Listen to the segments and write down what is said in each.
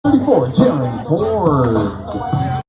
34, Jerry Ford.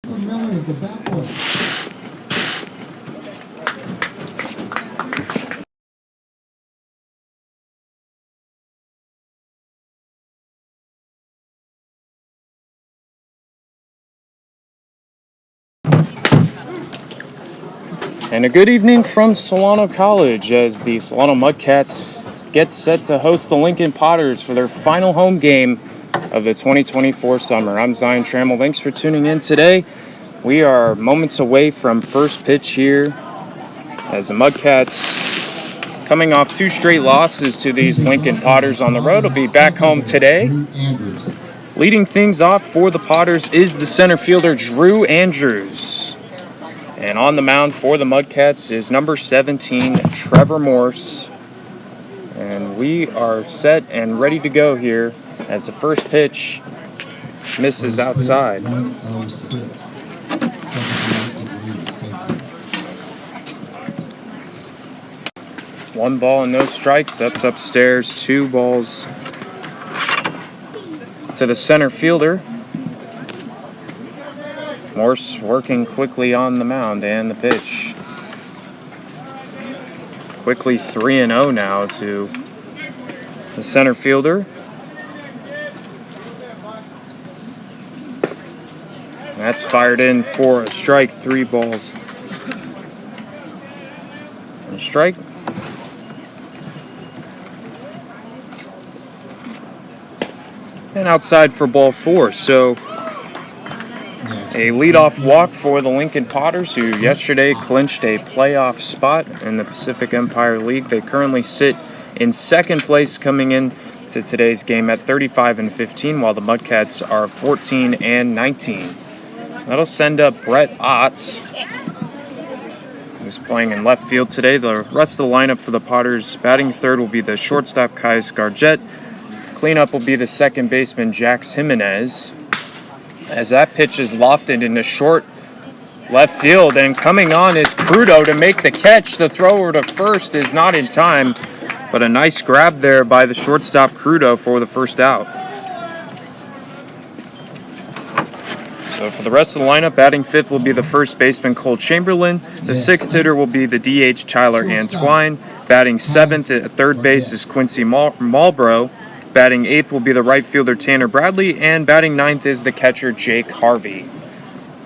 Miller, the backboard. And a good evening from Solano College as the Solano Mudcats get set to host the Lincoln Potters for their final home game of the 2024 summer. I'm Zion Trammell. Thanks for tuning in today. We are moments away from first pitch here as the Mudcats, coming off 2 straight losses to these Lincoln Potters on the road, will be back home today. Leading things off for the Potters is the center fielder Drew Andrews. And on the mound for the Mudcats is number 17, Trevor Morse. And we are set and ready to go here as the first pitch misses outside. One ball and no strikes. That's upstairs. 2 balls to the center fielder. Morse working quickly on the mound and the pitch. Quickly 3-0 now to the center fielder. That's fired in for a strike. 3 balls and a strike. And outside for ball 4. So a leadoff walk for the Lincoln Potters, who yesterday clinched a playoff spot in the Pacific Empire League. They currently sit in second place coming in to today's game at 35-15, while the Mudcats are 14-19. That'll send up Brett Ott, who's playing in left field today. The rest of the lineup for the Potters, batting third will be the shortstop Kais Gargett. Cleanup will be the second baseman Jax Jimenez. As that pitch is lofted into short left field, and coming on is Crudo to make the catch. The thrower to first is not in time, but a nice grab there by the shortstop Crudo for the first out. So for the the rest of the lineup, batting fifth will be the first baseman Cole Chamberlain. The sixth hitter will be the DH Tyler Antwine. Batting seventh at third base is Quincy Marlboro. Batting eighth will be the right fielder Tanner Bradley, and batting ninth is the catcher Jake Harvey.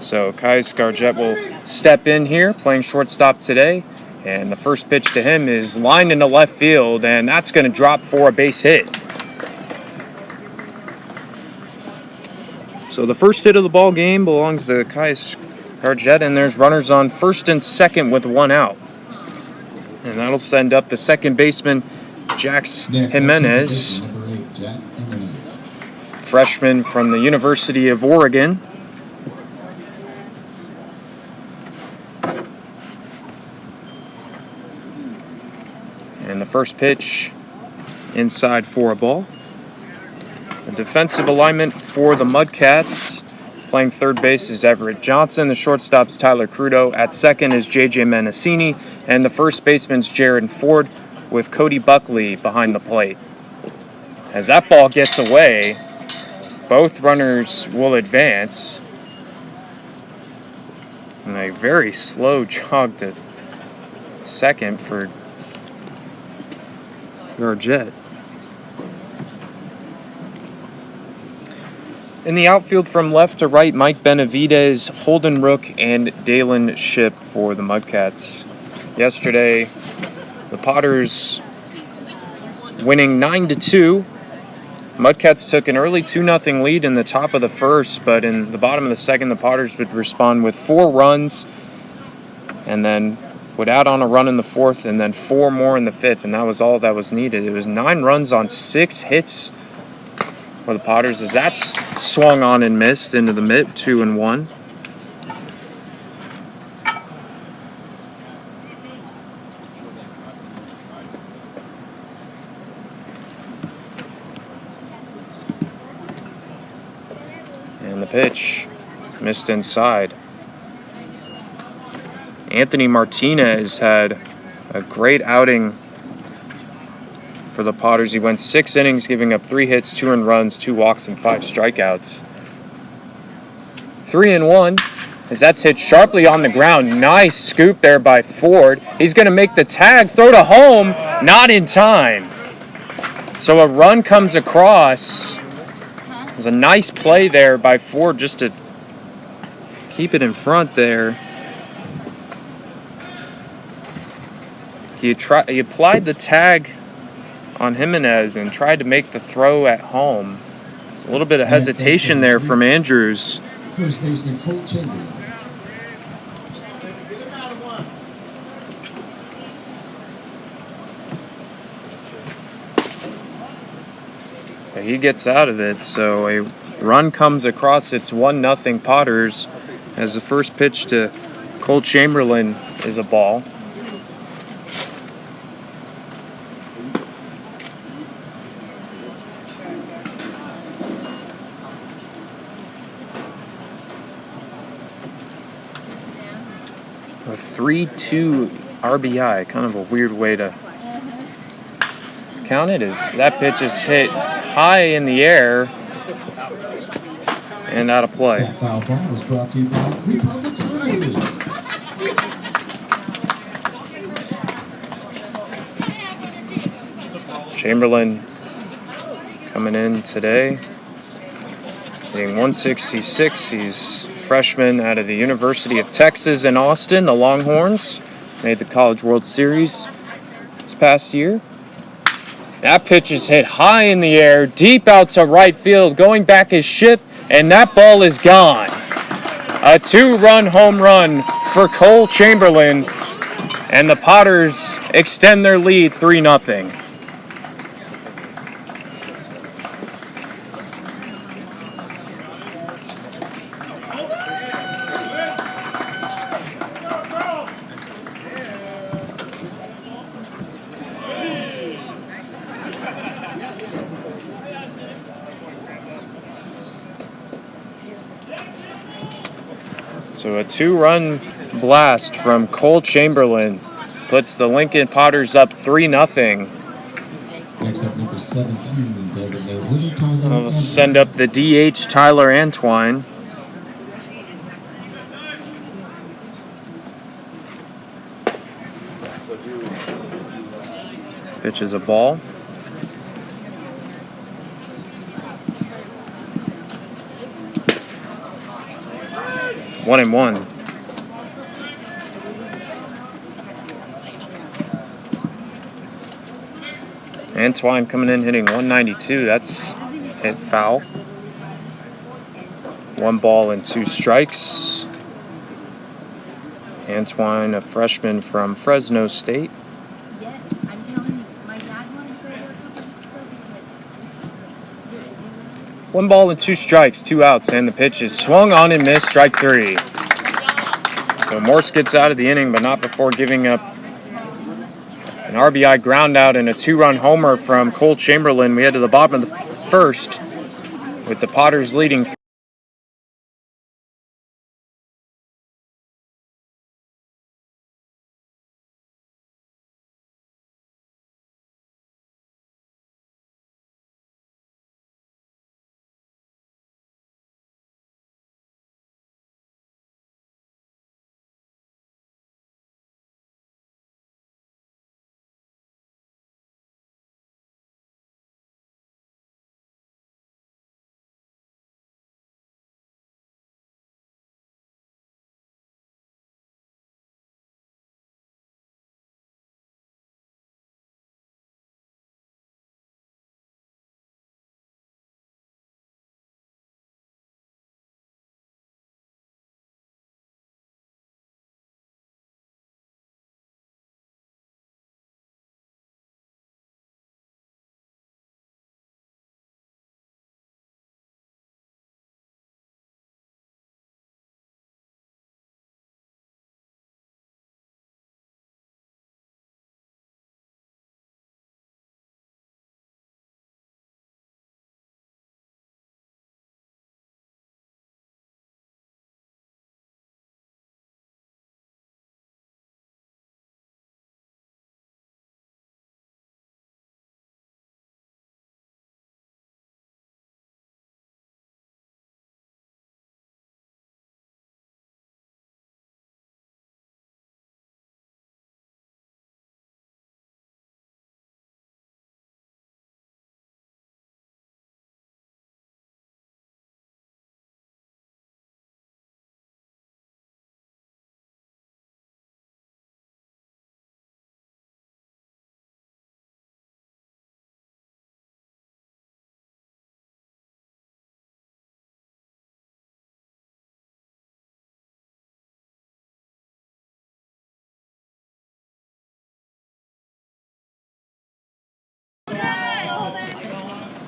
So Kai Scarjett will step in here, playing shortstop today, and the first pitch to him is lined into left field, and that's going to drop for a base hit. So the first hit of the ball game belongs to Kai Scarjett, and there's runners on first and second with one out. And that'll send up the second baseman, Jax Jimenez, freshman from the University of Oregon. And the first pitch inside for a ball. The defensive alignment for the Mudcats. Playing third base is Everett Johnson. The shortstop's Tyler Crudo. At second is J.J. Menacini. And the first baseman's Jared Ford, with Cody Buckley behind the plate. As that ball gets away, both runners will advance. And a very slow jog to second for Scarjett. In the outfield from left to right, Mike Benavidez, Holden Rook, and Dalen Shipp for the Mudcats. Yesterday, the Potters winning 9-2. Mudcats took an early 2-0 lead in the top of the first, but in the bottom of the second, the Potters would respond with 4 runs and then would add on a run in the fourth and then 4 more in the fifth, and that was all that was needed. It was 9 runs on 6 hits for the Potters as that's swung on and missed into the mid, 2-1. And the pitch missed inside. Anthony Martinez had a great outing for the Potters. He went 6 innings, giving up 3 hits, 2 earned runs, 2 walks, and 5 strikeouts. 3-1, as that's hit sharply on the ground. Nice scoop there by Ford. He's going to make the tag, throw to home, not in time. So a run comes across. It was a nice play there by Ford just to keep it in front there. He applied the tag on Jimenez and tried to make the throw at home. It's a little bit of hesitation there from Andrews. First baseman Cole Chamberlain. But he gets out of it, so a run comes across. It's 1-0 Potters as the first pitch to Cole Chamberlain is a ball. A 3-2 RBI, kind of a weird way to count it, as that pitch is hit high in the air and out of play. That foul ball was brought to you by Republic Services. Chamberlain coming in today, hitting 166. He's a freshman out of the University of Texas in Austin. The Longhorns made the College World Series this past year. That pitch is hit high in the air, deep out to right field. Going back is Shipp, and that ball is gone. A 2-run home run for Cole Chamberlain, and the Potters extend their lead 3-0. So a 2-run blast from Cole Chamberlain puts the Lincoln Potters up 3-0. Next up, number 17, designated hitter Tyler We'll send up the DH Tyler Antwine. Pitch is a ball. It's 1-1. Antoine coming in hitting 192. That's hit foul. 1 ball and 2 strikes. Antoine, a freshman from Fresno State. Yes, I'm telling you, my dad wanted to go there a couple weeks ago. 1 ball and 2 strikes, 2 outs, and the pitch is swung on and missed, strike 3. So Morse gets out of the inning, but not before giving up an RBI ground out and a 2-run homer from Cole Chamberlain. We head to the bottom of the first with the Potters leading.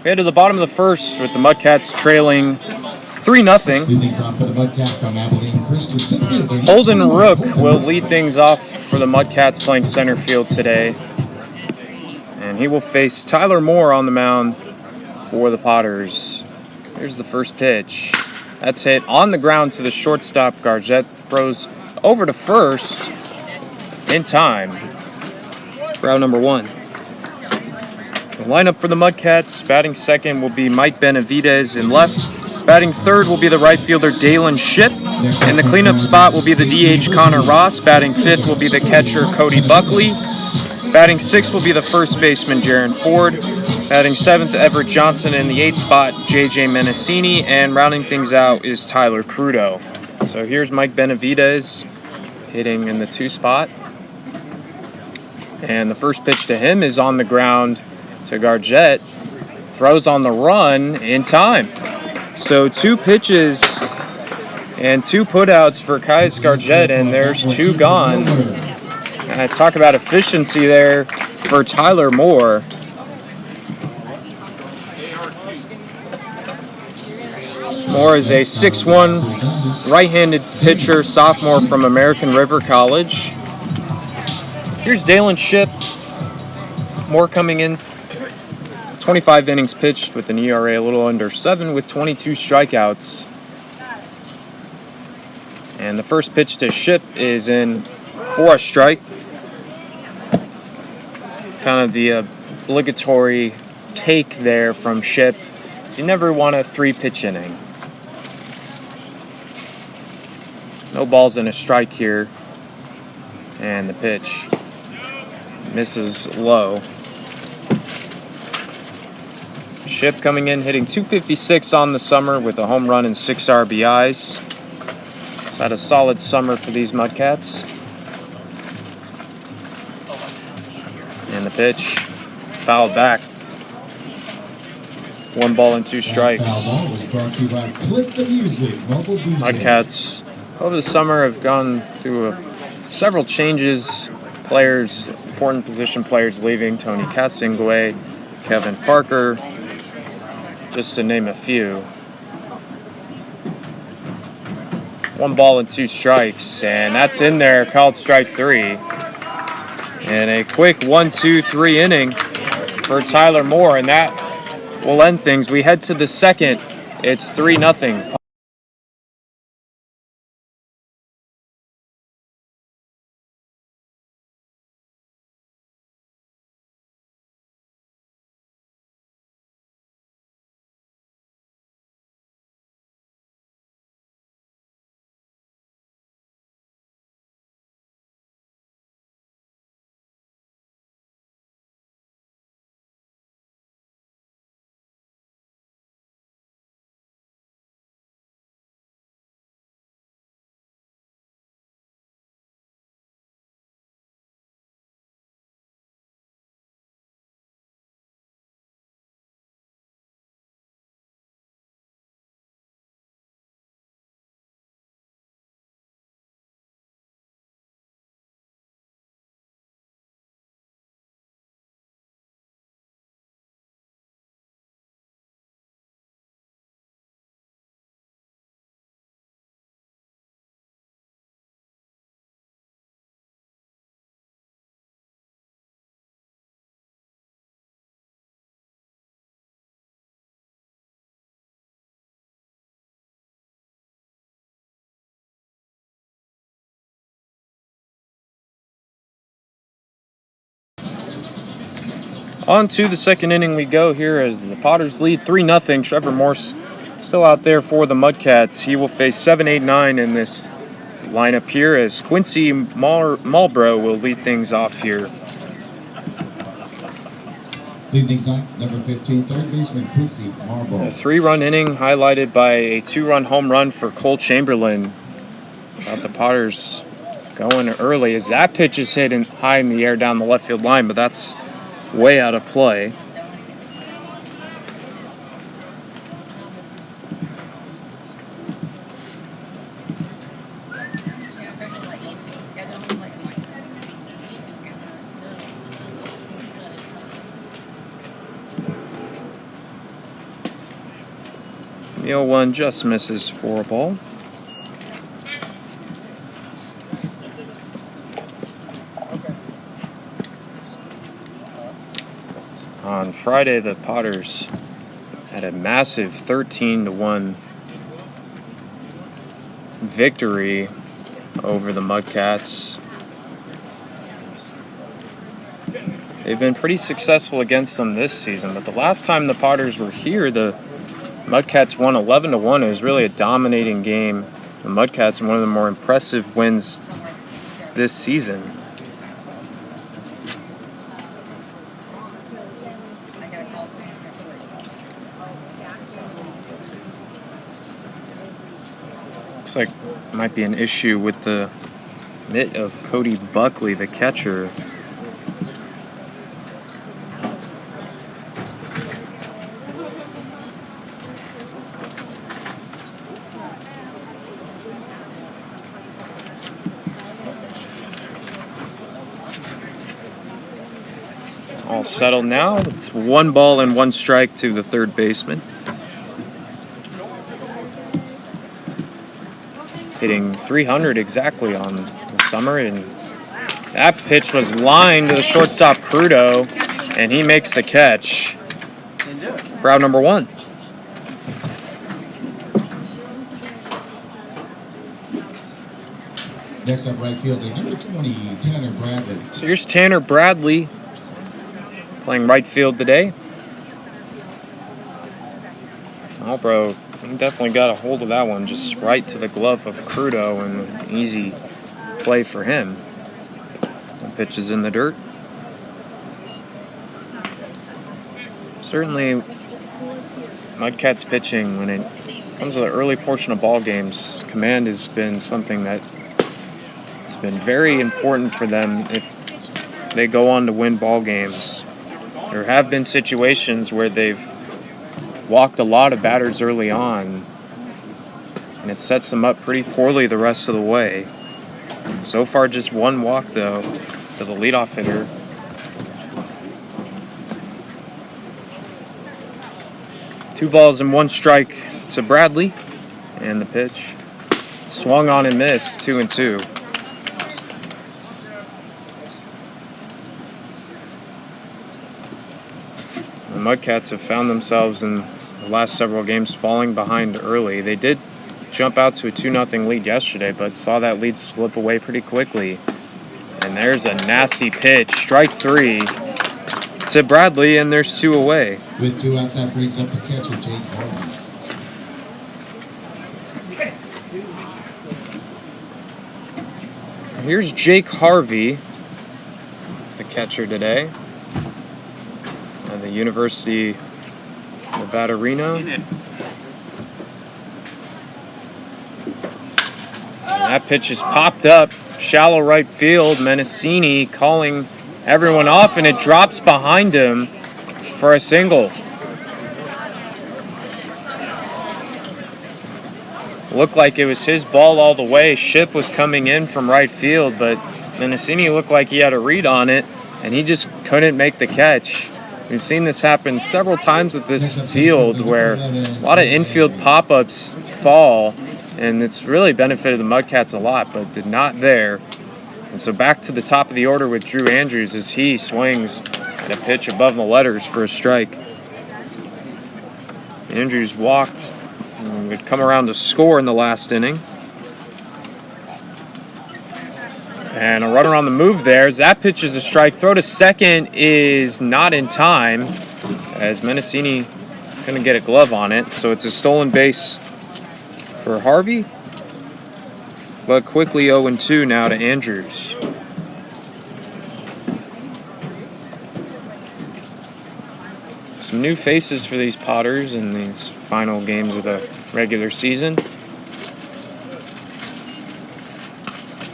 We head to the bottom of the first with the Mudcats trailing 3-0. Leading off for the Mudcats from Abilene Christian. Holden Rook will lead things off for the Mudcats playing center field today. And he will face Tyler Moore on the mound for the Potters. Here's the first pitch. That's hit on the ground to the shortstop. Gargett throws over to first in time. Route number 1. The lineup for the Mudcats, batting second will be Mike Benavidez in left. Batting third will be the right fielder Dalen Shipp. In the cleanup spot will be the DH Connor Ross. Batting fifth will be the catcher Cody Buckley. Batting sixth will be the first baseman Jaron Ford. Batting seventh, Everett Johnson. In the eighth spot, JJ Menacini. And rounding things out is Tyler Crudo. So here's Mike Benavidez hitting in the 2 spot. And the first pitch to him is on the ground to Gargett. Throws on the run in time. So 2 pitches and 2 putouts for Kais Gargett, and there's 2 gone. And I talk about efficiency there for Tyler Moore. Moore is a 6'1" right-handed pitcher, sophomore from American River College. Here's Dalen Shipp. Moore coming in. 25 innings pitched with an ERA a little under 7 with 22 strikeouts. And the first pitch to Shipp is in for a strike. Kind of the obligatory take there from Shipp. So you never want a 3-pitch inning. No balls and a strike here. And the pitch. Misses low. Ship coming in, hitting .256 on the summer with a home run and 6 RBIs. Had a solid summer for these Mudcats. And the pitch, fouled back. 1 ball and 2 strikes. Foul ball was brought to you by Click the Music, mobile DJ. Mudcats over the summer have gone through several changes. Players, important position players leaving. Tony Cassingue, Kevin Parker, just to name a few. 1 ball and 2 strikes, and that's in there, called strike 3. And a quick 1-2-3 inning for Tyler Moore, and that will end things. We head to the second. It's 3-0. On to the second inning we go here as the Potters lead 3-0. Trevor Morse still out there for the Mudcats. He will face 7, 8, 9 in this lineup here as Quincy Marlborough will lead things off here. Lead things off, number 15, third baseman Quincy Marlborough. A 3-run inning highlighted by a 2-run home run for Cole Chamberlain. Got the Potters going early as that pitch is hit high in the air down the left field line, but that's way out of play. The 0-1 just misses for a ball. On Friday, the Potters had a massive 13-1 victory over the Mudcats. They've been pretty successful against them this season, but the last time the Potters were here, the Mudcats won 11-1. It was really a dominating game. The Mudcats are one of the more impressive wins this season. Looks like it might be an issue with the mitt of Cody Buckley, the catcher. All settled now. It's 1 ball and 1 strike to the third baseman. Hitting 300 exactly on the summer, and that pitch was lined to the shortstop Crudo, and he makes the catch. Crowd number 1. Next up, right fielder, number 20, Tanner Bradley. So here's Tanner Bradley playing right field today. Oh, bro, he definitely got a hold of that one, just right to the glove of Crudo, and an easy play for him. The pitch is in the dirt. Certainly, Mudcats pitching, when it comes to the early portion of ball games, command has been something that has been very important for them if they go on to win ball games. There have been situations where they've walked a lot of batters early on, and it sets them up pretty poorly the rest of the way. So far, just one walk, though, to the leadoff hitter. Two balls and one strike to Bradley, and the pitch swung on and missed, 2-2. The Mudcats have found themselves in the last several games falling behind early. They did jump out to a 2-0 lead yesterday, but saw that lead slip away pretty quickly. And there's a nasty pitch, strike three to Bradley, and there's two away. With 2 outs, that brings up the catcher, Jake Harvey. Here's Jake Harvey, the catcher today at the University of Nevada, Reno. And that pitch is popped up, shallow right field. Menacini calling everyone off, and it drops behind him for a single. Looked like it was his ball all the way. Ship was coming in from right field, but Menacini looked like he had a read on it, and he just couldn't make the catch. We've seen this happen several times at this field where a lot of infield pop-ups fall, and it's really benefited the Mudcats a lot, but did not there. And so back to the top of the order with Drew Andrews as he swings at a pitch above the letters for a strike. Andrews walked and would come around to score in the last inning. And a runner on the move there. As that pitch is a strike. Throw to second is not in time, as Menacini couldn't get a glove on it. So it's a stolen base for Harvey. But quickly 0-2 now to Andrews. Some new faces for these Potters in these final games of the regular season.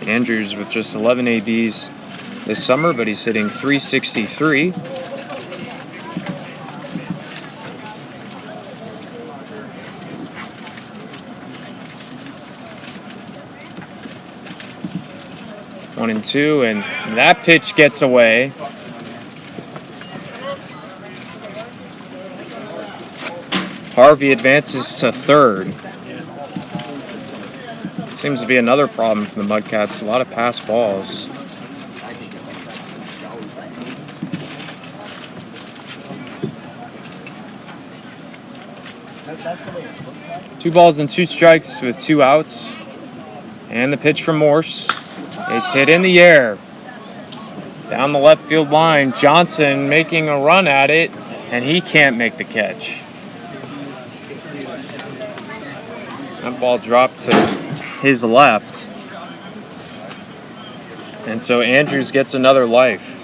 Andrews with just 11 ABs this summer, but he's hitting .363. One and two, and that pitch gets away. Harvey advances to third. Seems to be another problem for the Mudcats. A lot of pass balls. Two balls and two strikes with 2 outs. And the pitch from Morse is hit in the air. Down the left field line. Johnson making a run at it, and he can't make the catch. That ball dropped to his left. And so Andrews gets another life.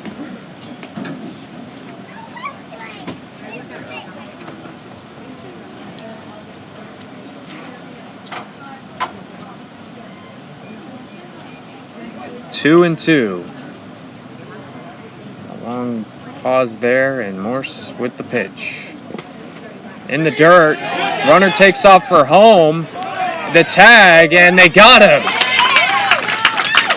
Two and two. A long pause there, and Morse with the pitch. In the dirt, runner takes off for home. The tag, and they got him.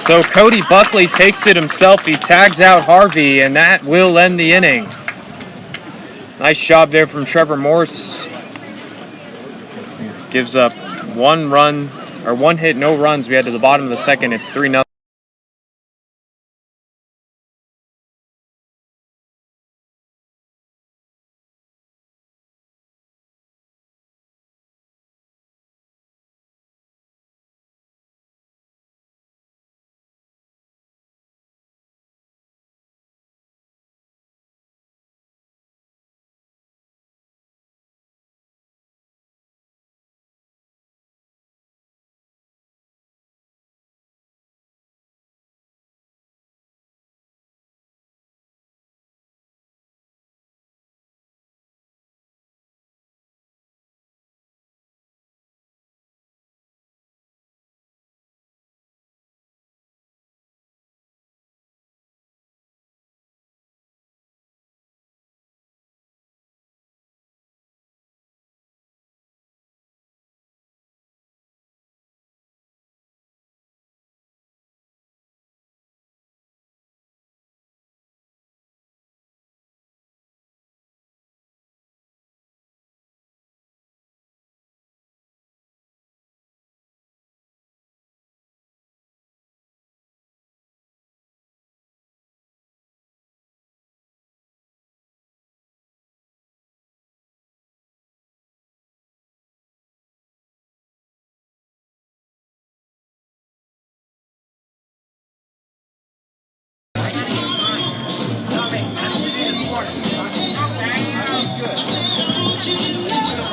So Cody Buckley takes it himself. He tags out Harvey, and that will end the inning. Nice job there from Trevor Morse. Gives up 1 run, or 1 hit, no runs. We had to the bottom of the second. It's 3-0.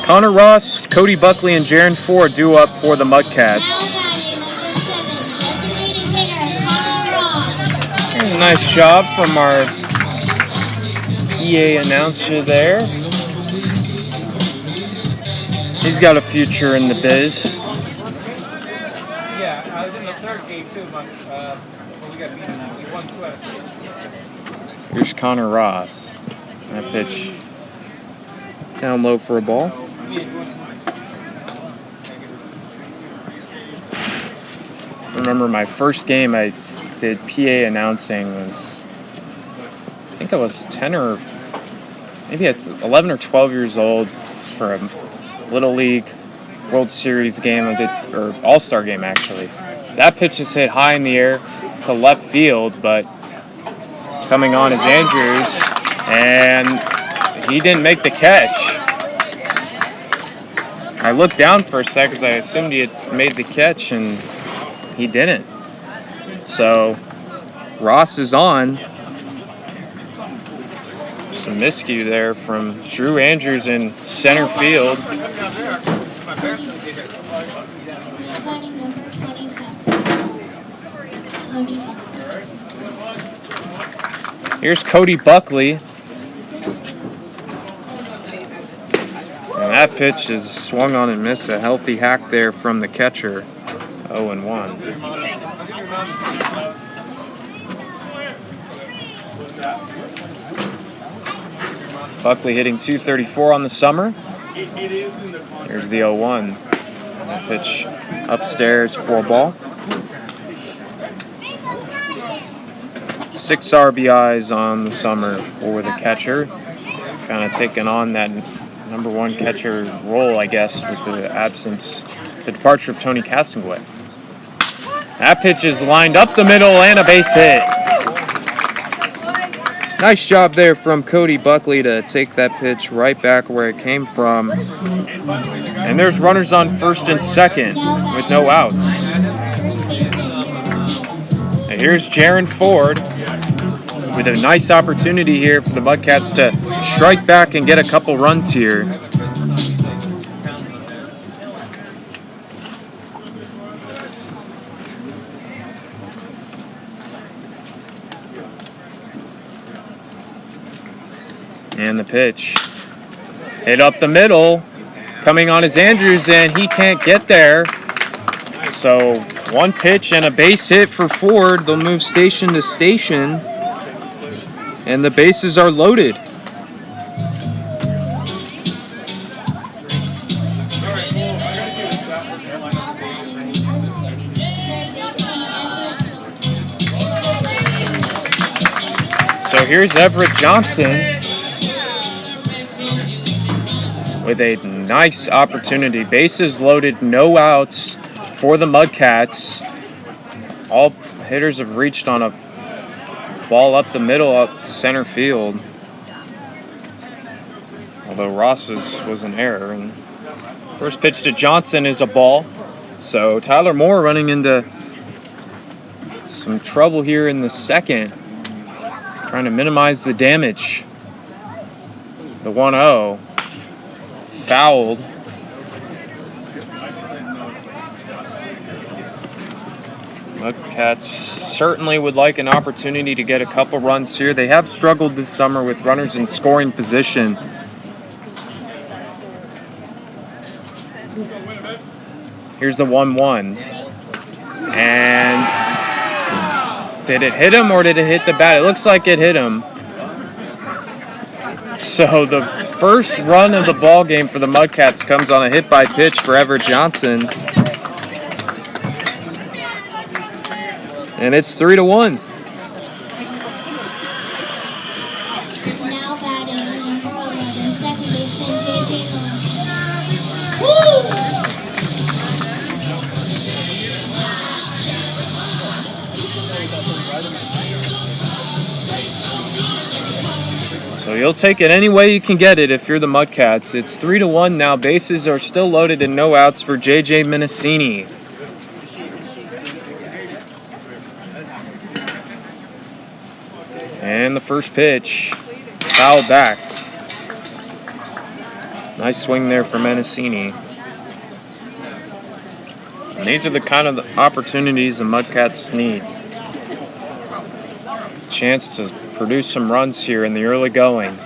Connor Ross, Cody Buckley, and Jaron Ford due up for the Mudcats. And a nice job from our PA announcer there. He's got a future in the biz. Yeah, I was in the third game too, but we got beaten. We won 2 out of 3. Here's Connor Ross. That pitch down low for a ball. I remember my first game I did PA announcing was, I think I was 10 or maybe 11 or 12 years old. It's for a Little League World Series game, or All-Star game actually. So that pitch is hit high in the air to left field, but coming on is Andrews, and he didn't make the catch. I looked down for a second because I assumed he had made the catch, and he didn't. So Ross is on. Some miscue there from Drew Andrews in center field. Here's Cody Buckley. And that pitch is swung on and missed. A healthy hack there from the catcher. 0-1. Buckley hitting .234 on the summer. Here's the 0-1. Pitch upstairs for a ball. 6 RBIs on the summer for the catcher. Kind of taking on that number 1 catcher role, I guess, with the departure of Tony Castonguay. That pitch is lined up the middle and a base hit. Nice job there from Cody Buckley to take that pitch right back where it came from. And there's runners on first and second with no outs. And here's Jaron Ford with a nice opportunity here for the Mudcats to strike back and get a couple runs here. And the pitch hit up the middle. Coming on is Andrews, and he can't get there. So 1 pitch and a base hit for Ford. They'll move station to station, and the bases are loaded. So here's Everett Johnson with a nice opportunity. Bases loaded, no outs for the Mudcats. All hitters have reached on a ball up the middle, up to center field. Although Ross was an error. And first pitch to Johnson is a ball. So Tyler Moore running into some trouble here in the second. Trying to minimize the damage. The 1-0. Fouled. Mudcats certainly would like an opportunity to get a couple runs here. They have struggled this summer with runners in scoring position. Here's the 1-1. And did it hit him or did it hit the bat? It looks like it hit him. So the first run of the ball game for the Mudcats comes on a hit by pitch for Everett Johnson. And it's 3-1. Now batting number 11, second baseman JJ Woo! So you'll take it any way you can get it if you're the Mudcats. It's 3-1 now. Bases are still loaded and no outs for JJ Minicini. And the first pitch, fouled back. Nice swing there for Mendocini. And these are the kind of opportunities the Mudcats need. Chance to produce some runs here in the early going.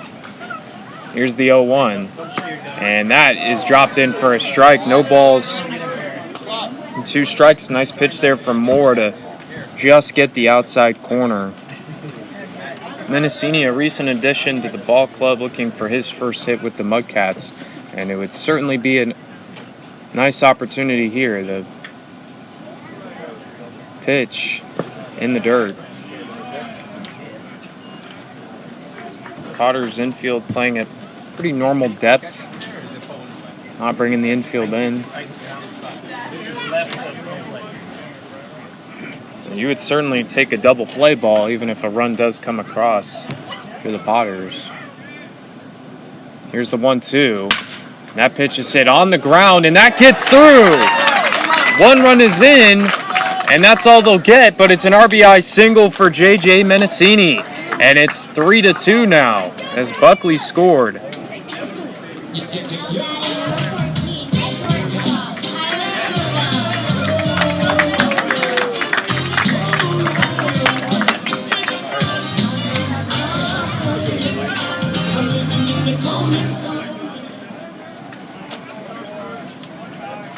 Here's the 0-1. And that is dropped in for a strike. No balls and 2 strikes. Nice pitch there from Moore to just get the outside corner. Mendocini, a recent addition to the ball club, looking for his first hit with the Mudcats. And it would certainly be a nice opportunity here. The pitch in the dirt. Potter's infield playing at pretty normal depth. Not bringing the infield in. You would certainly take a double play ball even if a run does come across for the Potters. Here's the 1-2. That pitch is hit on the ground, and that gets through. 1 run is in, and that's all they'll get, but it's an RBI single for J.J. Mendocini. And it's 3-2 now as Buckley scored.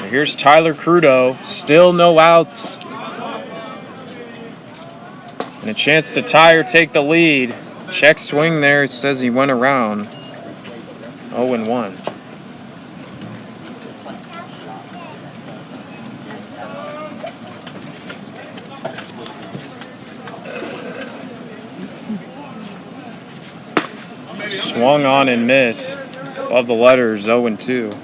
Here's Tyler Crudo, still no outs. And a chance to tie or take the lead. Check swing there, it says he went around. 0-1. Swung on and missed. Above the letters, 0-2.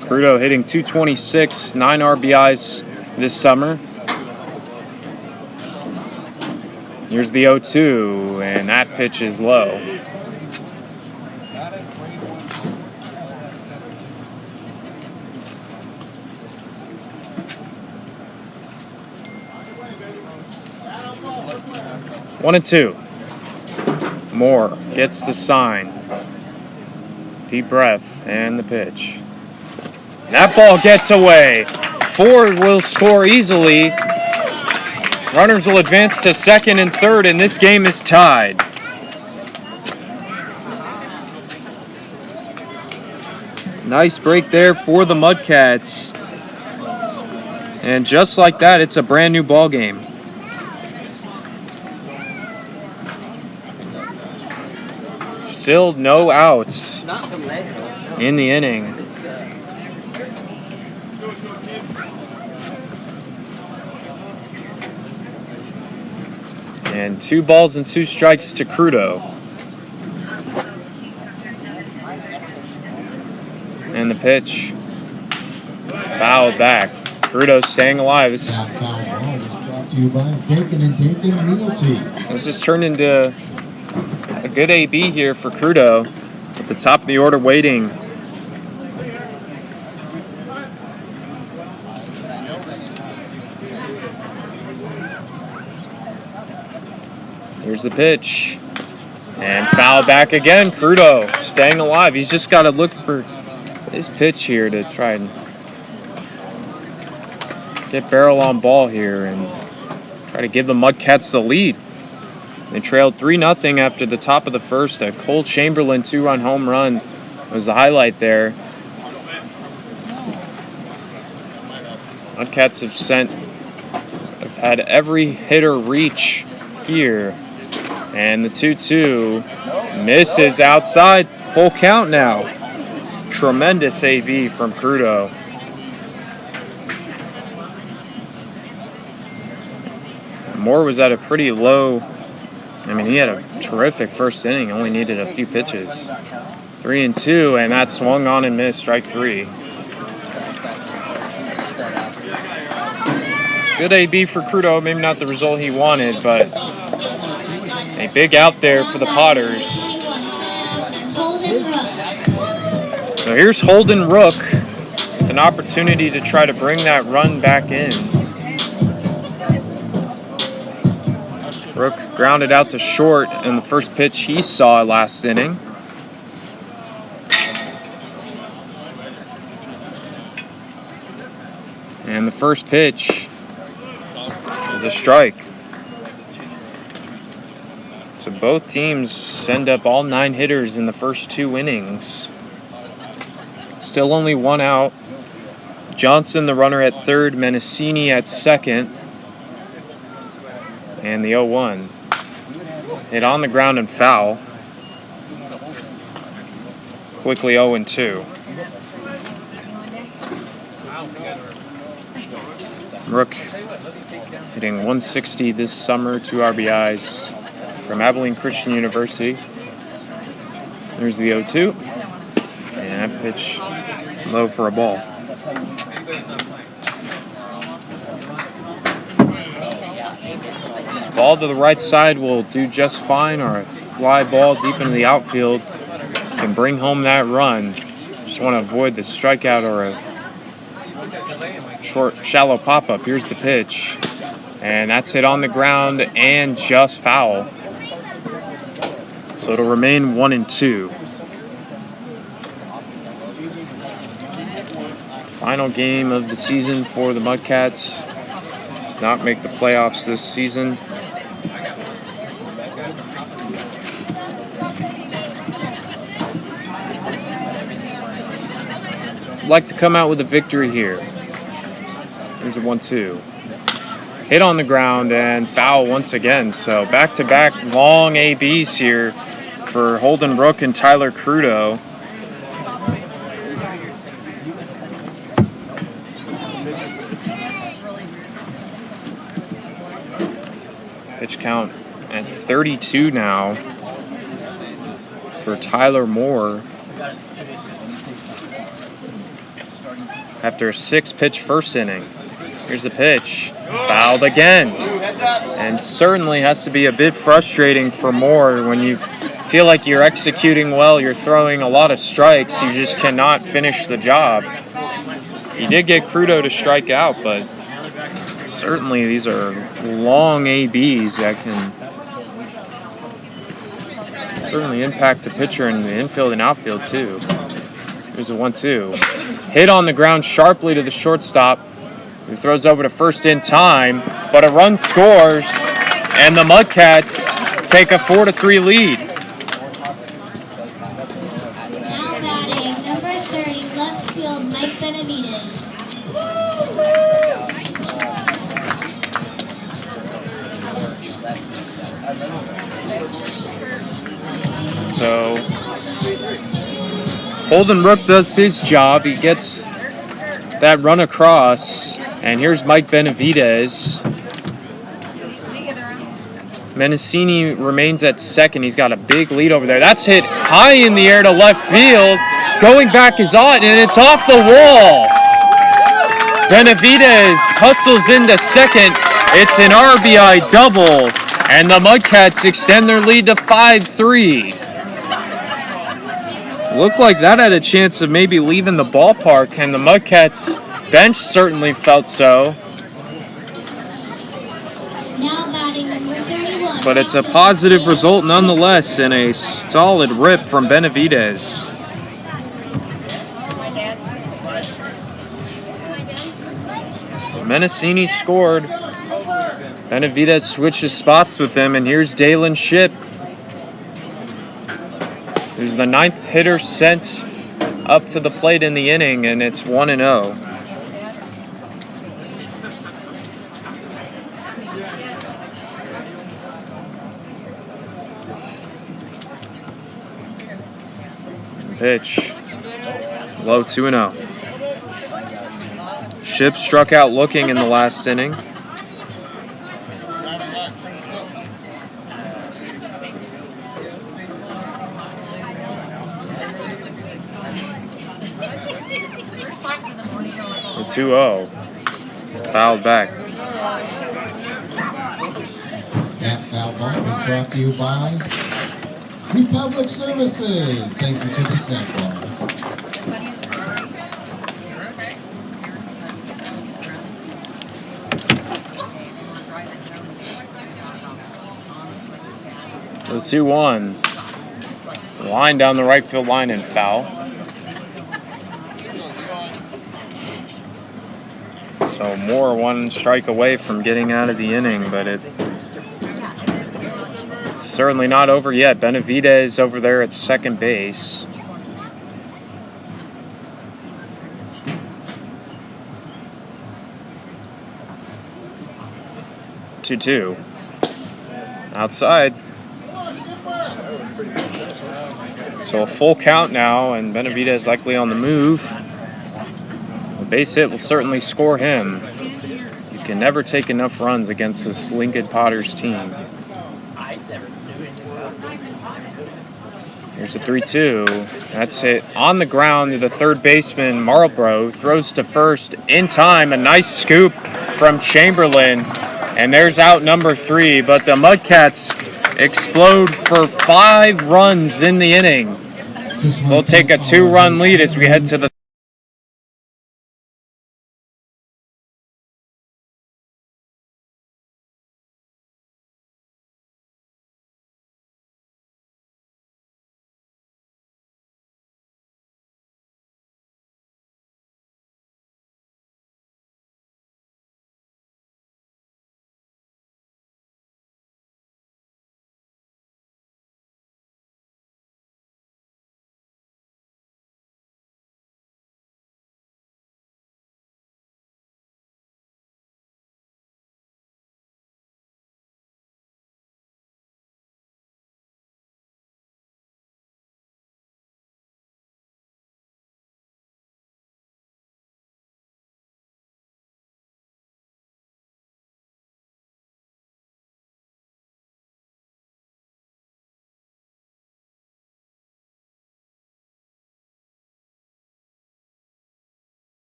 Crudo hitting .226, 9 RBIs this summer. Here's the 0-2, and that pitch is low. One and 2. Moore gets the sign. Deep breath, and the pitch. That ball gets away. Ford will score easily. Runners will advance to second and third, and this game is tied. Nice break there for the Mudcats. And just like that, it's a brand new ball game. Still no outs in the inning. And 2 balls and 2 strikes to Crudo. And the pitch. Foul back. Crudo staying alive. That foul ball was brought to you by Dakin & Dakin Realty. This has turned into a good AB here for Crudo. At the top of the order waiting. Here's the pitch. And foul back again. Crudo staying alive. He's just got to look for his pitch here to try and get barrel on ball here and try to give the Mudcats the lead. They trailed 3-0 after the top of the first. A Cole Chamberlain 2-run home run was the highlight there. Mudcats have had every hitter reach here. And the 2-2 misses outside. Full count now. Tremendous AB from Crudo. Moore was at a pretty low. I mean, he had a terrific first inning. Only needed a few pitches. 3-2, and that swung on and missed. Strike 3. Good AB for Crudo. Maybe not the result he wanted, but a big out there for the Potters. So here's Holden Rook with an opportunity to try to bring that run back in. Rook grounded out to short in the first pitch he saw last inning. And the first pitch is a strike. So both teams send up all 9 hitters in the first 2 innings. Still only 1 out. Johnson, the runner, at third. Menacini at second. And the 0-1. Hit on the ground and foul. Quickly 0-2. Rook hitting 160 this summer, 2 RBIs from Abilene Christian University. There's the 0-2. And that pitch low for a ball. Ball to the right side will do just fine, or a fly ball deep into the outfield can bring home that run. Just want to avoid the strikeout or a short, shallow pop-up. Here's the pitch. And that's it on the ground and just foul. So it'll remain 1-2. Final game of the season for the Mudcats. Not make the playoffs this season. Like to come out with a victory here. Here's a 1-2. Hit on the ground and foul once again. So back-to-back long ABs here for Holden Rook and Tyler Crudo. Pitch count at 32 now for Tyler Moore. After a 6-pitch first inning. Here's the pitch. Fouled again. And certainly has to be a bit frustrating for Moore when you feel like you're executing well, you're throwing a lot of strikes, you just cannot finish the job. He did get Crudo to strike out, but certainly these are long ABs that can certainly impact the pitcher in the infield and outfield too. Here's a 1-2. Hit on the ground sharply to the shortstop, who throws over to first in time, but a run scores, and the Mudcats take a 4-3 lead. Now batting, number 30, left field, Mike Benavides. So Holden Rook does his job. He gets that run across, and here's Mike Benavides. Menacini remains at second. He's got a big lead over there. That's hit high in the air to left field. Going back is on, and it's off the wall. Benavides hustles into second. It's an RBI double, and the Mudcats extend their lead to 5-3. Looked like that had a chance of maybe leaving the ballpark, and the Mudcats bench certainly felt so. Now batting, number 31. But it's a positive result nonetheless, and a solid rip from Benavides. Menacini scored. Benavides switches spots with him, and here's Dalen Shipp, who's the 9th hitter sent up to the plate in the inning, and it's 1-0. Pitch. Low 2-0. Shipp struck out looking in the last inning. The 2-0. Fouled back. That foul ball is brought to you by Republic Services. Thank you for the snack bar. The 2-1. Line down the right field line and foul. So Moore 1 strike away from getting out of the inning, but it's certainly not over yet. Benavidez over there at second base. Two. Outside. So a full count now, and Benavidez likely on the move. A base hit will certainly score him. You can never take enough runs against this Lincoln Potters team. Here's a 3-2. That's it on the ground to the third baseman. Marlborough throws to first in time. A nice scoop from Chamberlain. And there's out number 3. But the Mudcats explode for 5 runs in the inning. We'll take a 2-run lead as we head to the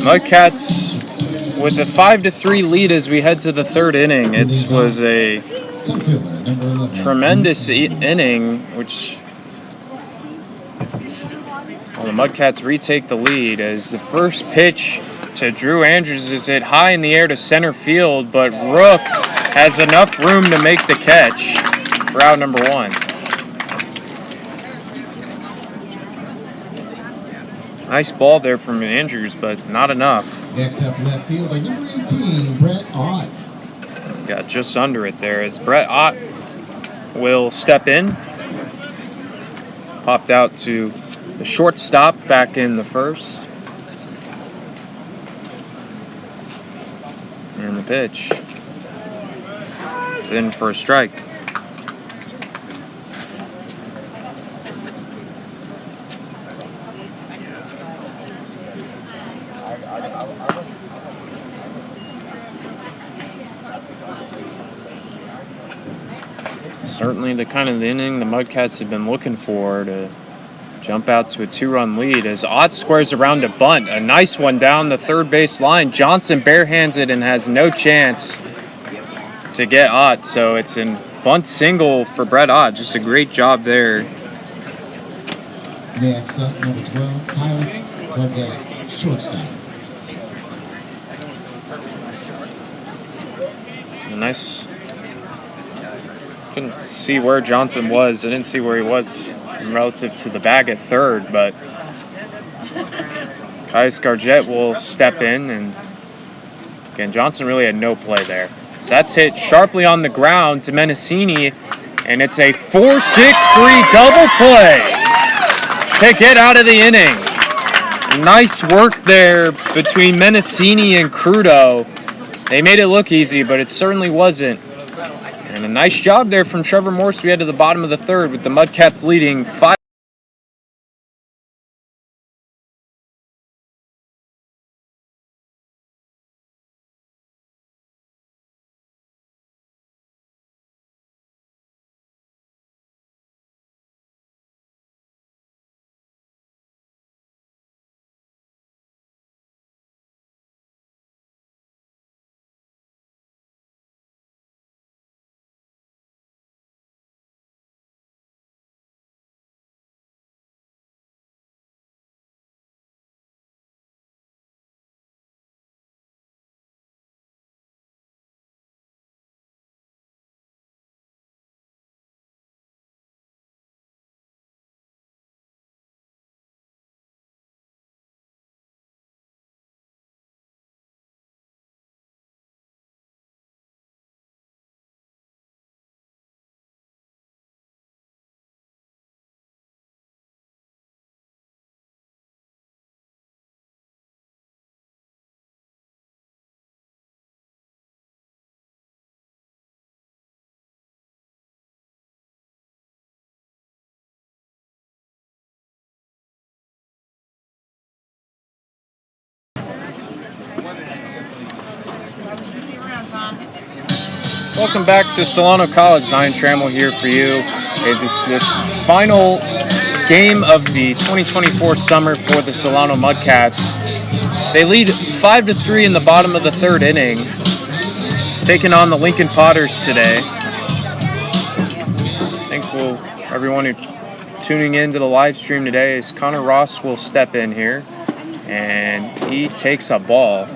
Mudcats with a 5-3 lead as we head to the third inning. It was a tremendous inning, which the Mudcats retake the lead as the first pitch to Drew Andrews is hit high in the air to center field, but Rook has enough room to make the catch for out number 1. Nice ball there from Andrews, but not enough. Next up, left fielder number 18, Brett Ott. Got just under it there as Brett Ott will step in. Popped out to the shortstop back in the first. And the pitch. It's in for a strike. Certainly the kind of inning the Mudcats have been looking for to jump out to a 2-run lead as Ott squares around to bunt. A nice one down the third base line. Johnson barehands it and has no chance to get Ott. So it's a bunt single for Brett Ott. Just a great job there. Next up, number 12, Tyler Burnett, shortstop. A nice. Couldn't see where Johnson was. I didn't see where he was relative to the bag at third, but Kais Gargett will step in, and again, Johnson really had no play there. So that's hit sharply on the ground to Mendocini, and it's a 4-6-3 double play to get out of the inning. Nice work there between Mendocini and Crudo. They made it look easy, but it certainly wasn't. And a nice job there from Trevor Morse. We head to the bottom of the third with the Mudcats leading 5. Welcome back to Solano College. Zion Trammell here for you. This final game of the 2024 summer for the Solano Mudcats. They lead 5-3 in the bottom of the third inning, taking on the Lincoln Potters today. I think everyone who tuning in to the live stream today is Connor Ross will step in here, and he takes a ball.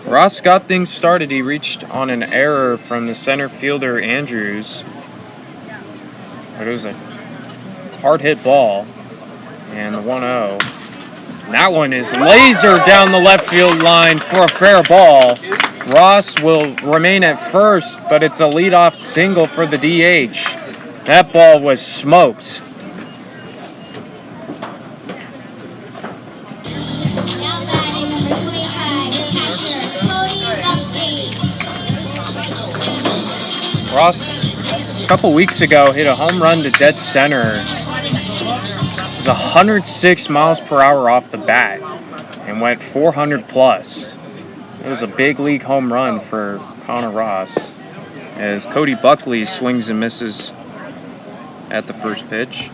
Ross got things started. He reached on an error from the center fielder Andrews, but it was a hard hit ball, and the 1-0. And that one is laser down the left field line for a fair ball. Ross will remain at first, but it's a leadoff single for the DH. That ball was smoked. Now batting number 25, catcher Cody Buckstein. Ross, a couple weeks ago, hit a home run to dead center. It was 106 miles per hour off the bat and went 400 plus. It was a big league home run for Connor Ross as Cody Buckley swings and misses at the first pitch.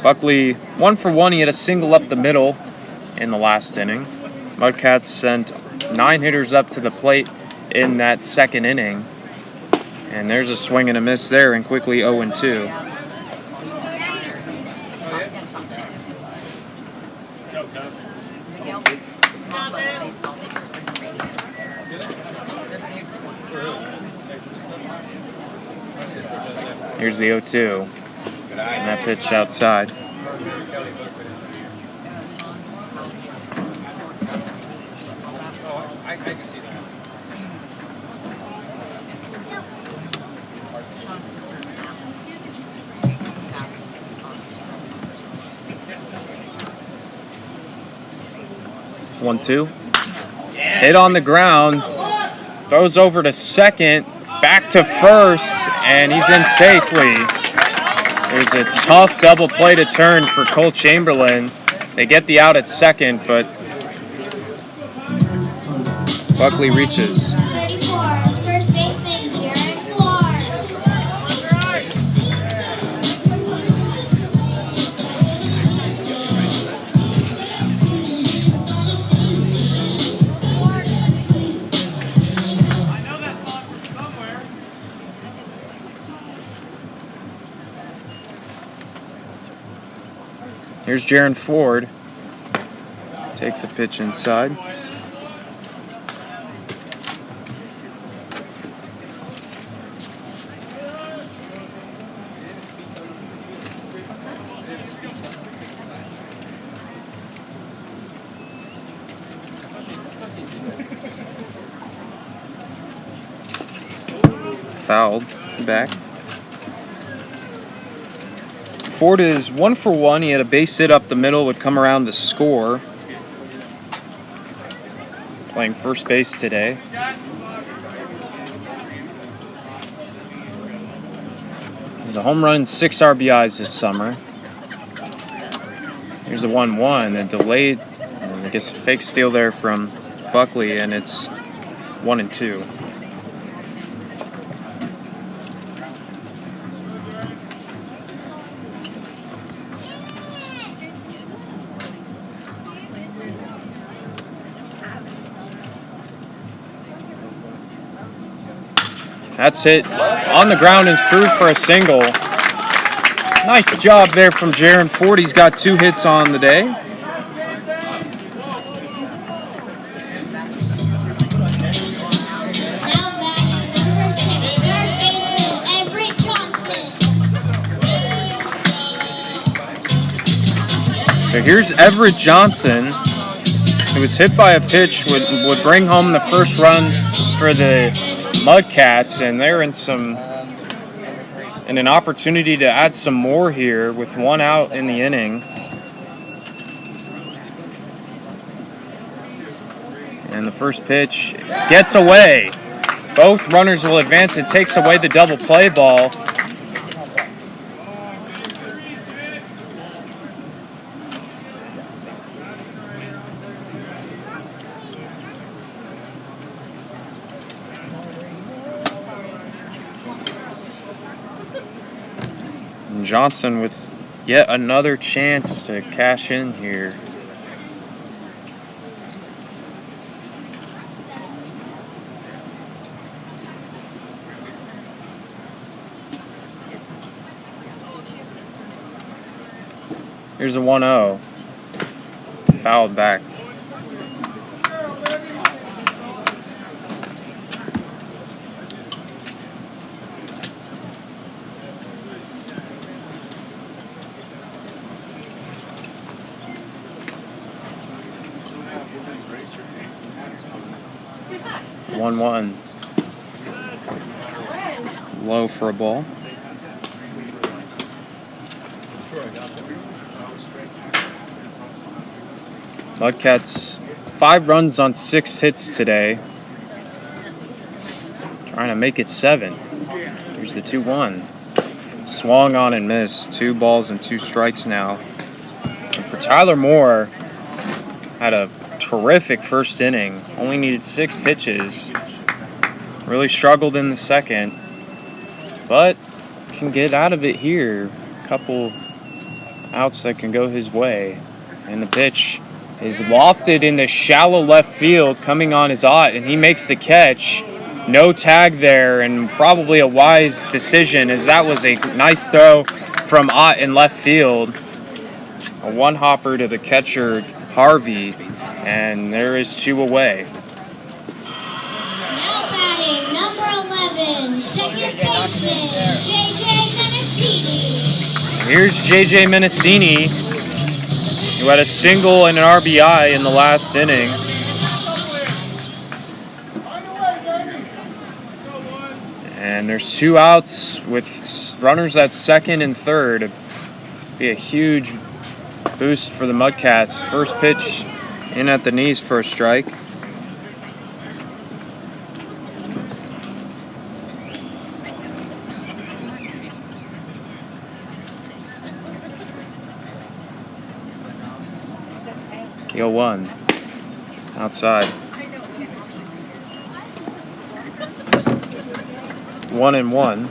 Buckley, 1 for 1, he had a single up the middle in the last inning. Mudcats sent 9 hitters up to the plate in that second inning. And there's a swing and a miss there, and quickly 0-2. Here's the 0-2. And that pitch outside. One, two. Hit on the ground. Throws over to second. Back to first. And he's in safely. There's a tough double play to turn for Cole Chamberlain. They get the out at second, but Buckley reaches. 34, first baseman Jared Ford. Here's Jaron Ford. Takes a pitch inside. Fouled back. Ford is 1 for 1. He had a base hit up the middle, would come around to score. Playing first base today. There's a home run, 6 RBIs this summer. Here's a 1-1, a delayed, I guess a fake steal there from Buckley, and it's 1-2. That's hit on the ground and through for a single. Nice job there from Jaron Ford. He's got 2 hits on the day. Now batting number 6, third baseman Everett Johnson. So here's Everett Johnson, who was hit by a pitch, would bring home the first run for the Mudcats, and they're in an opportunity to add some more here with 1 out in the inning. And the first pitch gets away. Both runners will advance. It takes away the double play ball. Johnson with yet another chance to cash in here. Here's a 1-0. Fouled back. One. Low for a ball. Mudcats 5 runs on 6 hits today. Trying to make it 7. Here's the 2-1. Swung on and missed. 2 balls and 2 strikes now. And for Tyler Moore, had a terrific first inning. Only needed 6 pitches. Really struggled in the second. But can get out of it here. A couple outs that can go his way. And the pitch is lofted in the shallow left field, coming on his Ott, and he makes the catch. No tag there, and probably a wise decision, as that was a nice throw from Ott in left field. A one-hopper to the catcher, Harvey, and there is 2 away. Now batting, number 11, second baseman, J.J. Menacini. Here's J.J. Menacini, who had a single and an RBI in the last inning. And there's 2 outs with runners at second and third. It'd be a huge boost for the Mudcats. First pitch in at the knees for a strike. The 0-1 outside. 1-1.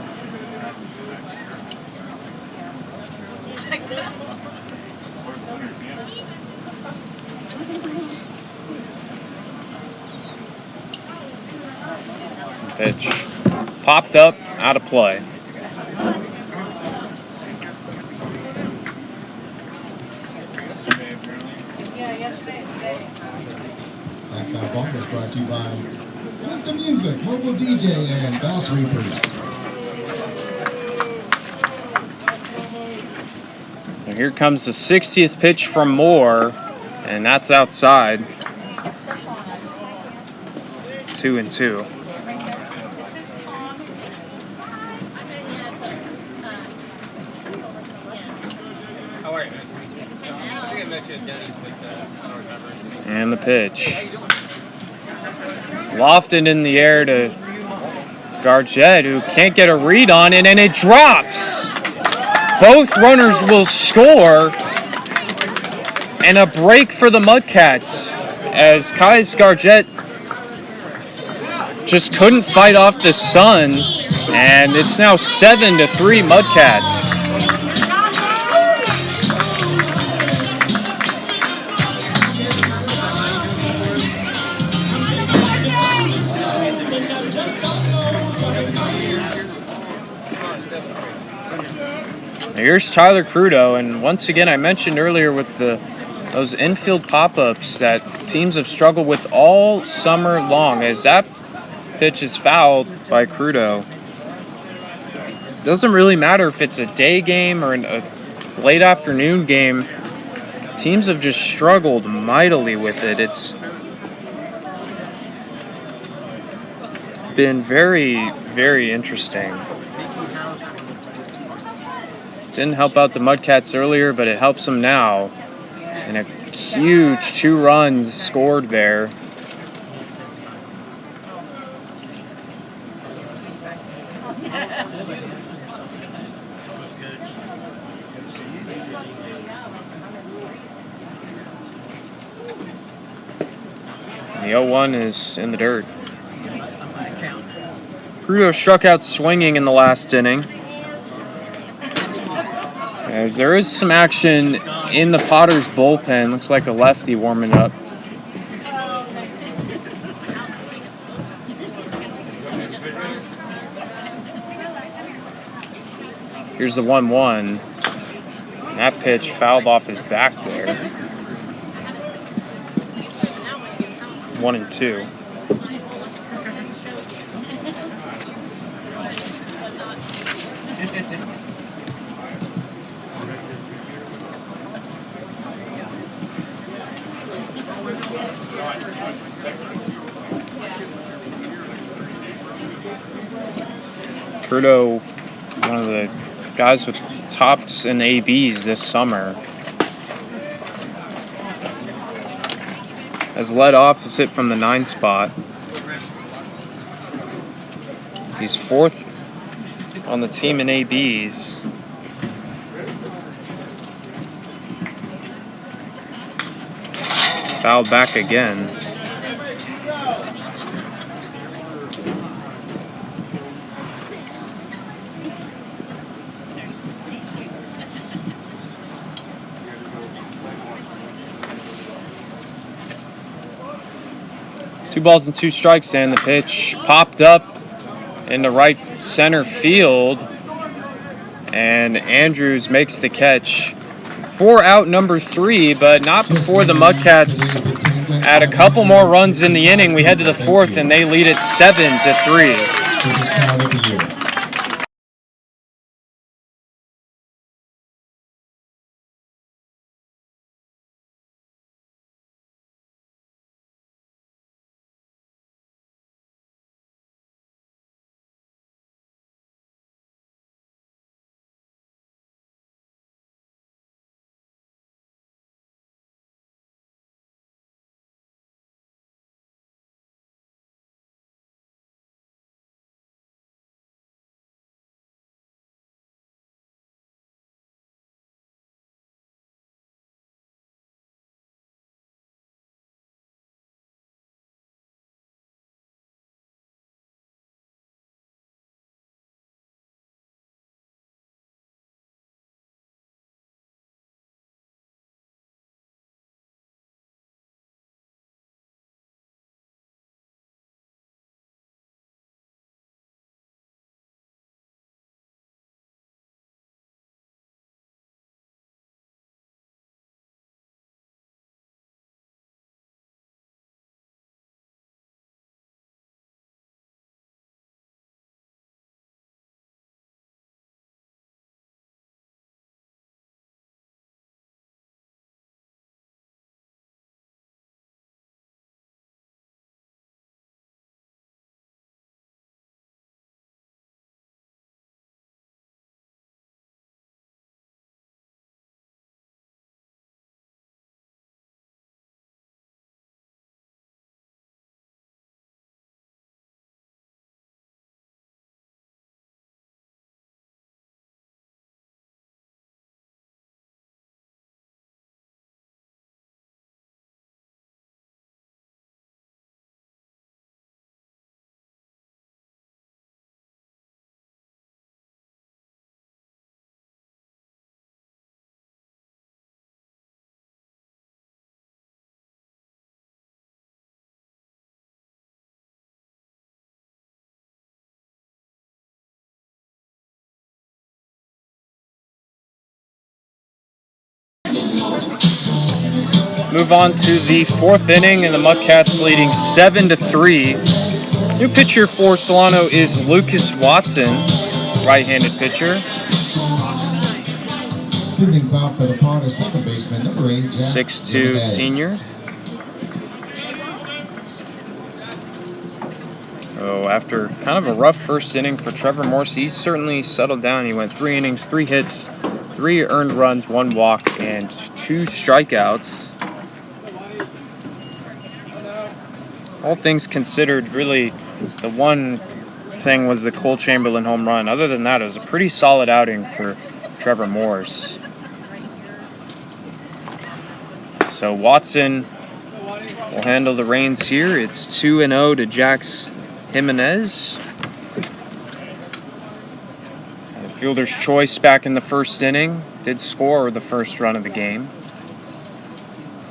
Pitch popped up, out of play. That foul ball is brought to you by With the Music, Mobile DJ, and Bass Reapers. And here comes the 60th pitch from Moore, and that's outside. 2-2. How are you? Nice to meet you. I think I met you at Denny's, but I don't remember. And the pitch. Lofted in the air to Gargett, who can't get a read on it, and it drops. Both runners will score, and a break for the Mudcats as Kais Gargett just couldn't fight off the sun, and it's now 7-3 Mudcats. Here's Tyler Crudo, and once again I mentioned earlier with those infield pop-ups that teams have struggled with all summer long, as that pitch is fouled by Crudo. Doesn't really matter if it's a day game or a late afternoon game. Teams have just struggled mightily with it. It's been very, very interesting. Didn't help out the Mudcats earlier, but it helps them now. And a huge 2 runs scored there. The 0-1 is in the dirt. Crudo struck out swinging in the last inning. As there is some action in the Potters bullpen. Looks like a lefty warming up. Here's the 1-1. That pitch fouled off his back there. 1-2. Trudeau, one of the guys with tops and ABs this summer, has led opposite from the 9 spot. He's 4th on the team in ABs. Fouled back again. Two balls and 2 strikes, and the pitch popped up into right center field, and Andrews makes the catch for out number 3, but not before the Mudcats add a couple more runs in the inning. We head to the 4th, and they lead it 7-3. Move on to the 4th inning, and the Mudcats leading 7-3. New pitcher for Solano is Lucas Watson, right-handed pitcher. Leading foul for the Potter, second baseman, number 8, 6'2" senior. Oh, after kind of a rough first inning for Trevor Morse, he's certainly settled down. He went 3 innings, 3 hits, 3 earned runs, 1 walk, and 2 strikeouts. All things considered, really, the one thing was the Cole Chamberlain home run. Other than that, it was a pretty solid outing for Trevor Morse. So Watson will handle the reins here. It's 2-0 to Jax Jimenez. Fielder's choice back in the first inning. Did score the first run of the game.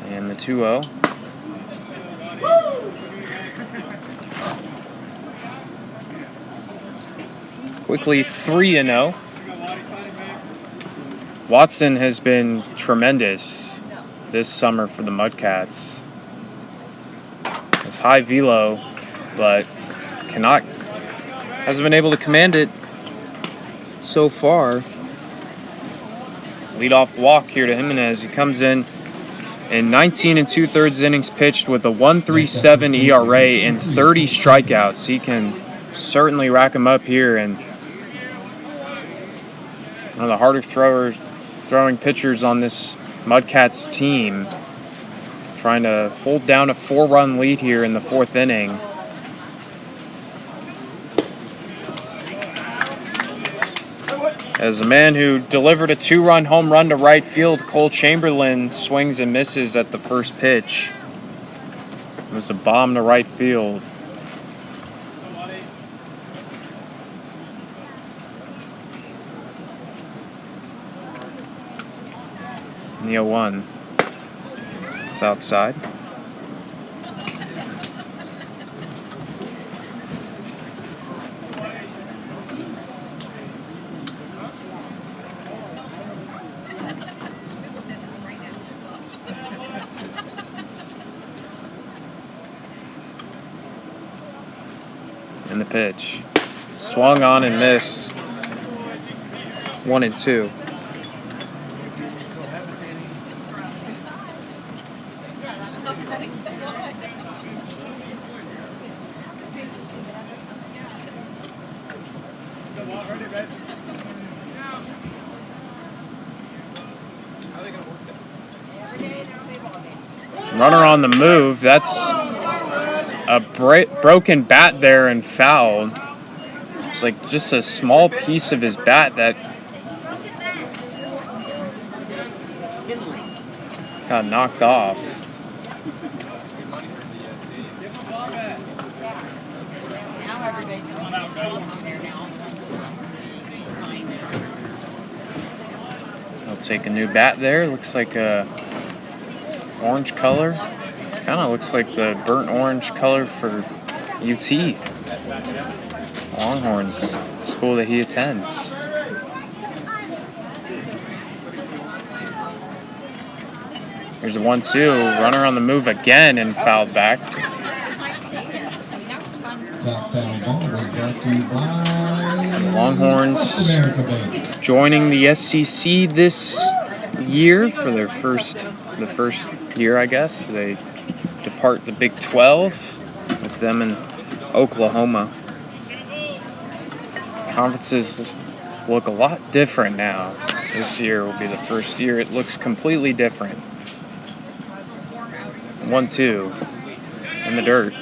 And the 2-0. Quickly 3-0. Watson has been tremendous this summer for the Mudcats. It's high velo, but hasn't been able to command it so far. Leadoff walk here to Jimenez. He comes in 19 2/3 innings pitched with a 1.37 ERA and 30 strikeouts. He can certainly rack them up here, and one of the harder throwing pitchers on this Mudcats team, trying to hold down a 4-run lead here in the 4th inning. As a man who delivered a 2-run home run to right field, Cole Chamberlain swings and misses at the first pitch. It was a bomb to right field. In the 0-1. It's outside. And the pitch. Swung on and missed. 1-2. Runner on the move. That's a broken bat there and foul. It's like just a small piece of his bat that got knocked off. Now everybody's going to miss on there now. I'll take a new bat there. Looks like a orange color. Kind of looks like the burnt orange color for UT. Longhorns, school that he attends. Here's a 1-2. Runner on the move again and fouled back. That foul ball was brought to you by The Longhorns America Bank. joining the SEC this year for the first year, I guess. They depart the Big 12 with them in Oklahoma. Conferences look a lot different now. This year will be the first year it looks completely different. 1-2 in the dirt.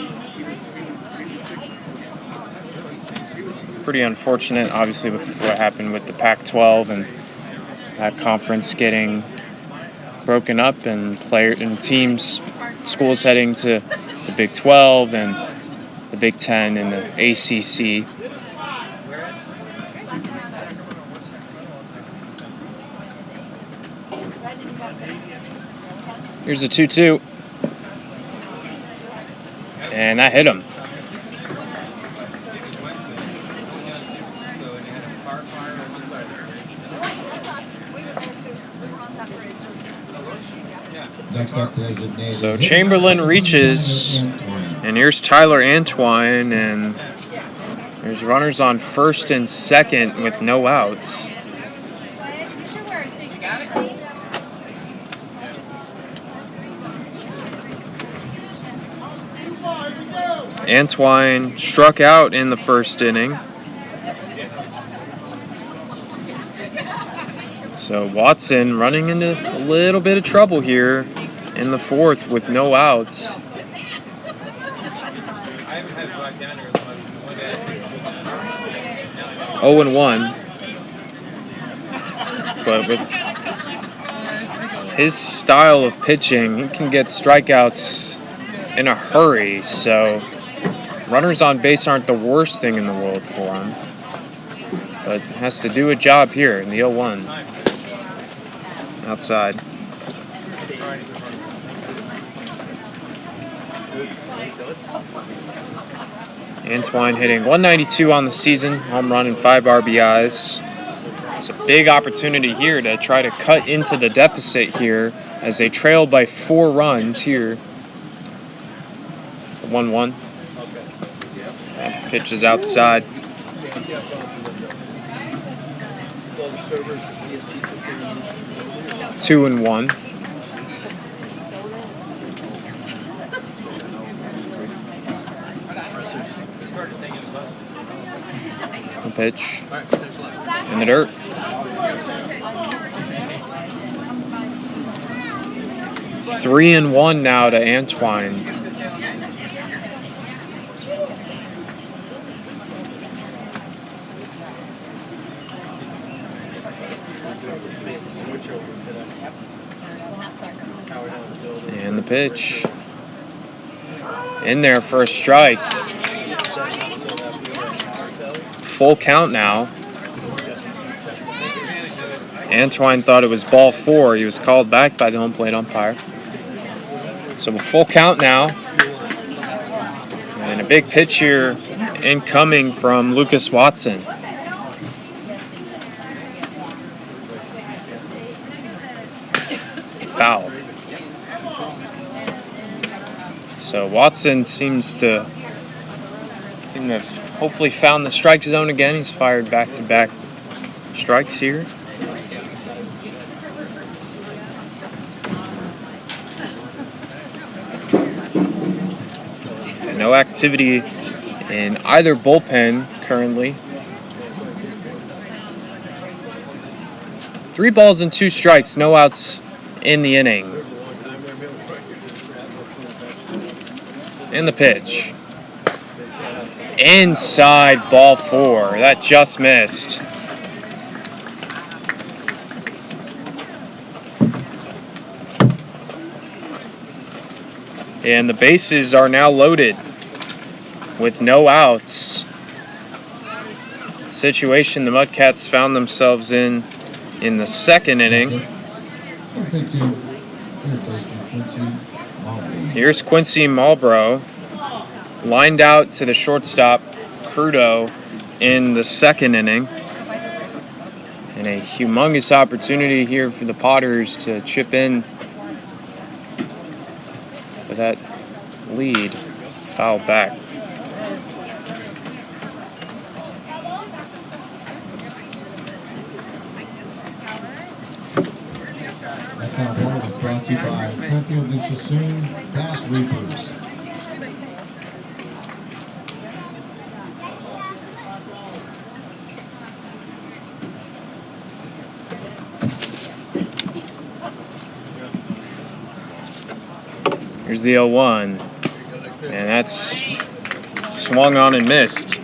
Pretty unfortunate, obviously, with what happened with the Pac-12 and that conference getting broken up and teams, schools heading to the Big 12 and the Big 10 and the ACC. Here's a 2-2. And that hit him. Next up, designated So hitter, Chamberlain reaches, Antoine. and here's Tyler Antwine, and there's runners on first and second with no outs. Antwine struck out in the first inning. So Watson running into a little bit of trouble here in the 4th with no outs. 0-1. But with his style of pitching, he can get strikeouts in a hurry. So runners on base aren't the worst thing in the world for him. but has to do a job here in the 0-1. Outside. Antwine hitting 192 on the season, home run and 5 RBIs. It's a big opportunity here to try to cut into the deficit here as they trail by 4 runs here. 1-1. Pitch is outside. 2-1. The pitch in the dirt. Three and one now to Antwine. And the pitch in there for a strike. Full count now. Antwine thought it was ball 4. He was called back by the home plate umpire. So a full count now. And a big pitch here incoming from Lucas Watson. Foul. So Watson seems to have hopefully found the strike zone again. He's fired back-to-back strikes here. And no activity in either bullpen currently. 3 balls and 2 strikes, no outs in the inning. And the pitch. Inside, ball 4. That just missed. And the bases are now loaded with no outs. Situation the Mudcats found themselves in the second inning. Here's Quincy Marlborough, lined out to the shortstop, Crudo, in the second inning. And a humongous opportunity here for the Potters to chip in for that lead. Foul back. That foul ball was brought to you by Penfield and Sassoon Bass Reapers. Here's the 0-1. And that's swung on and missed.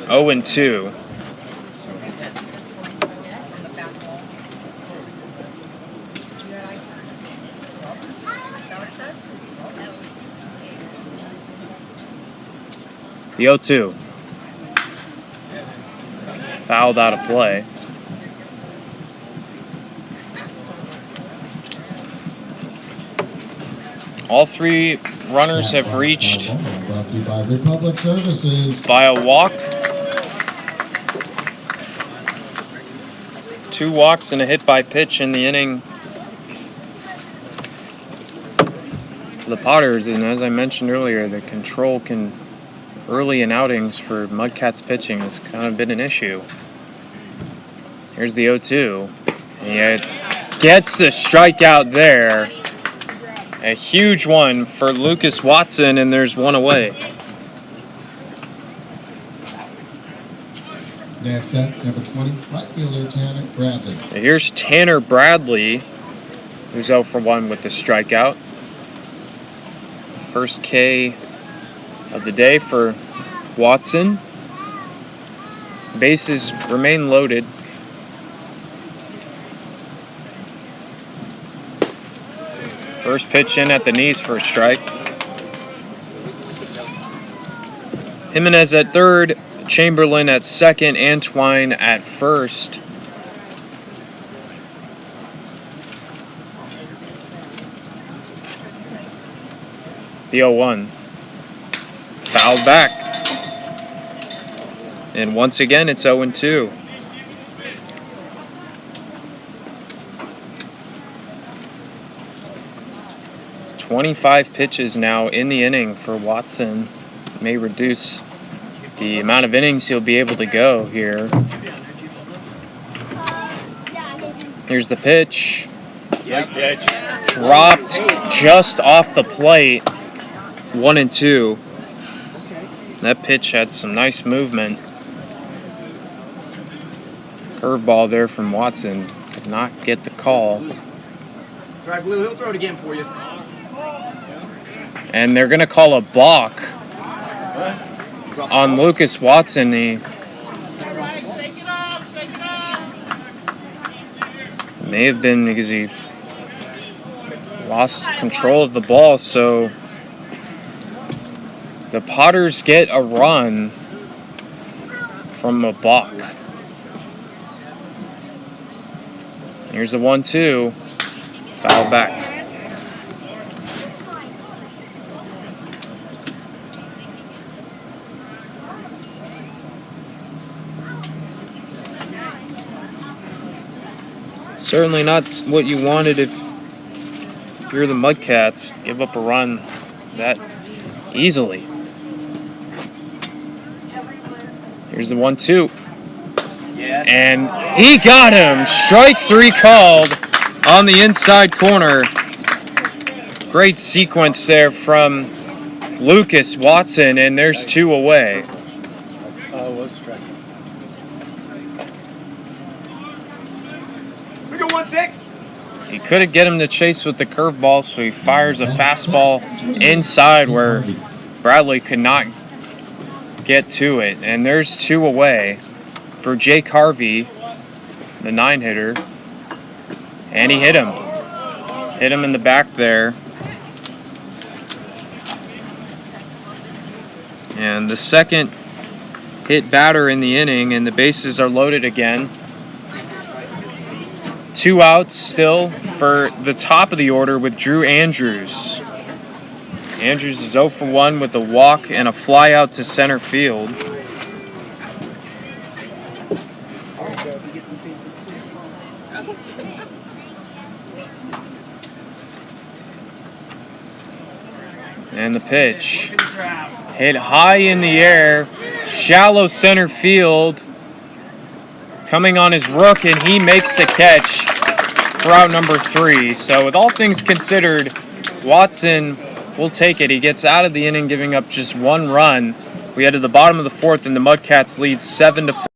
Oh and 2. The 0-2. Fouled out of play. All 3 runners have reached Brought to you by Republic Services. by a walk. 2 walks and a hit by pitch in the inning for the Potters. And as I mentioned earlier, the control can early in outings for Mudcats pitching has kind of been an issue. Here's the 0-2. And he gets the strikeout there. A huge one for Lucas Watson, and there's one away. Next up, number 20, right fielder Tanner Bradley. Here's Tanner Bradley, who's 0 for 1 with the strikeout. First K of the day for Watson. Bases remain loaded. First pitch in at the knees for a strike. Jimenez at third, Chamberlain at second, Antwine at first. The 0-1. Fouled back. And once again, it's 0-2. "25 pitches now in the inning for Watson. May reduce the amount of innings he'll be able to go here. Here's the pitch. Nice pitch. Dropped just off the plate. 1-2. That pitch had some nice movement. Curveball there from Watson. Could not get the call. Try Blue, he'll throw it again for you. And they're going to call a balk on Lucas Watson. He may have been because he lost control of the ball, so the Potters get a run from a balk. Here's the 1-2. Foul back. Certainly not what you wanted if you're the Mudcats. Give up a run that easily. Here's the 1-2. Yes. And he got him. Strike 3 called on the inside corner. Great sequence there from Lucas Watson, and there's 2 away. We go 1-6. He couldn't get him to chase with the curveball, so he fires a fastball inside where Bradley could not get to it. And there's 2 away for Jake Harvey, the 9-hitter. And he hit him. Hit him in the back there. And the second hit batter in the inning, and the bases are loaded again. 2 outs still for the top of the order with Drew Andrews. Andrews is 0 for 1 with a walk and a fly out to center field. And the pitch. Hit high in the air, shallow center field. Coming on his rook, and he makes the catch for out number 3. So with all things considered, Watson will take it. He gets out of the inning, giving up just 1 run. We head to the bottom of the 4th, and the Mudcats lead 7-4.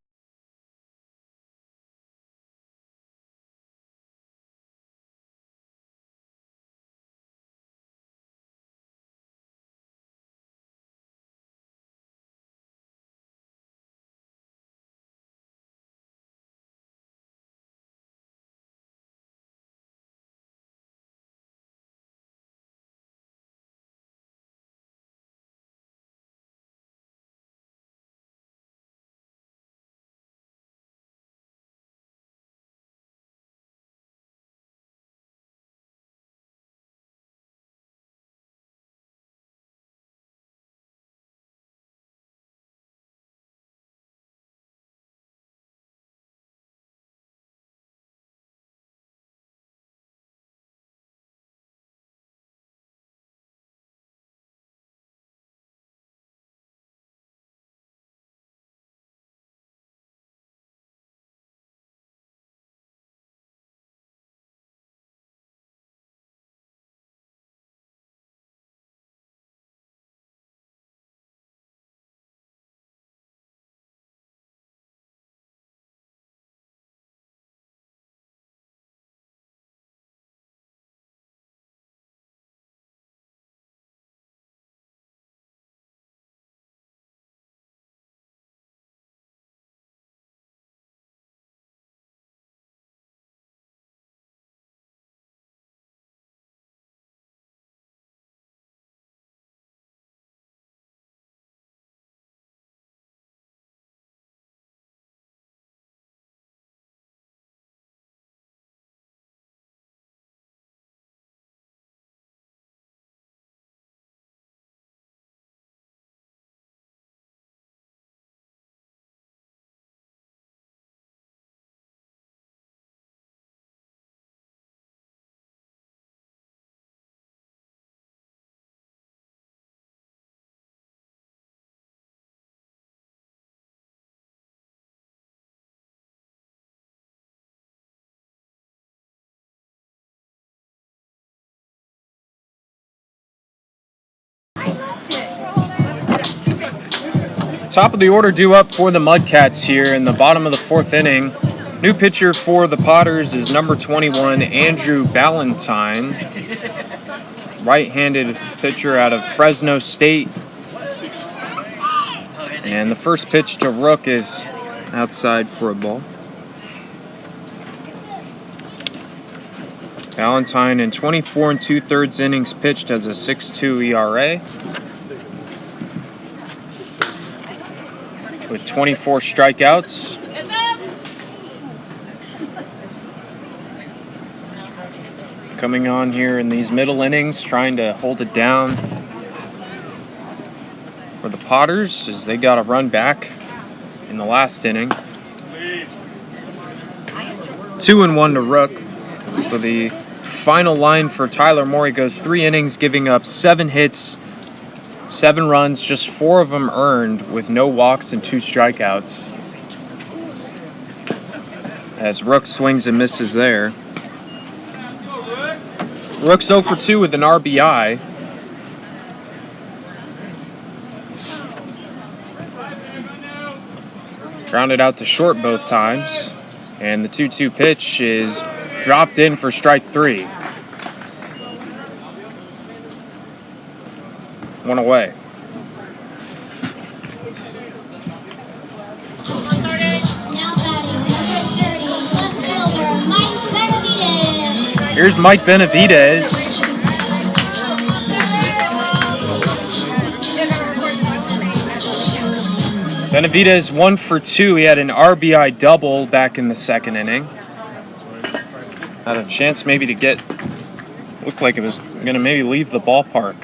Top of the order due up for the Mudcats here in the bottom of the 4th inning. New pitcher for the Potters is number 21, Andrew Ballantyne. Right-handed pitcher out of Fresno State. And the first pitch to Rook is outside for a ball. Ballantyne in 24 2/3 innings pitched has a 6.2 ERA. With 24 strikeouts. Coming on here in these middle innings, trying to hold it down for the Potters as they got a run back in the last inning. 2-1 to Rook. So the final line for Tyler Morey goes 3 innings, giving up 7 hits, 7 runs, just 4 of them earned with no walks and 2 strikeouts. As Rook swings and misses there. Rook's 0 for 2 with an RBI. Grounded out to short both times. And the 2-2 pitch is dropped in for strike 3. 1 away. Now batting number 30, left fielder Mike Benavidez. Here's Mike Benavidez. Benavidez 1 for 2. He had an RBI double back in the 2nd inning. Had a chance maybe to looked like it was going to maybe leave the ballpark.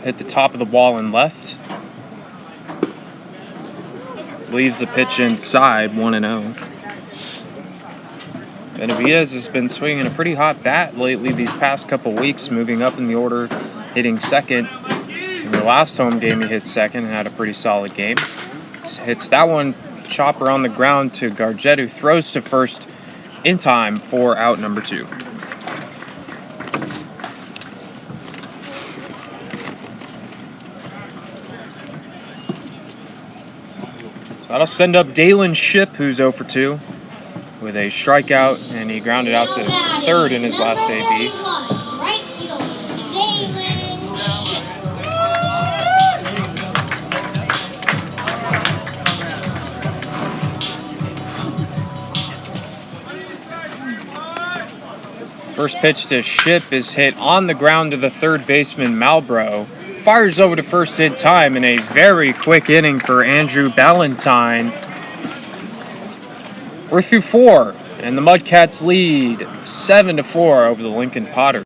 Hit the top of the wall and left. Leaves the pitch inside, 1-0. Benavidez has been swinging a pretty hot bat lately these past couple weeks, moving up in the order, hitting second. In the last home game, he hit second and had a pretty solid game. Hits that one, chopper on the ground to Gargett, who throws to first in time for out number 2. So that'll send up Dalen Shipp, who's 0 for 2, with a strikeout, and he grounded out to third in his last AB. Right fielder Dalen Shipp. First pitch to Shipp is hit on the ground to the third baseman, Malbrough. Fires over to first in time in a very quick inning for Andrew Ballantyne. We're through 4, and the Mudcats lead 7-4 over the Lincoln Potters.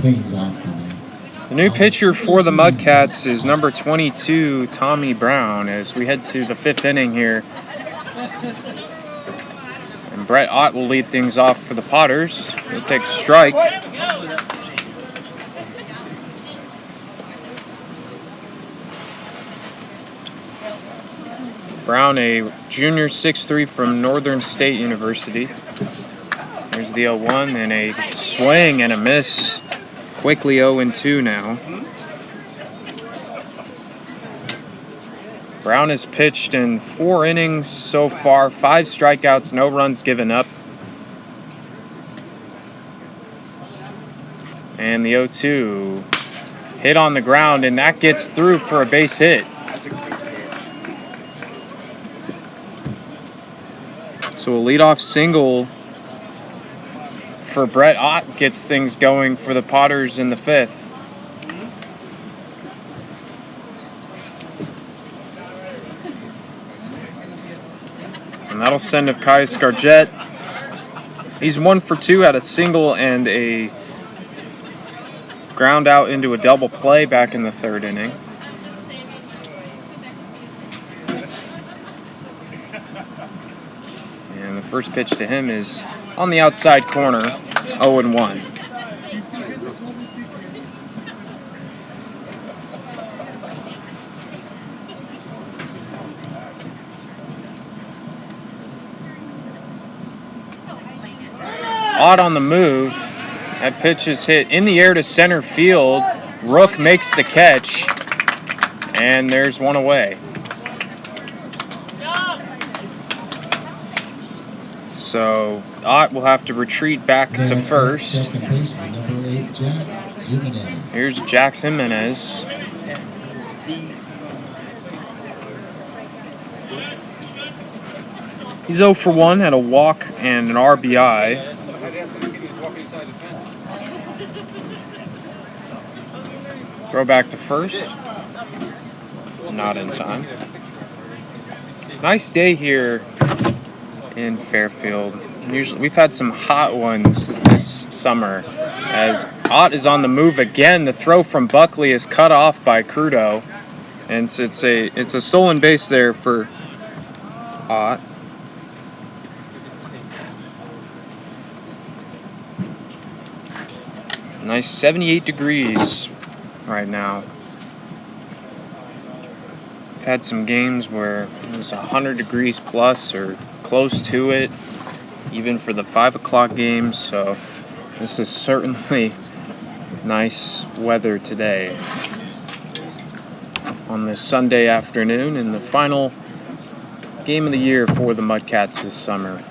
things off for The new pitcher for the Mudcats is number 22, Tommy Brown, as we head to the 5th inning here. And Brett Ott will lead things off for the Potters. He'll take a strike. Brown, a junior 6'3" from Northern State University. There's the 0-1 and a swing and a miss. Quickly 0-2 now. Brown has pitched in 4 innings so far, 5 strikeouts, no runs given up. And the 0-2 hit on the ground, and that gets through for a base hit. So a leadoff single for Brett Ott gets things going for the Potters in the 5th. And that'll send up Kai Scarjett. He's 1 for 2, had a single and a ground out into a double play back in the 3rd inning. And the first pitch to him is on the outside corner, 0-1. Odd on the move. That pitch is hit in the air to center field. Rook makes the catch, and there's one away. So Ott will have to retreat back to first. Second baseman, number 8, Jack Jimenez. Here's Jax Jimenez. He's 0 for 1, had a walk and an RBI. Throw back to first. Not in time. Nice day here in Fairfield. Usually, we've had some hot ones this summer. As Ott is on the move again, the throw from Buckley is cut off by Crudo, and it's a stolen base there for Ott. Nice 78 degrees right now. We've had some games where it was 100 degrees plus or close to it, even for the 5 o'clock games. So this is certainly nice weather today on this Sunday afternoon in the final game of the year for the Mudcats this summer.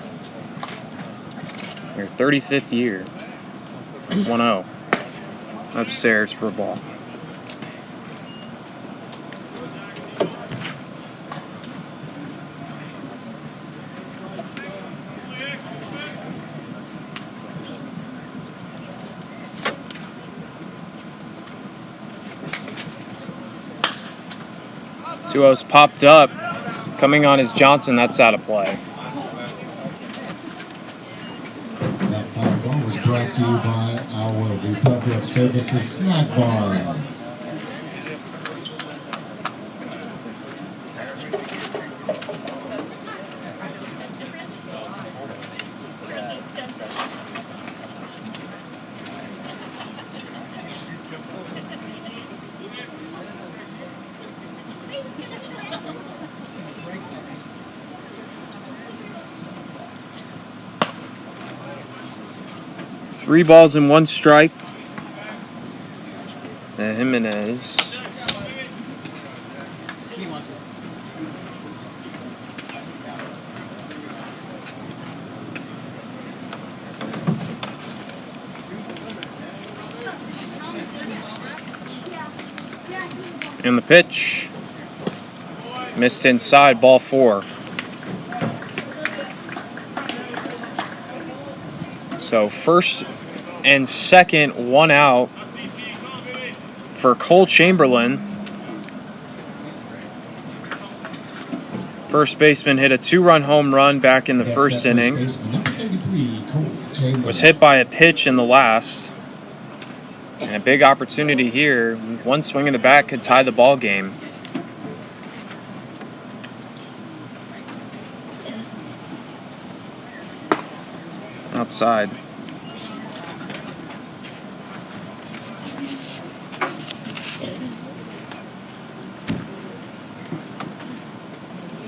Their 35th year. 1-0 upstairs for a ball. Two O's popped up. Coming on is Johnson. That's out of play. That foul ball was brought to you by our Republic Services Snack Bar. Three balls and 1 strike. And Jimenez. And the pitch. Missed inside, ball 4. So first and second, 1 out for Cole Chamberlain. First baseman hit a 2-run home run back in the first inning. Baseman, number 33, Cole Chamberlain. Was hit by a pitch in the last. And And a big opportunity here. One swing in the bat could tie the ball game. Outside.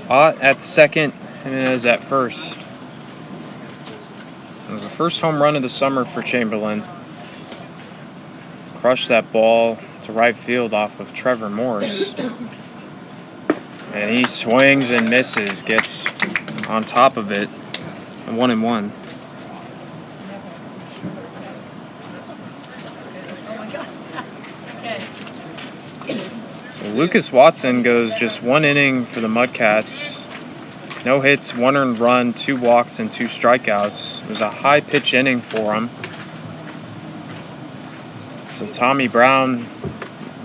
Ott at second, Jimenez at first. It was the first home run of the summer for Chamberlain. Crushed that ball to right field off of Trevor Morse. And he swings and misses, gets on top of it. 1-1. So Lucas Watson goes just 1 inning for the Mudcats. No hits, 1 earned run, 2 walks, and 2 strikeouts. It was a high pitch inning for him. So Tommy Brown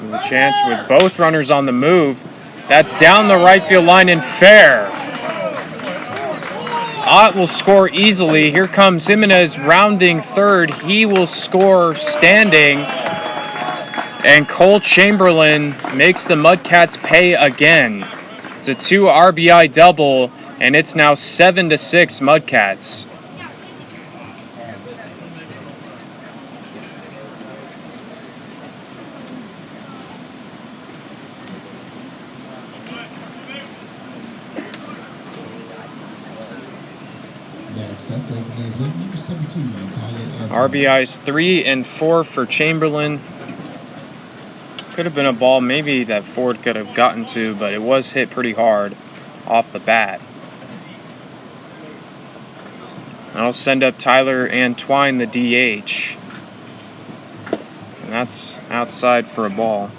with a chance with both runners on the move. That's down the right field line and fair. Ott will score easily. Here comes Jimenez rounding third. He will score standing. And Cole Chamberlain makes the Mudcats pay again. It's a 2 RBI double, and it's now 7-6 Mudcats. Next up, designated hitter number 17, Tyler Edwards. RBIs 3 and 4 for Chamberlain. Could have been a ball maybe that Ford could have gotten to, but it was hit pretty hard off the bat. I'll send up Tyler Antwine, the DH. And that's outside for a ball.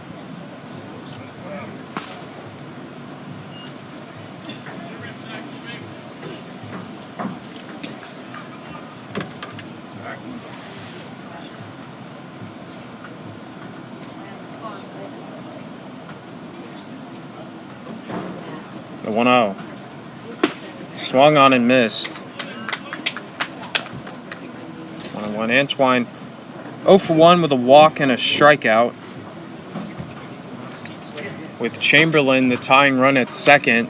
The 1-0. Swung on and missed. 1-1. Antwine 0 for 1 with a walk and a strikeout. With Chamberlain, the tying run at second.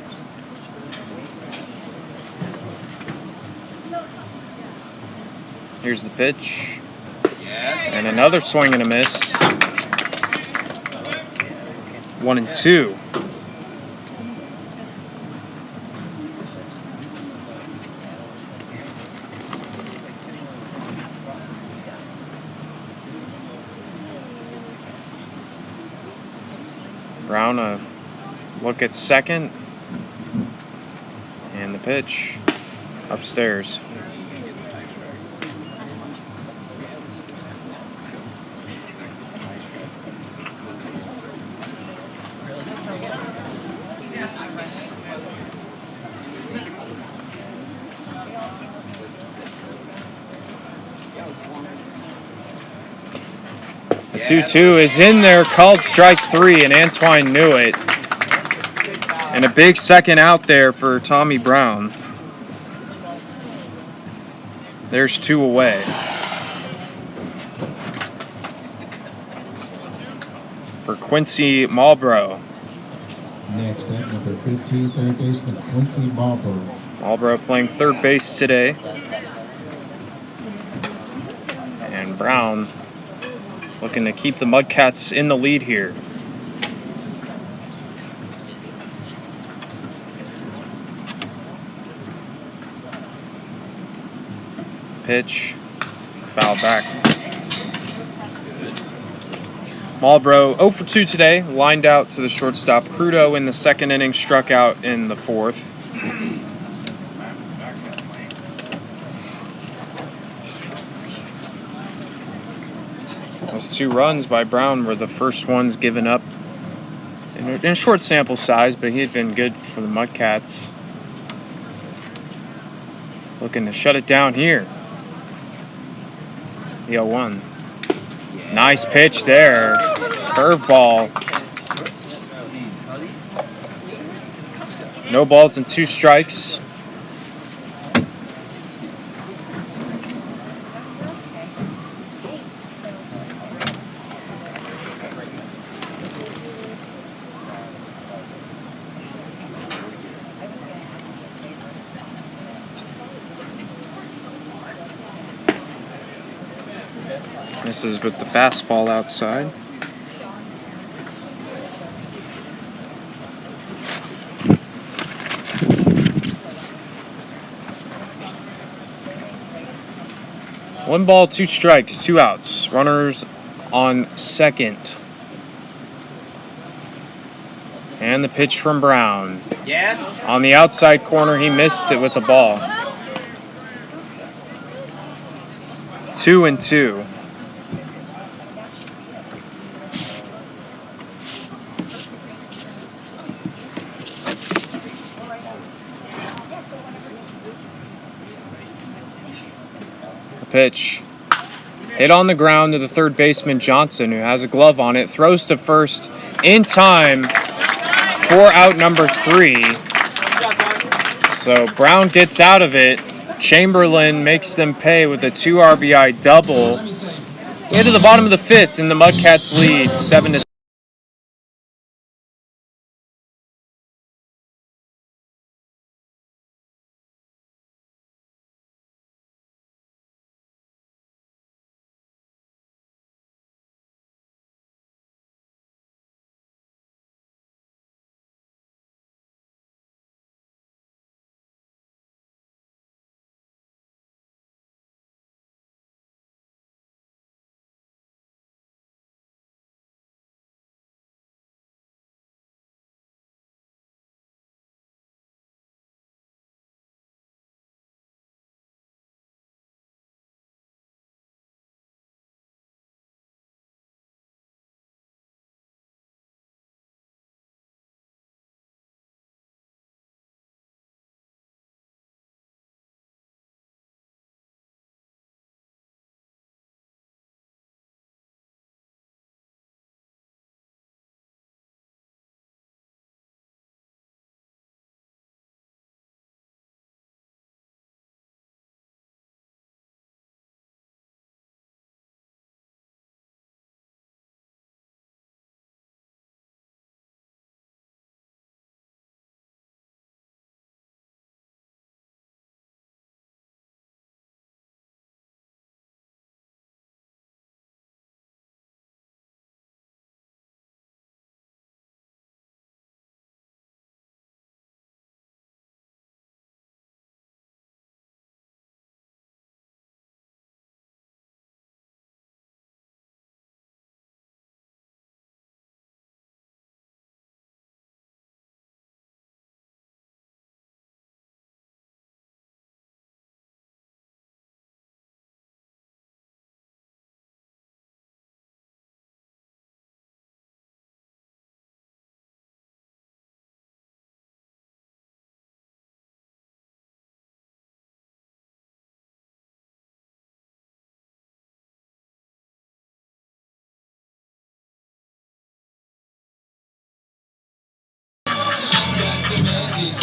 Here's the pitch. And another swing and a miss. 1-2. Brown a look at second, and the pitch upstairs. The 2-2 is in there, called strike 3, and Antwine knew it. And a big second out there for Tommy Brown. There's 2 away. For Quincy Marlboro. Next up, number 15, third baseman Quincy Marlboro. Marlboro playing third base today. And Brown looking to keep the Mudcats in the lead here. Pitch, foul back. Marlboro 0 for 2 today, lined out to the shortstop. Crudo in the second inning, struck out in the fourth. Those 2 runs by Brown were the first ones given up in a short sample size, but he had been good for the Mudcats. Looking to shut it down here. The 0-1. Nice pitch there. Curveball. No balls and 2 strikes. Misses with the fastball outside. One ball, 2 strikes, 2 outs. Runners on second. And the pitch from Brown. Yes. On the outside corner, he missed it with a ball. 2-2. The pitch. Hit on the ground to the third baseman Johnson, who has a glove on it. Throws to first in time for out number 3. So Brown gets out of it. Chamberlain makes them pay with a 2 RBI double. Way to the bottom of the 5th, and the Mudcats lead 7-6.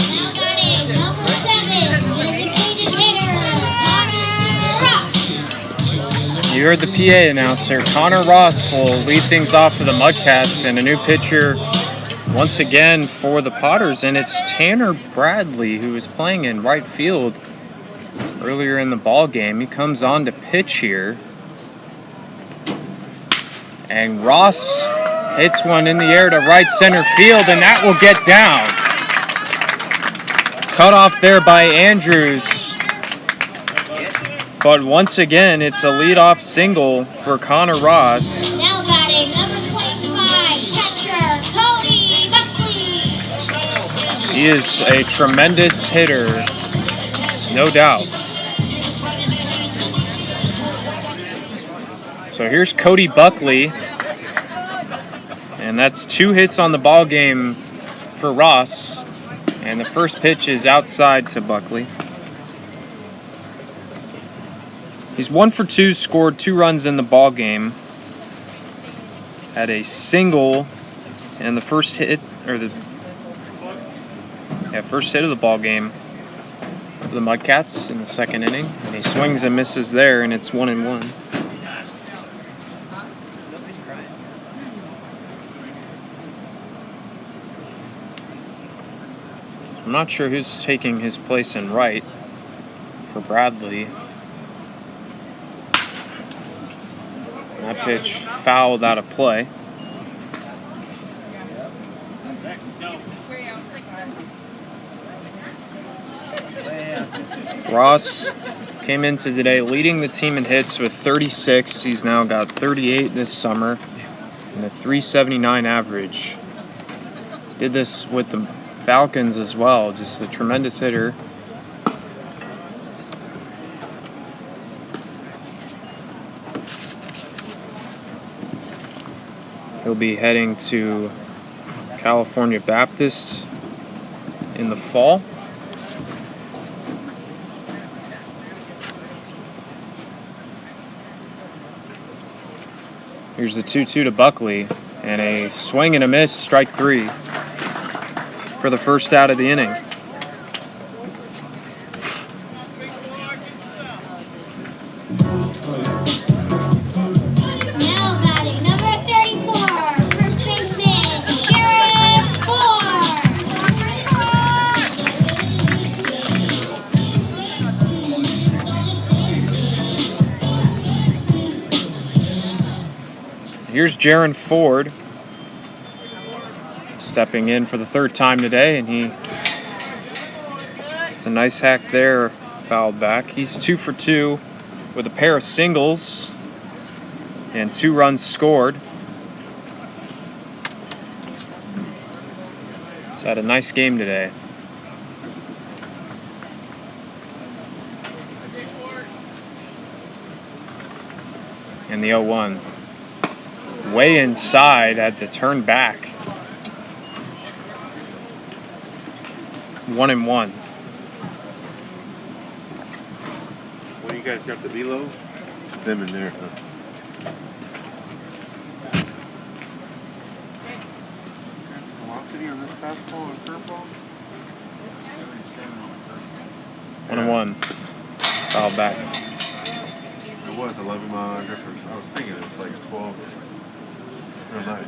Now batting number 7, designated hitter, Connor Ross. You heard the PA announcer. Connor Ross will lead things off for the Mudcats, and a new pitcher once again for the Potters, and it's Tanner Bradley, who is playing in right field earlier in the ball game. He comes on to pitch here, and Ross hits one in the air to right center field, and that will get down. Cut off there by Andrews. But once again, it's a leadoff single for Connor Ross. Now batting number 25, catcher, Cody Buckley. He is a tremendous hitter, no doubt. So here's Cody Buckley, and that's 2 hits on the ball game for Ross. And the first pitch is outside to Buckley. He's 1 for 2, scored 2 runs in the ball game. Had a single and the first hit, first hit of the ball game for the Mudcats in the second inning. And he swings and misses there, and it's 1-1. I'm not sure who's taking his place in right for Bradley. That pitch fouled out of play. Ross came into today leading the team in hits with 36. He's now got 38 this summer and a 379 average. Did this with the Falcons as well. Just a tremendous hitter. He'll be heading to California Baptist in the fall. Here's the 2-2 to Buckley, and a swing and a miss, strike 3 for the first out of the inning. Now batting number 34, first baseman, Jaron Ford. Here's Jaron Ford stepping in for the third time today, and it's a nice hack there, fouled back. He's 2 for 2 with a pair of singles and 2 runs scored. He's had a nice game today. And the 0-1. Way inside, had to turn back. 1-1. What do you guys got the below? Them in there. Velocity on this fastball and curveball? 1-1. Foul back. It was 11 mile an hour difference. I was thinking it was like 12. Real nice.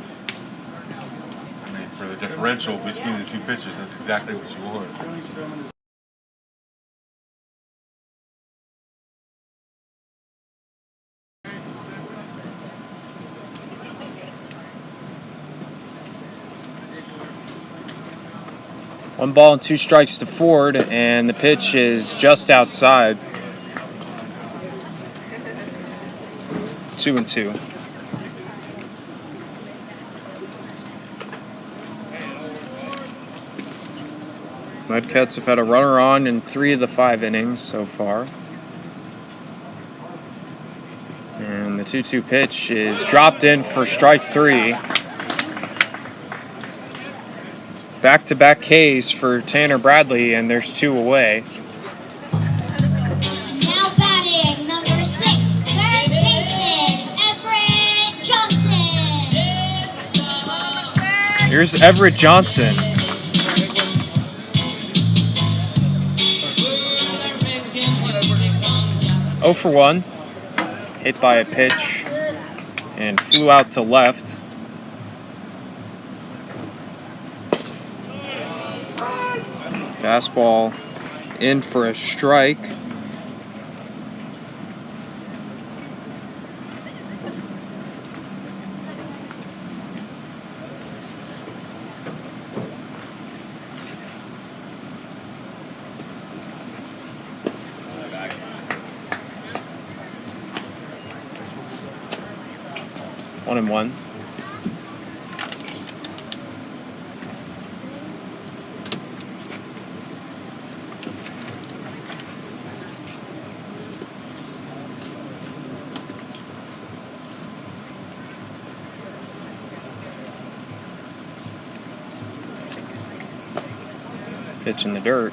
I mean, for the differential between the two pitches, that's exactly what you want. One ball and 2 strikes to Ford, and the pitch is just outside. 2-2. Mudcats have had a runner on in 3 of the 5 innings so far. And the 2-2 pitch is dropped in for strike 3. Back-to-back Ks for Tanner Bradley, and there's 2 away. Now batting number 6, third baseman, Everett Johnson. Here's Everett Johnson. Oh for 1, hit by a pitch and flew out to left. Fastball in for a strike. One and one. Pitch in the dirt.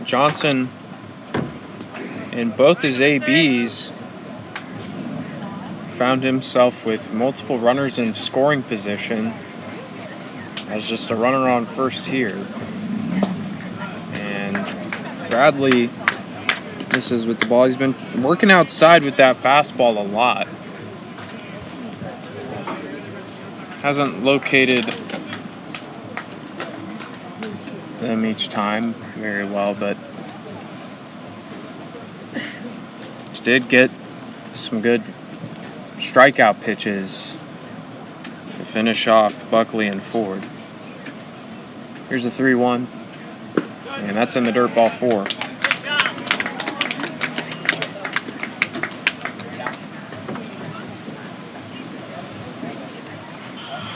Johnson, in both his ABs, found himself with multiple runners in scoring position as just a runner on first here. And Bradley misses with the ball. He's been working outside with that fastball a lot. hasn't located them each time very well, but did get some good strikeout pitches to finish off Buckley and Ford. Here's a 3-1, and that's in the dirt ball 4.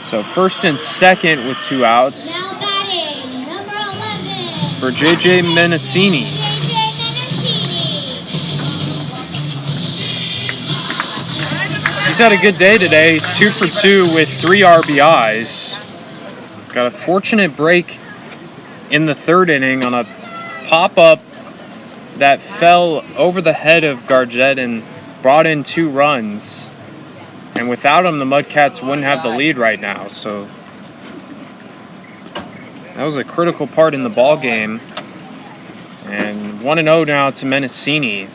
So first and second with 2 outs Now batting, number 11. for J.J. Menacini. J.J. He's had a good day today. He's 2 for 2 with 3 RBIs. Got a fortunate break in the 3rd inning on a pop-up that fell over the head of Gargett and brought in 2 runs. And without him, the Mudcats wouldn't have the lead right now. So that was a critical part in the ball game. And 1-0 now to Menacini.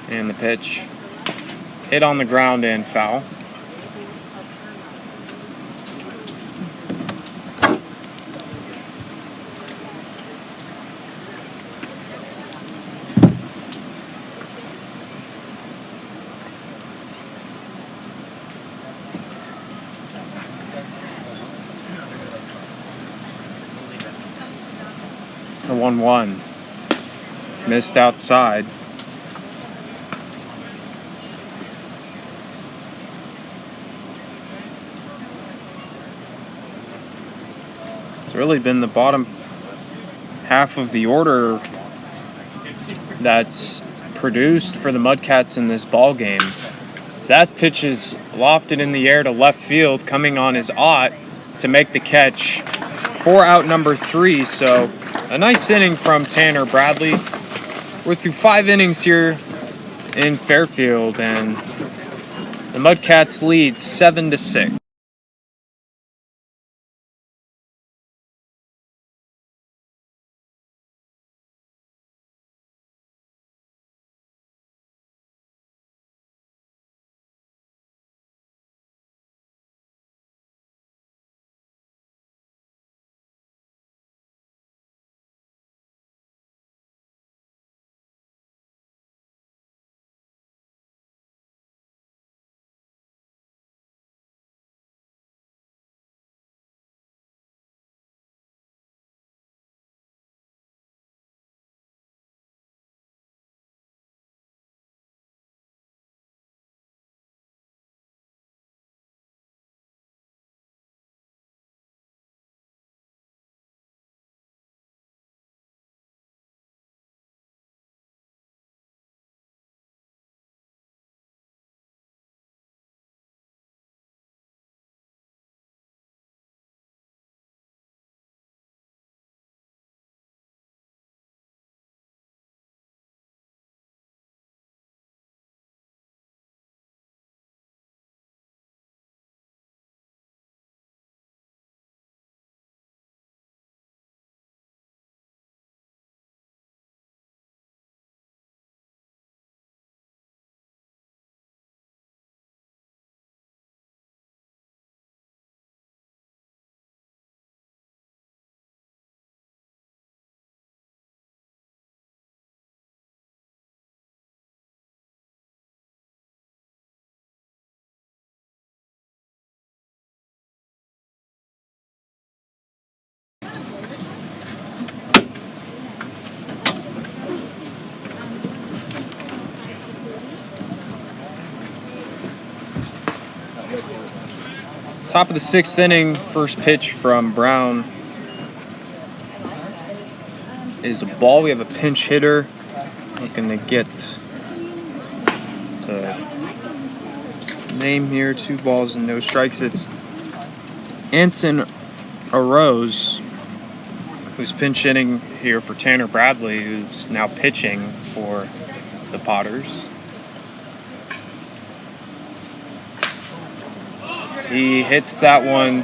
And the pitch hit on the ground and foul. The 1-1 missed outside. It's really been the bottom half of the order that's produced for the Mudcats in this ball game. That pitch is lofted in the air to left field, coming on his ought to make the catch for out number 3. So a nice inning from Tanner Bradley. We're through 5 innings here in Fairfield, and the Mudcats lead 7-6. Top of the 6th inning, first pitch from Brown is a ball. We have a pinch hitter looking to get the name here. 2 balls and no strikes. It's Anson Arose, who's pinch hitting here for Tanner Bradley, who's now pitching for the Potters. He hits that one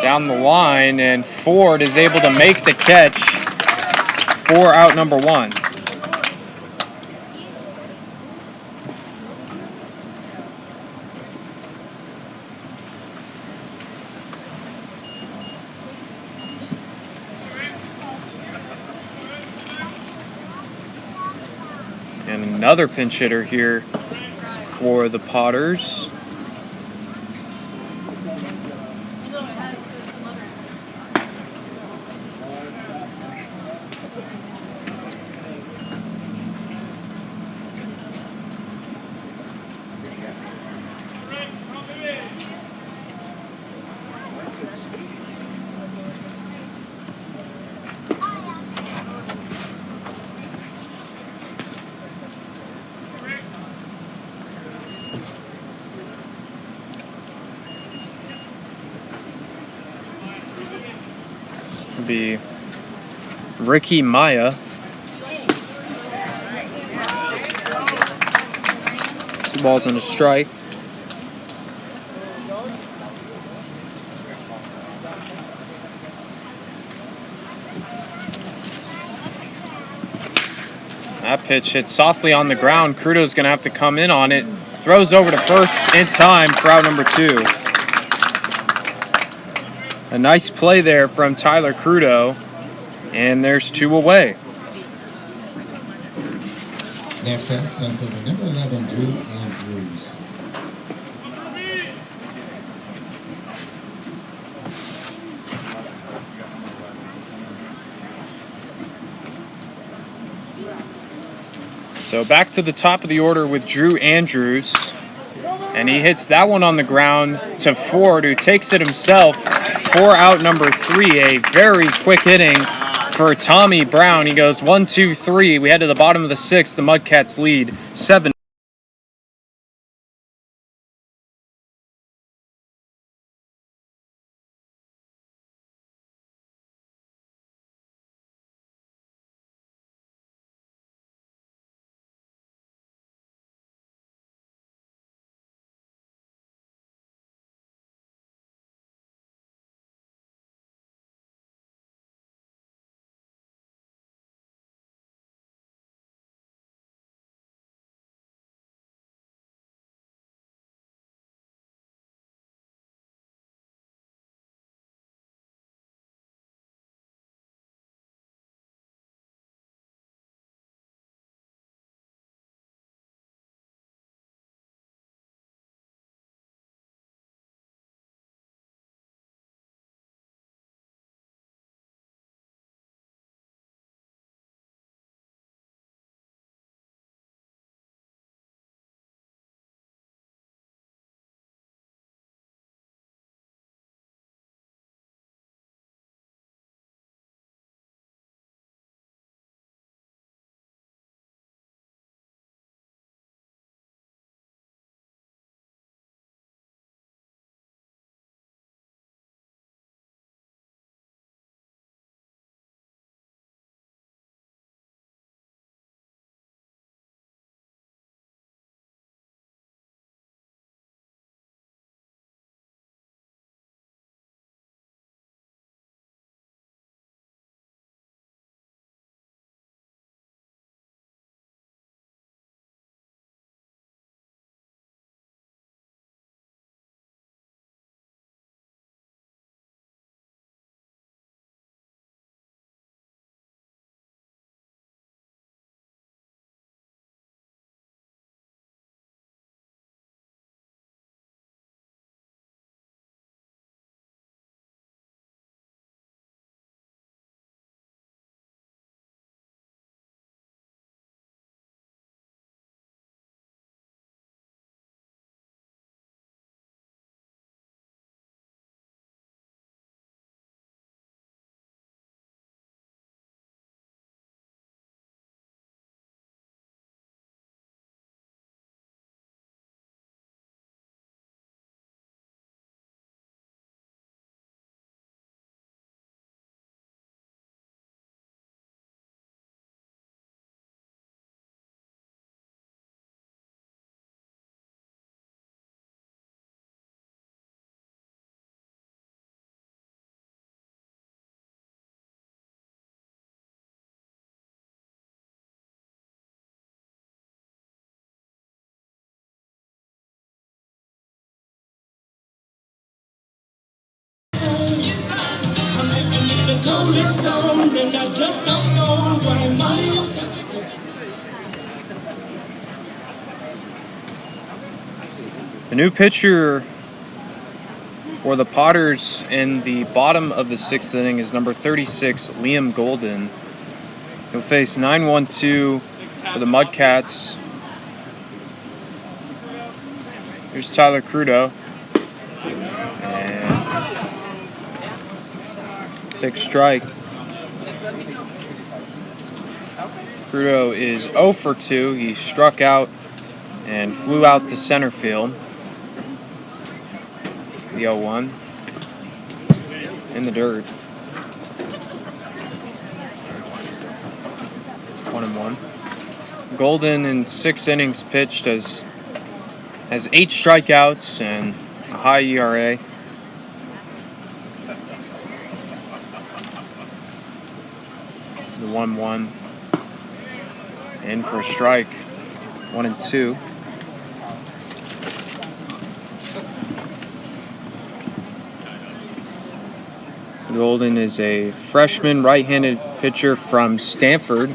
down the line, and Ford is able to make the catch for out number 1. And another pinch hitter here for the Potters. Be Ricky Maya. Two balls and a strike. That pitch hit softly on the ground. Crudo's going to have to come in on it. Throws over to first in time for out number 2. A nice play there from Tyler Crudo, and there's 2 away. Next up, center fielder number 11, Drew Andrews. So back to the top of the order with Drew Andrews, and he hits that one on the ground to Ford, who takes it himself for out number 3. A very quick inning for Tommy Brown. He goes 1, 2, 3. We head to the bottom of the 6th. The Mudcats lead 7. The new pitcher for the Potters in the bottom of the 6th inning is number 36, Liam Golden. He'll face 9-1-2 for the Mudcats. Here's Tyler Crudo. And take a strike. Crudo is 0 for 2. He struck out and flew out to center field. The 0-1 in the dirt. 1-1. Golden in 6 innings pitched has 8 strikeouts and a high ERA. The 1-1 in for a strike. 1-2. Golden is a freshman right-handed pitcher from Stanford.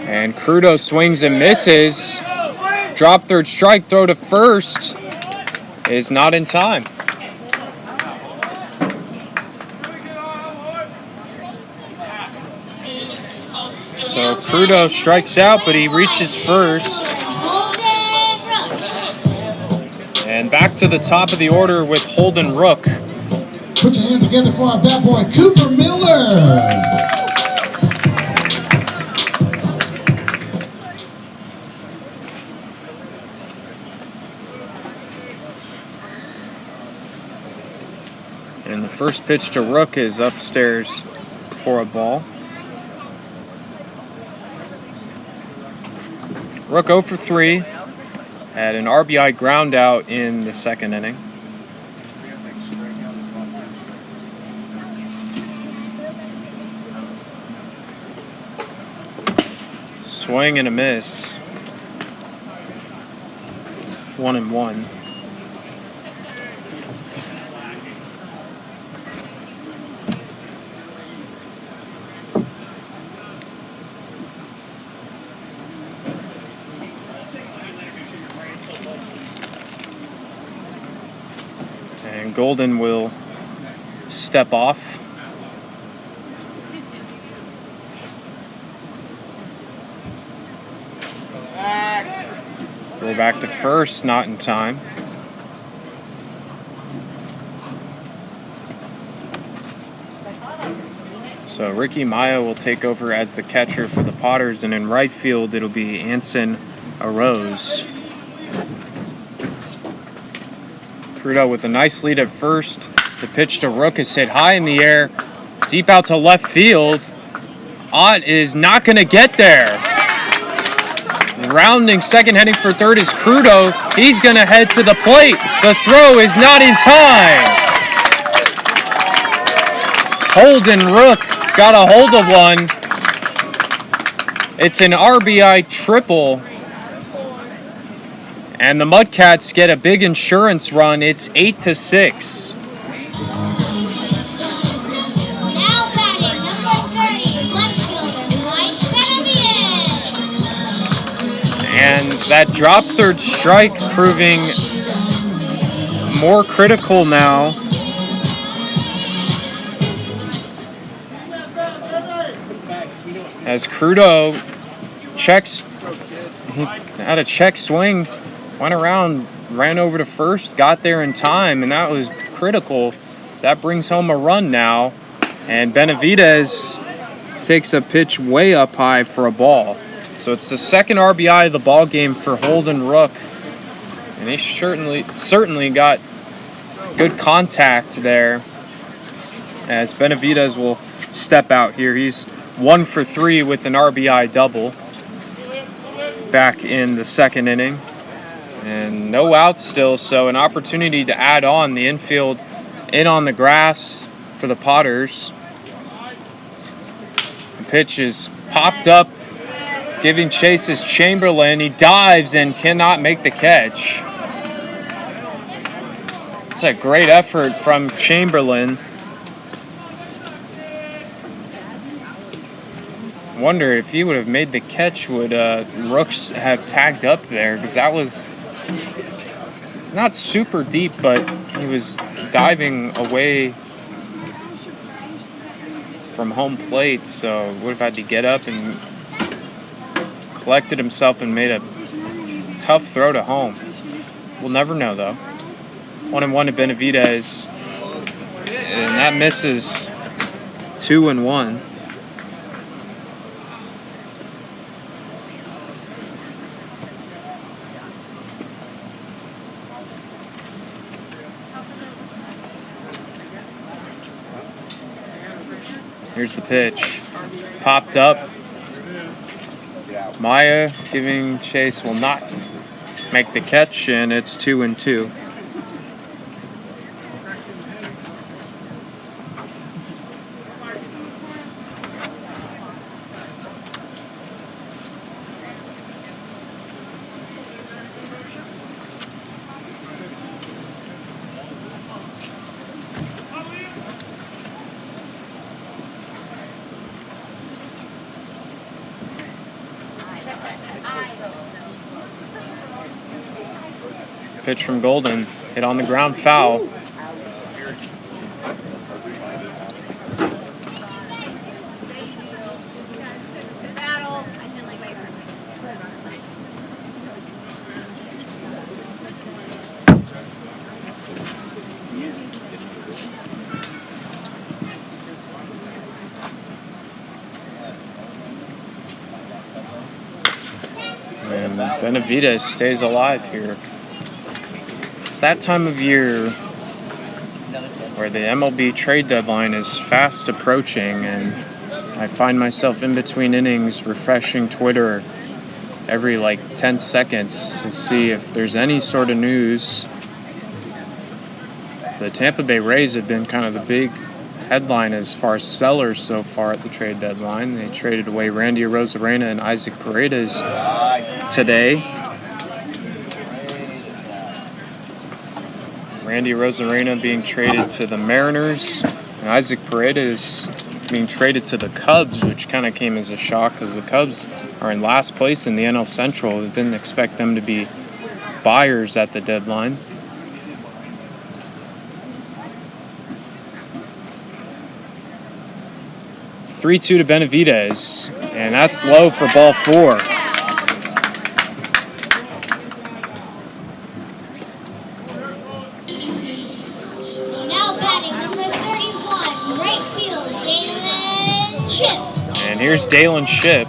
And Crudo swings and misses. Drop third strike, throw to first is not in time. So Crudo strikes out, but he reaches first. And back to the top of the order with Holden Rook. Put your hands together for our bad boy, Cooper Miller. And the first pitch to Rook is upstairs for a ball. Rook 0 for 3 had an RBI ground out in the 2nd inning. Swing and a miss. 1-1. And Golden will step off. Go back to first, not in time. So Ricky Maya will take over as the catcher for the Potters, and in right field it'll be Anson Arose. Crudo with a nice lead at first. The pitch to Rook is hit high in the air, deep out to left field. Ott is not going to get there. Rounding second, heading for third is Crudo. He's going to head to the plate. The throw is not in time. Holden Rook got a hold of one. It's an RBI triple. And the Mudcats get a big insurance run. It's 8-6. Now batting, number 30, left fielder, Mike Benavides. And that drop third strike proving more critical now. As Crudo checks, he had a check swing, went around, ran over to first, got there in time, and that was critical. That brings home a run now, and Benavides takes a pitch way up high for a ball. So it's the second RBI of the ball game for Holden Rook, and he certainly got good contact there. As Benavides will step out here, he's 1 for 3 with an RBI double back in the 2nd inning. And no outs still, so an opportunity to add on the infield in on the grass for the Potters. The pitch is popped up, giving chase is Chamberlain. He dives and cannot make the catch. It's a great effort from Chamberlain. Wonder if he would have made the catch, would Rooks have tagged up there, because that was not super deep, but he was diving away from home plate, so would have had to get up and collected himself and made a tough throw to home. We'll never know though. 1-1 to Benavidez, and that misses. 2-1. Here's the pitch. Popped up. Maya giving chase, will not make the catch, and it's 2-2. Pitch from Golden, hit on the ground, foul. And Benavidez stays alive here. It's that time of year where the MLB trade deadline is fast approaching, and I find myself in between innings refreshing Twitter every 10 seconds to see if there's any sort of news. The Tampa Bay Rays have been kind of the big headline as far as sellers so far at the trade deadline. They traded away Randy Arozarena and Isaac Paredes today. Randy Arozarena being traded to the Mariners, and Isaac Paredes being traded to the Cubs, which kind of came as a shock because the Cubs are in last place in the NL Central. I didn't expect them to be buyers at the deadline. (3-2) to Benavidez, and that's low for ball 4. Now batting number 31, right field, Dalen Chip. And here's Dalen Shipp.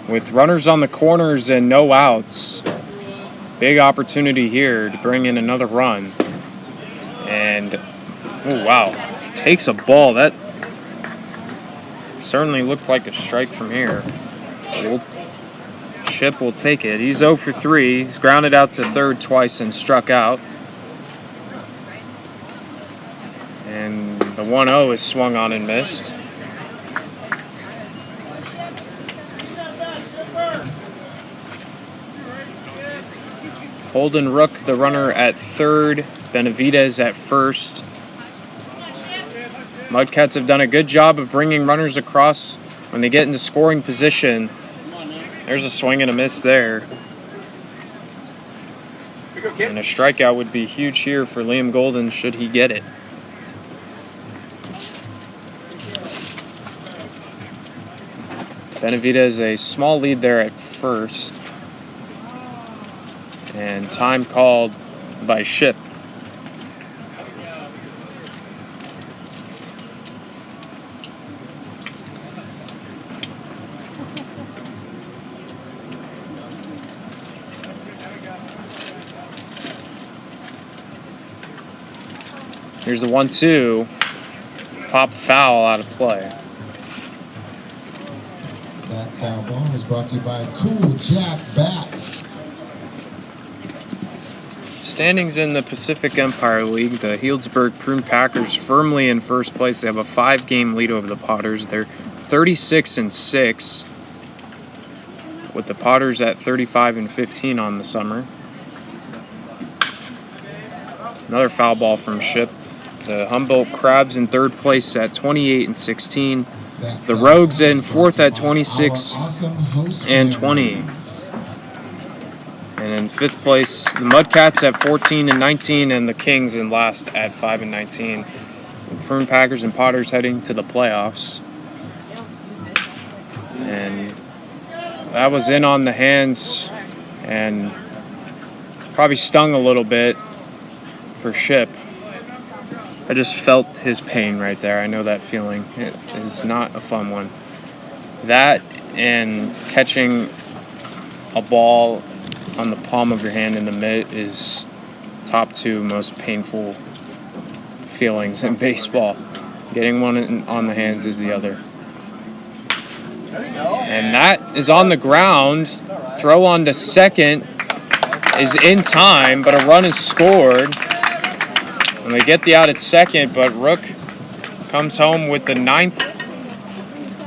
With runners on the corners and no outs, big opportunity here to bring in another run. And, oh wow, takes a ball. That certainly looked like a strike from here. Chip will take it. He's 0 for 3. He's grounded out to third twice and struck out. And the 1-0 is swung on and missed. Holden Rook, the runner, at third. Benavidez at first. Mudcats have done a good job of bringing runners across when they get into scoring position. There's a swing and a miss there. And a strikeout would be huge here for Liam Golden should he get it. Benavidez a small lead there at first. And time called by Shipp. Here's the 1-2. Pop foul out of play. That foul ball was brought to you by Cool Jack Bats. Standings in the Pacific Empire League, the Healdsburg Prune Packers firmly in first place. They have a 5-game lead over the Potters. They're 36-6, with the Potters at 35-15 on the summer. Another foul ball from Ship. The Humboldt Crabs in third place at 28 and 16. The Rogues in fourth at 26 and 20. And in fifth place, the Mudcats at 14 and 19, and the Kings in last at 5 and 19. The Prune Packers and Potters heading to the playoffs. And that was in on the hands and probably stung a little bit for Ship. I just felt his pain right there. I know that feeling. It is not a fun one. That and catching a ball on the palm of your hand in the mitt is top two most painful feelings in baseball. Getting one on the hands is the other. And that is on the ground. Throw on to second is in time, but a run is scored. And they get the out at second, but Rook comes home with the 9th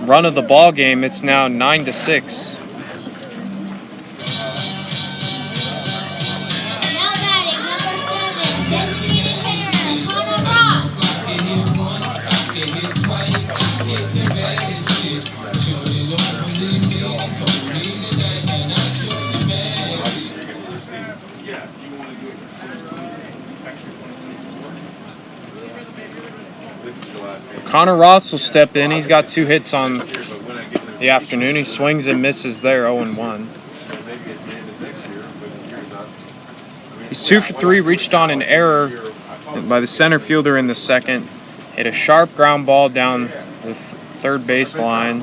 run of the ball game. It's now 9-6. Now batting, number 7, designated hitter, Connor Ross. Connor Ross will step in. He's got 2 hits on the afternoon. He swings and misses there, 0-1. He's 2 for 3, reached on an error by the center fielder in the second. Hit a sharp ground ball down the third baseline,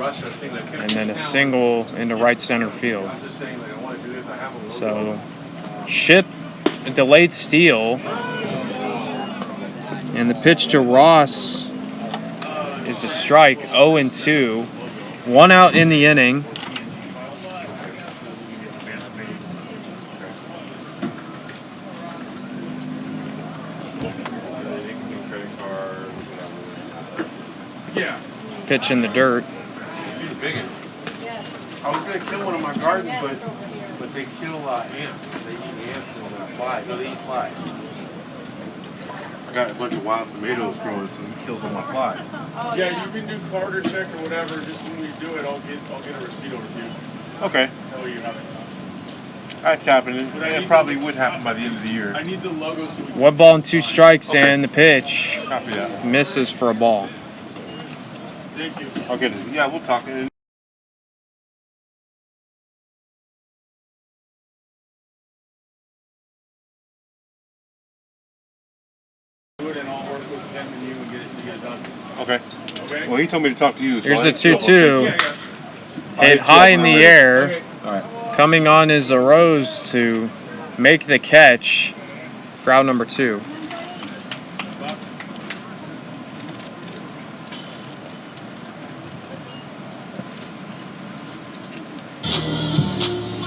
and then a single into right center field. So, Ship, a delayed steal. And the pitch to Ross is a strike, 0-2. 1 out in the inning. Pitch in the dirt. I was gonna kill one of my gardens, but they kill ants. They eat ants and flies. No, they eat flies. I got a bunch of wild tomatoes growing, so it kills all my flies. Yeah, you can do Carter check or whatever. Just when we do it, I'll get a receipt over to you. Okay. Tell you have it. That's happening. It probably would happen by the end of the year. I need the logo so we can. 1 ball and 2 strikes, and the pitch Copy that. misses for a ball. Thank you. I'll get it. Yeah, we'll talk. Do it and I'll work with him and you and get it done. Okay. Okay? Well, he told me to talk to you. So Here's I- a 2-2. Yeah. Hit high in the air. Okay. All right. Coming on is a Rose to make the catch. Crowd number 2.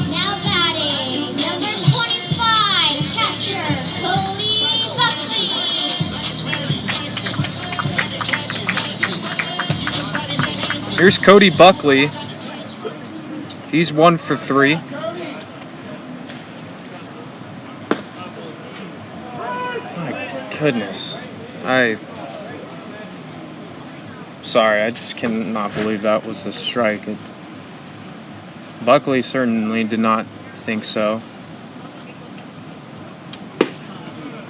Now batting, number 25, catcher, Cody Buckley. Here's Cody Buckley. He's 1 for 3. My goodness. Sorry, I just cannot believe that was a strike. Buckley certainly did not think so.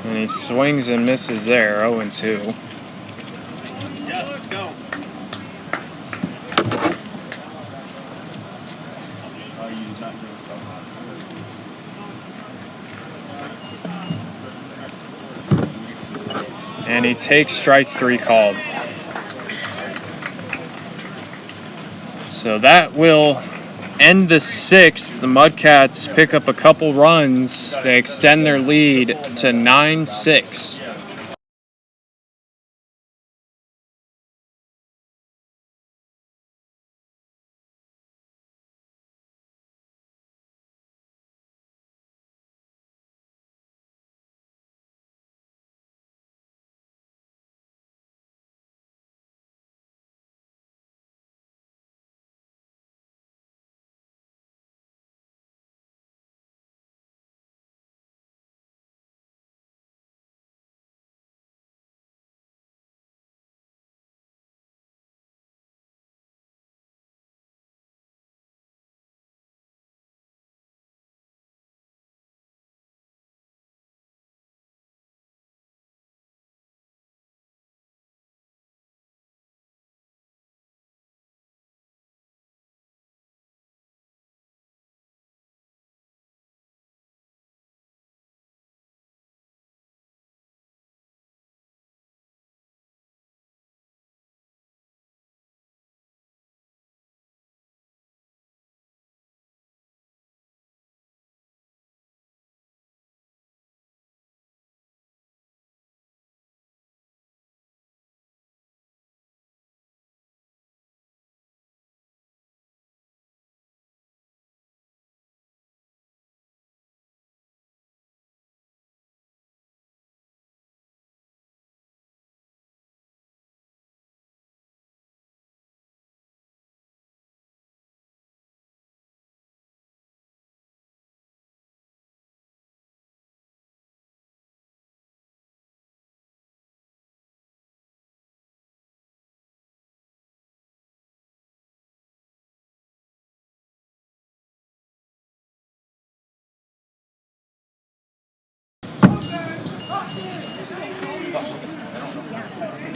And he swings and misses there, 0-2. Yeah, let's go. And he takes strike 3 called. So that will end the 6th. The Mudcats pick up a couple runs. They extend their lead to 9-6.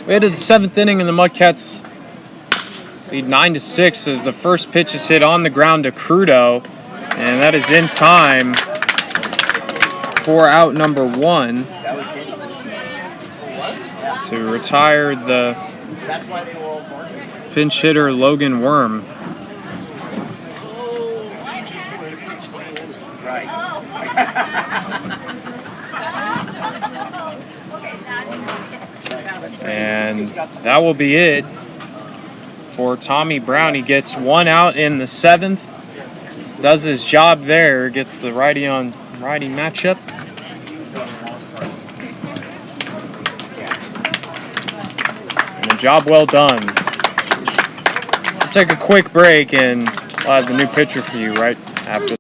We head to the 7th inning, and the Mudcats lead 9-6 as the first pitch is hit on the ground to Crudo, and that is in time for out number 1 to retire the pinch hitter Logan Worm. And that will be it for Tommy Brown. He gets 1 out in the 7th, does his job there, gets the righty on righty matchup. And a job well done. We'll take a quick break and we'll have the new pitcher for you right after.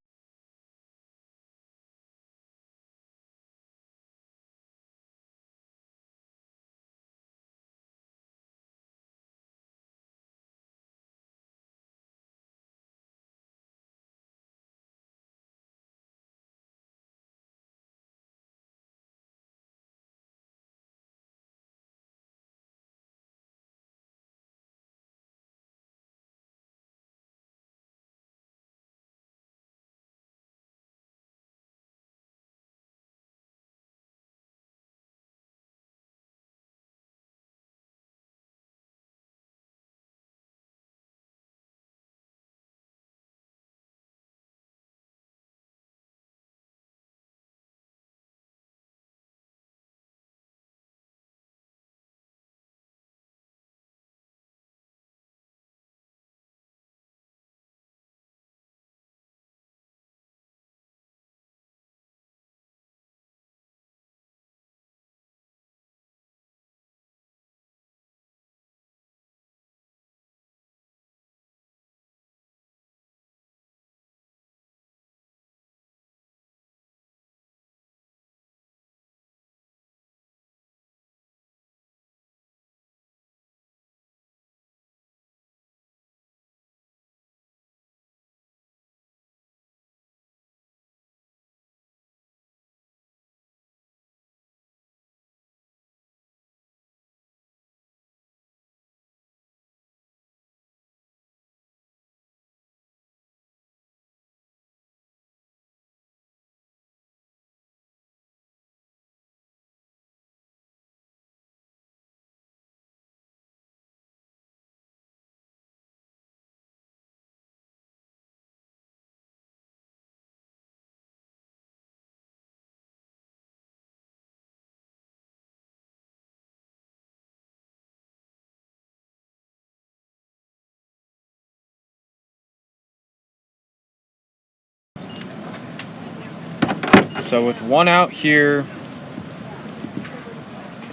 So with 1 out here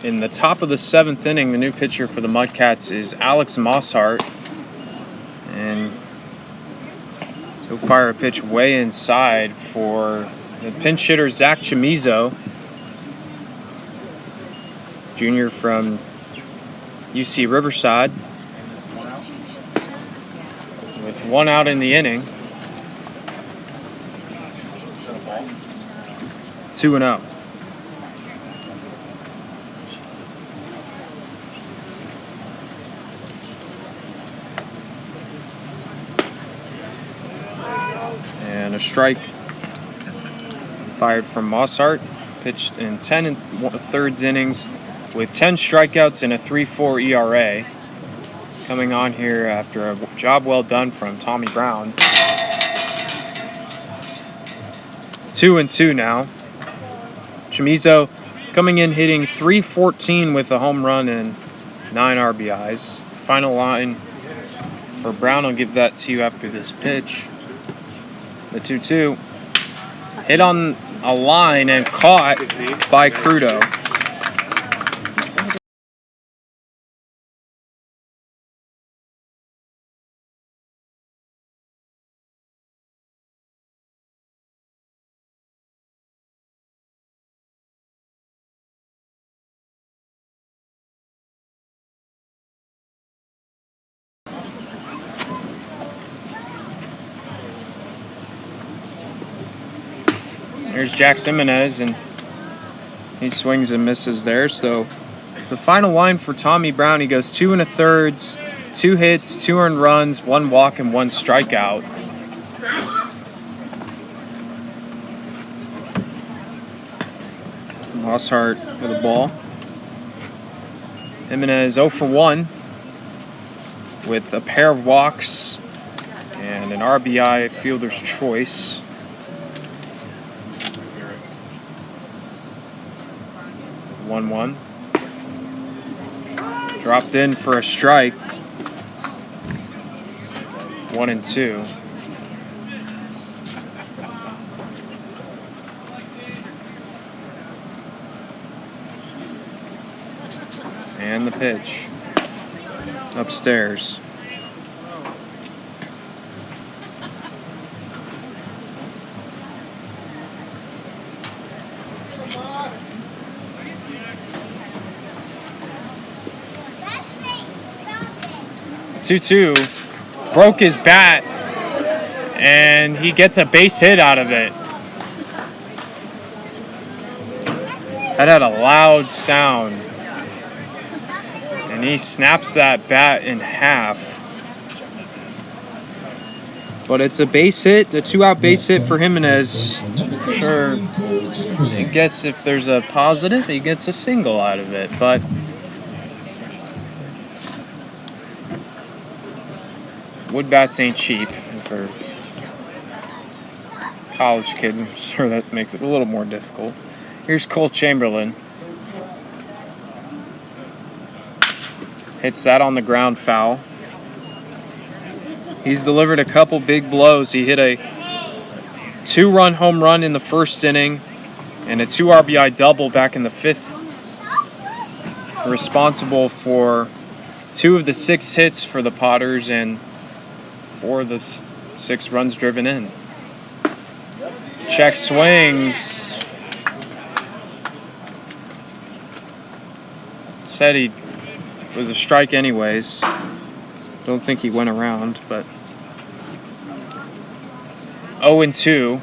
in the top of the 7th inning, the new pitcher for the Mudcats is Alex Mosshart. And he'll fire a pitch way inside for the pinch hitter Zach Chamizo, junior from UC Riverside. With 1 out in the inning. 2-0. And a strike fired from Mosshart, pitched in 10 1/3 innings with 10 strikeouts and a 3.4 ERA. Coming on here after a job well done from Tommy Brown. 2-2 now. Chamizo coming in hitting .314 with a home run and 9 RBIs. Final line for Brown, I'll give that to you after this pitch. The 2-2 hit on a line and caught by Crudo. Here's Jack Jimenez, and he swings and misses there, so The final line for Tommy Brown, he goes 2 1/3, 2 hits, 2 earned runs, 1 walk, and 1 strikeout. Mosshart with a ball. Jimenez 0 for 1 with a pair of walks and an RBI fielder's choice. One 1. Dropped in for a strike. 1 and 2. And the pitch. Upstairs. Stop 2-2. Broke his bat. And he gets a base hit out of it. That had a loud sound. And he snaps that bat in half. But it's a base hit, a 2-out base hit for Jimenez. Sure, I guess if there's a positive, he gets a single out of it. But wood bats ain't cheap. And for college kids, I'm sure that makes it a little more difficult. Here's Cole Chamberlain. Hits that on the ground foul. He's delivered a couple big blows. He hit a 2-run home run in the first inning and a 2 RBI double back in the 5th. Responsible for 2 of the 6 hits for the Potters and 4 of the 6 runs driven in. Check swings. Said he was a strike anyways. Don't think he went around, but 0 and 2.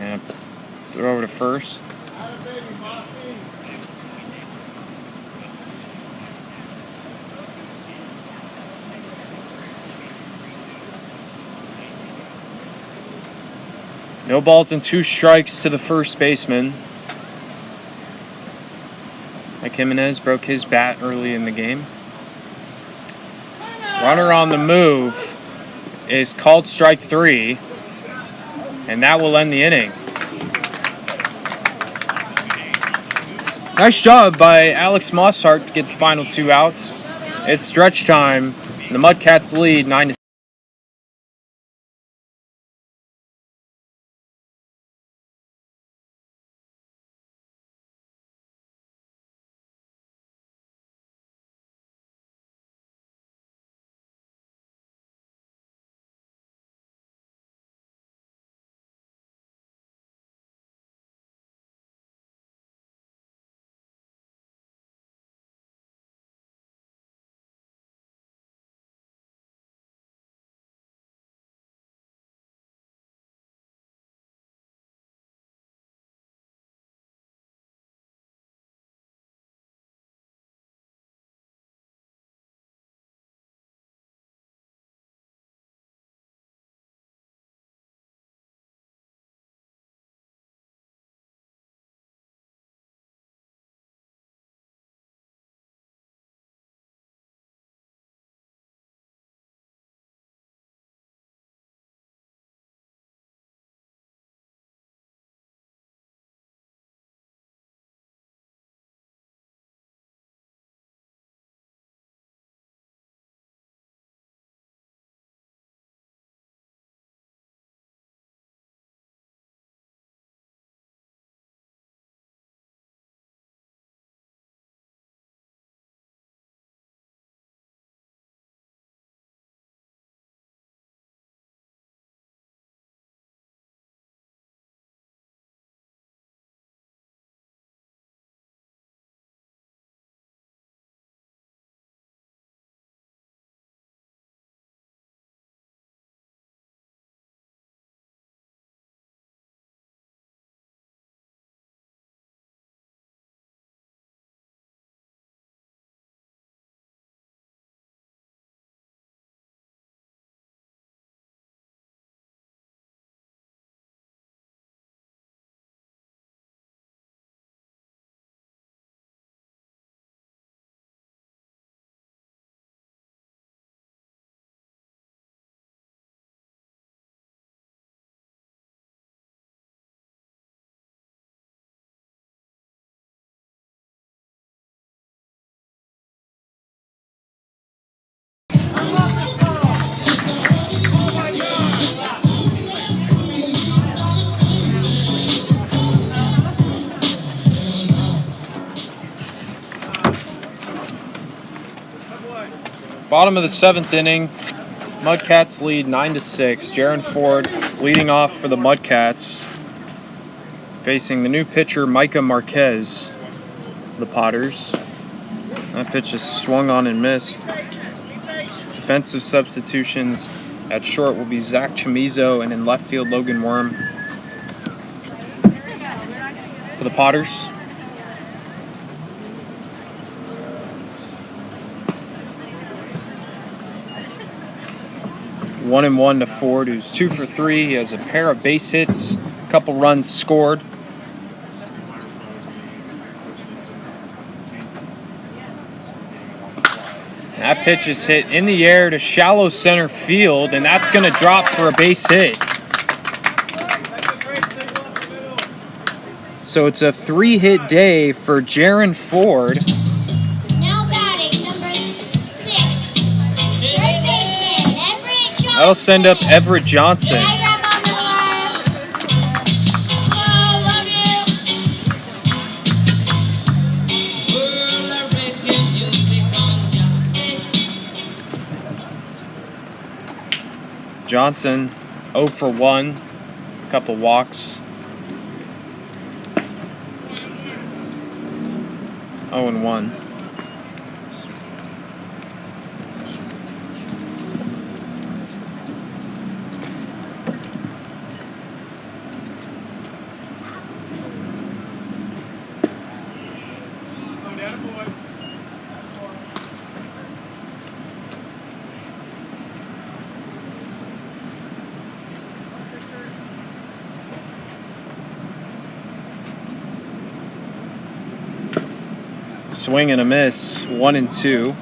And throw over to first. No balls and 2 strikes to the first baseman. Mike Jimenez broke his bat early in the game. Runner on the move is called strike 3, and that will end the inning. Nice job by Alex Mosshart to get the final 2 outs. It's stretch time. The Mudcats lead 9-6. Bottom of the 7th inning. Mudcats lead 9-6. Jaron Ford leading off for the Mudcats, facing the new pitcher Micah Marquez, the Potters. That pitch is swung on and missed. Defensive substitutions at short will be Zach Chamizo, and in left field Logan Worm for the Potters. One and one to Ford, who's 2 for 3. He has a pair of base hits, a couple runs scored. That pitch is hit in the air to shallow center field, and that's going to drop for a base hit. So it's a 3-hit day for Jaron Ford. Now batting, number 6. Third baseman, Everett Johnson. That'll send up Everett Johnson. Diagram on Miller. Oh, love you. Johnson 0 for 1, a couple walks. 0-1. Swing and a miss, 1-2.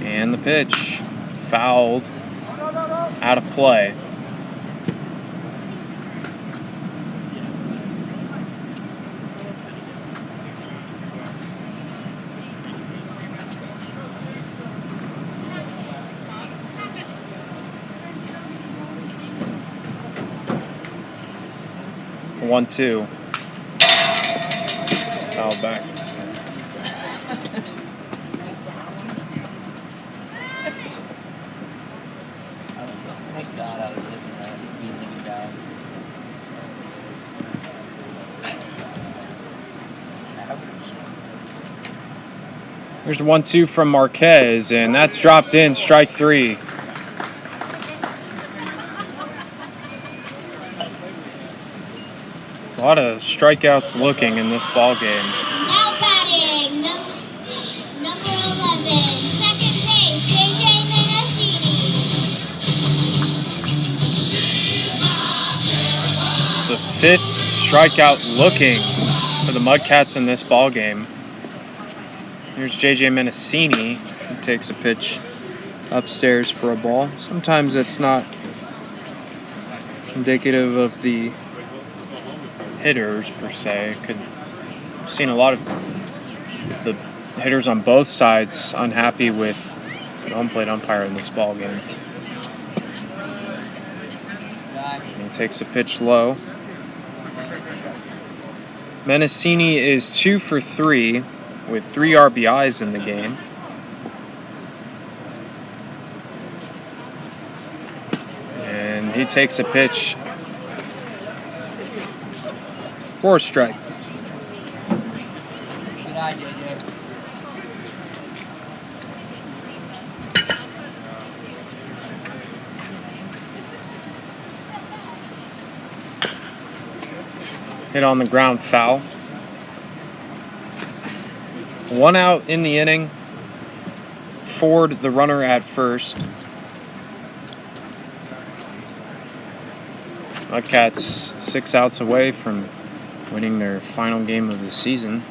And the pitch, fouled, out of play. One, two. Foul back. Thank God I was living that easy guy. Here's a 1-2 from Marquez, and that's dropped in, strike 3. A lot of strikeouts looking in this ball game. Now batting, number 11, second base, JJ Menacini. It's the 5th strikeout looking for the Mudcats in this ball game. Here's JJ Menacini. He takes a pitch upstairs for a ball. Sometimes it's not indicative of the hitters per se. I've seen a lot of the hitters on both sides unhappy with the home plate umpire in this ball game. He takes a pitch low. Menacini is 2 for 3 with 3 RBIs in the game. And he takes a pitch for a strike. Good eye, JJ. Hit on the ground, foul. 1 out in the inning. Ford, the runner at first. Mudcats 6 outs away from winning their final game of the season.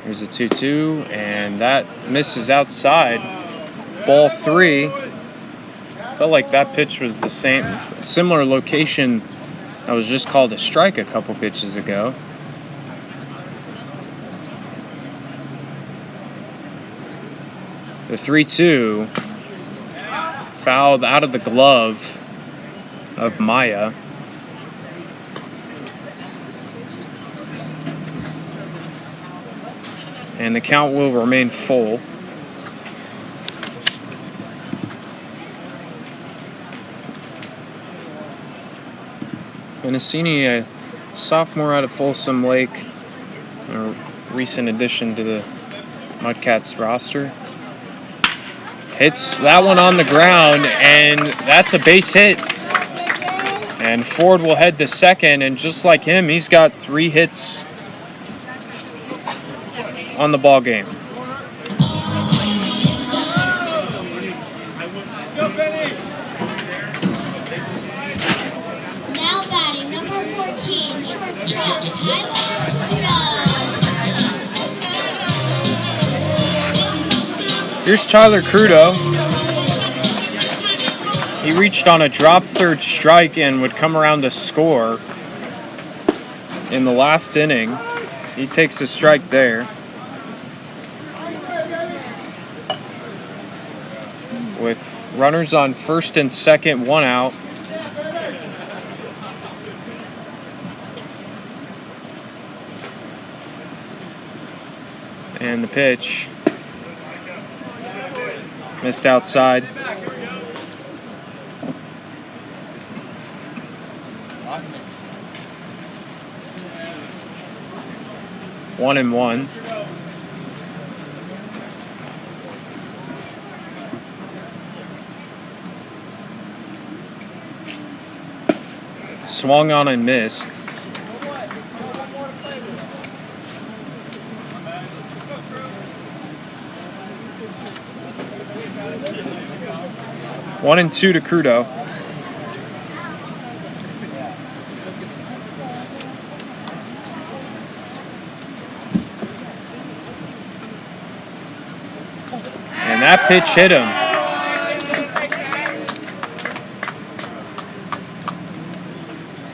Here's a 2-2, and that misses outside. Ball 3. Felt like that pitch was the similar location that was just called a strike a couple pitches ago. The 3-2, fouled out of the glove of Maya. And the count will remain full. Mendocini, a sophomore out of Folsom Lake, a recent addition to the Mudcats roster. Hits that one on the ground, and that's a base hit. And Ford will head to second, and just like him, he's got 3 hits on the ball game. Now batting, number 14, shortstop, Tyler Crudo. Here's Tyler Crudo. He reached on a drop third strike and would come around to score in the last inning. He takes a strike there. With runners on first and second, 1 out. And the pitch missed outside. One and one. Swung on and missed. One and two to Crudo. And that pitch hit him.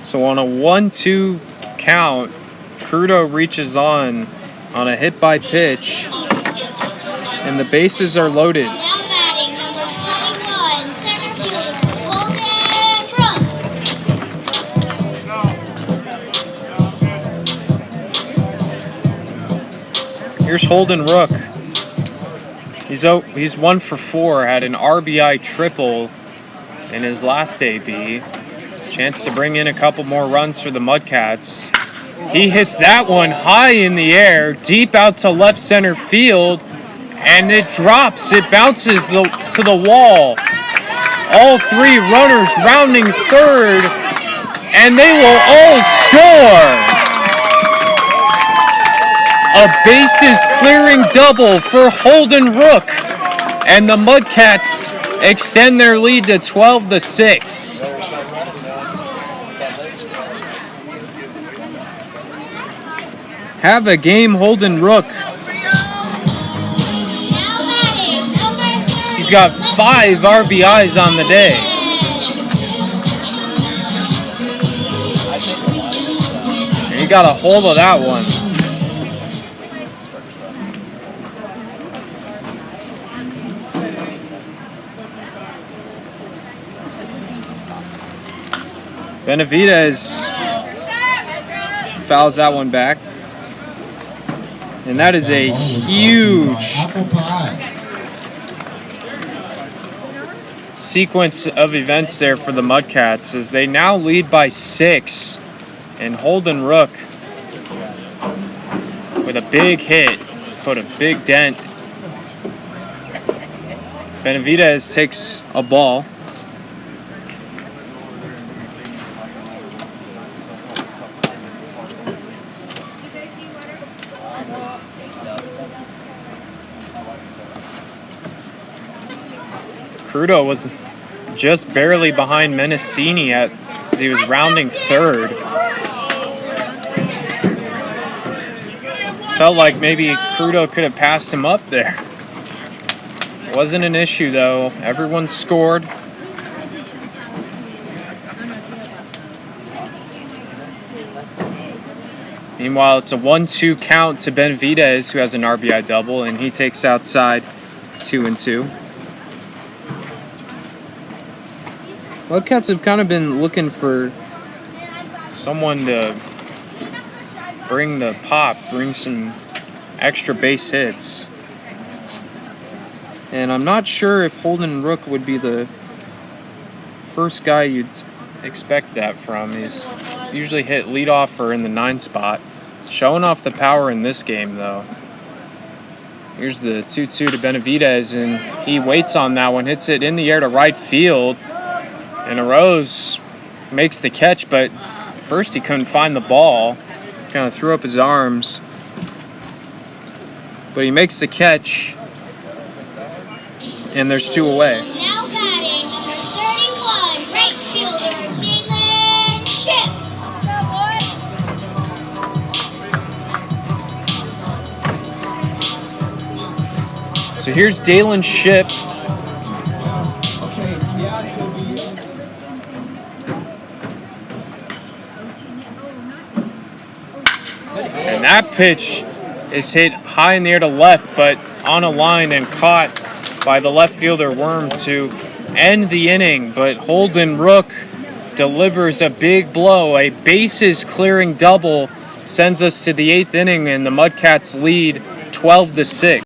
So on a 1-2 count, Crudo reaches on a hit by pitch, and the bases are loaded. Now batting, number 21, center fielder, Holden Brook. Here's Holden Rook. He's 1 for 4, had an RBI triple in his last AB. Chance to bring in a couple more runs for the Mudcats. He hits that one high in the air, deep out to left center field, and it drops. It bounces to the wall. All 3 runners rounding third, and they will all score. A bases clearing double for Holden Rook, and the Mudcats extend their lead to 12-6. Have a game, Holden Rook. He's got 5 RBIs on the day. And he got a hold of that one. Benavidez fouls that one back. And that is a huge sequence of events there for the Mudcats as they now lead by 6. And Holden Rook with a big hit put a big dent. Benavidez takes a ball. Crudo was just barely behind Mendocini as he was rounding third. Felt like maybe Crudo could have passed him up there. Wasn't an issue though. Everyone scored. Meanwhile, it's a 1-2 count to Benavidez, who has an RBI double, and he takes outside 2-2. Mudcats have kind of been looking for someone to bring the pop, bring some extra base hits. And I'm not sure if Holden Rook would be the first guy you'd expect that from. He's usually hit leadoff or in the 9 spot. Showing off the power in this game, though. Here's the 2-2 to Benavidez, and he waits on that one, hits it in the air to right field. And Arose makes the catch, but first he couldn't find the ball. Kind of threw up his arms. But he makes the catch, and there's 2 away. Now batting, number 31, right fielder, Dylan Ship. So here's Dalen Ship. And that pitch is hit high in the air to left, but on a line and caught by the left fielder Worm to end the inning. But Holden Rook delivers a big blow. A bases clearing double sends us to the 8th inning, and the Mudcats lead 12-6.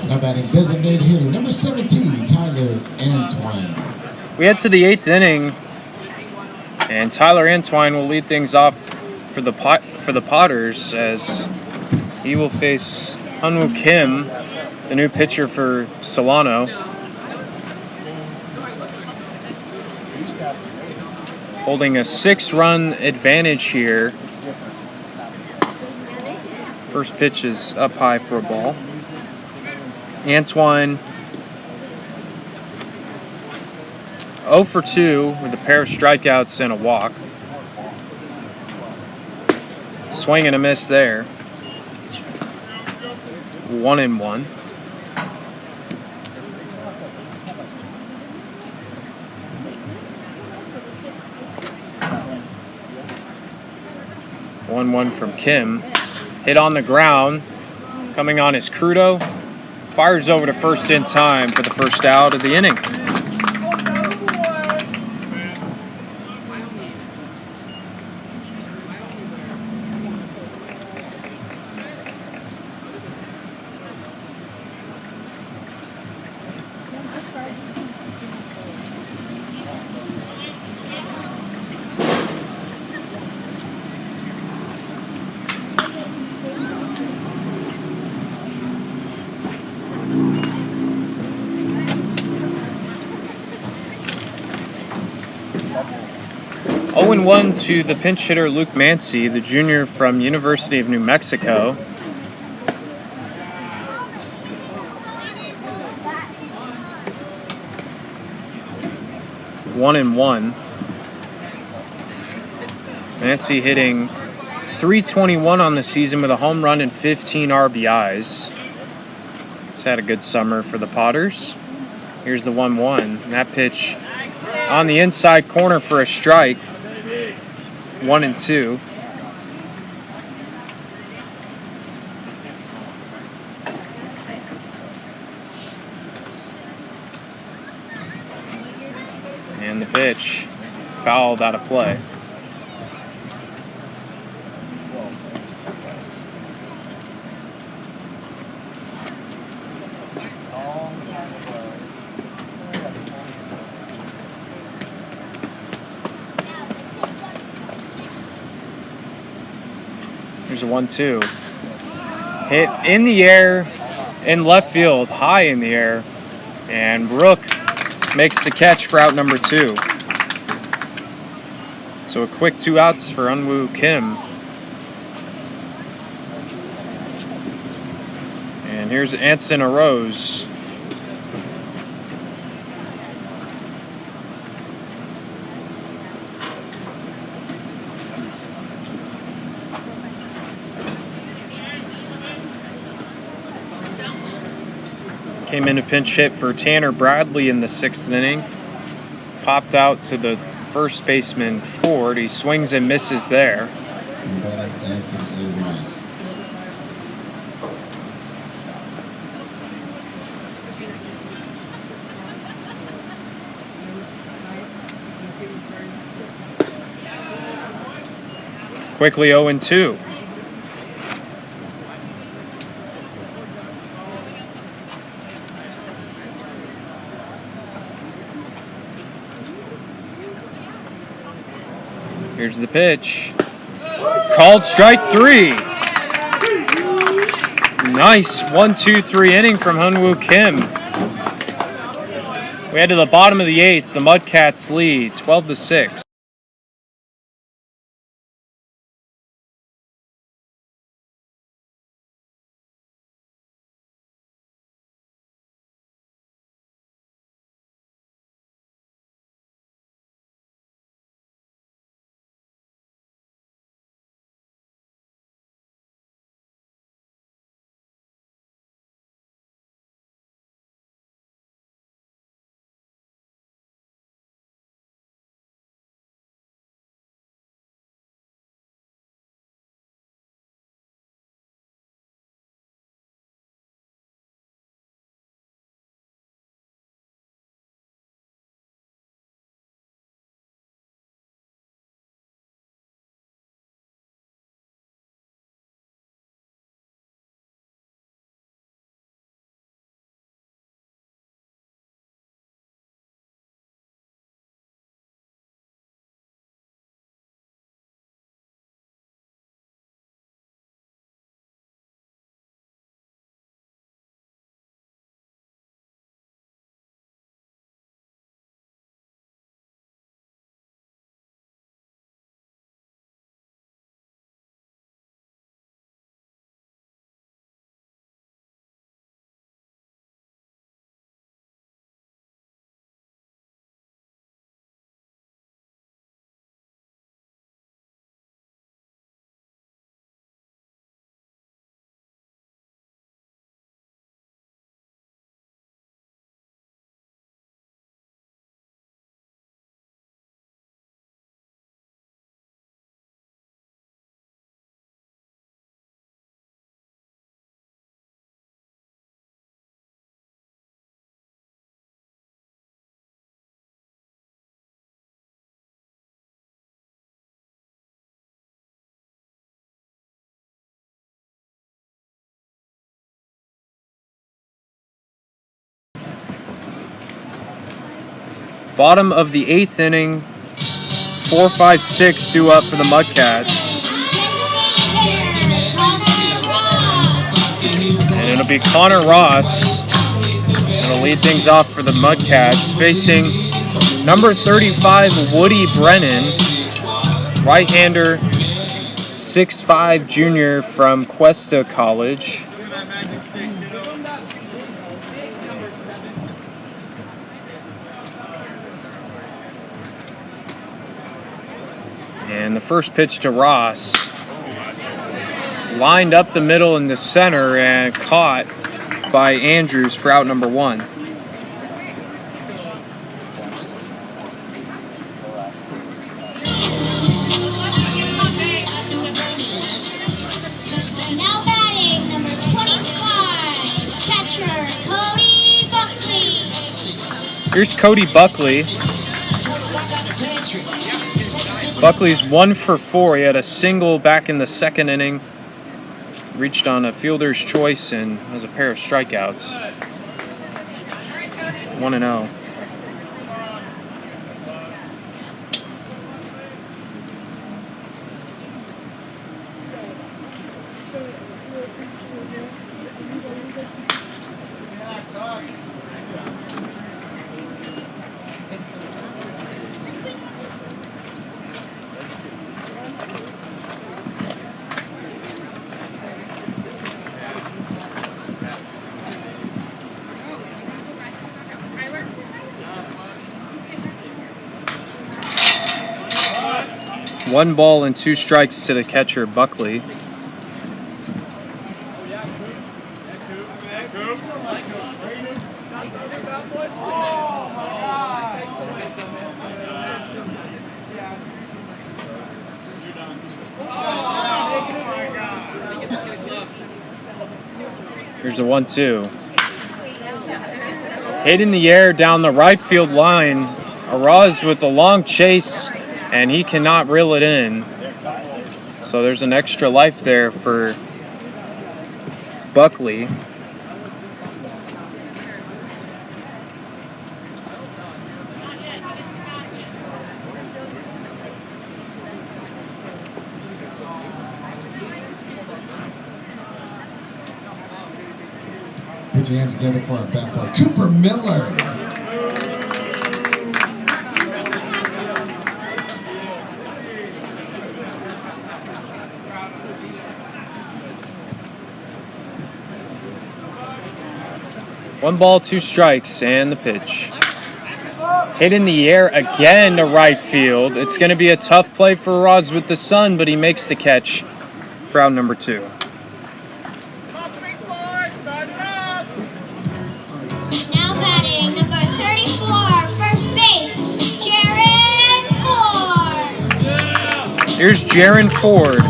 Now batting designated hitter, number 17, Tyler Antwine. We head to the 8th inning, and Tyler Antwine will lead things off for the Potters as he will face Hunwoo Kim, the new pitcher for Solano. Holding a 6-run advantage here. First pitch is up high for a ball. Antwine 0 for 2 with a pair of strikeouts and a walk. Swing and a miss there. 1-1. One from Kim. Hit on the ground. Coming on is Crudo. Fires over to first in time for the first out of the inning. 0-1 to the pinch hitter Luke Mancy, the junior from University of New Mexico. One and one. Mancy hitting .321 on the season with a home run and 15 RBIs. He's had a good summer for the Potters. Here's the 1-1. And that pitch on the inside corner for a strike. 1-2. And the pitch fouled out of play. Here's a 1-2. Hit in the air, in left field, high in the air. And Brooke makes the catch for out number 2. So a quick 2 outs for Unwoo Kim. And here's Anson Arose. Came in a pinch hit for Tanner Bradley in the 6th inning. Popped out to the first baseman Ford. He swings and misses there. Quickly 0-2. Here's the pitch. Called strike 3. Nice 1-2-3 inning from Hunwoo Kim. We head to the bottom of the 8th. The Mudcats lead 12-6. Bottom of the 8th inning. 4-5-6 due up for the Mudcats. And it'll be Connor Ross. It'll lead things off for the Mudcats, facing Number 35, Woody Brennan, right-hander, 6'5" junior from Cuesta College. And the first pitch to Ross, lined up the middle in the center and caught by Andrews for out number 1. Now batting, number 25, catcher Cody Buckley. Here's Cody Buckley. Buckley's 1 for 4. He had a single back in the second inning. Reached on a fielder's choice and has a pair of strikeouts. 1-0. One ball and 2 strikes to the catcher, Buckley. Here's the 1-2. Hit in the air down the right field line. Araz with the long chase, and he cannot reel it in. So there's an extra life there for Buckley. Put your hands together for our bat boy, Cooper Miller. One ball, 2 strikes, and the pitch. Hit in the air again to right field. It's going to be a tough play for Rods with the sun, but he makes the catch for out number 2. Now batting, number 34, first base, Jaron Ford. Here's Jaron Ford.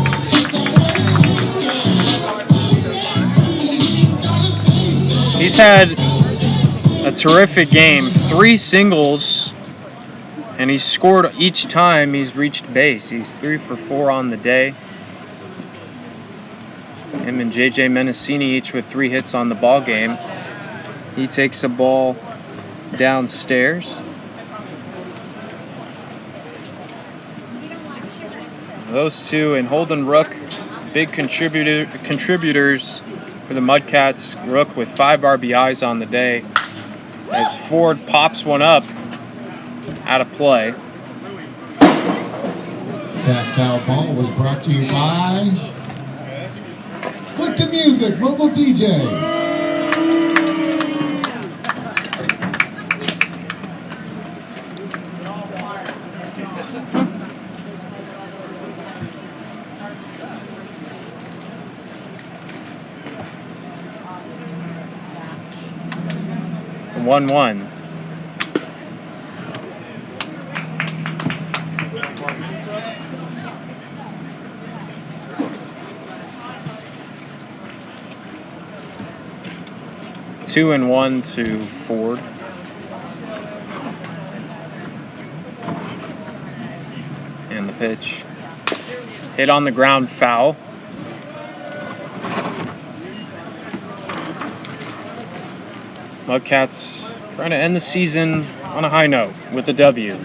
He's had a terrific game, 3 singles, and he's scored each time he's reached base. He's 3 for 4 on the day. Him and JJ Menacini each with 3 hits on the ball game. He takes a ball downstairs. Those two and Holden Rook, big contributors for the Mudcats. Rook with 5 RBIs on the day as Ford pops one up out of play. That foul ball was brought to you by Click the Music, Mobile DJ. 1-1. Two and 1 to Ford. And the pitch. Hit on the ground, foul. Mudcats trying to end the season on a high note with a W.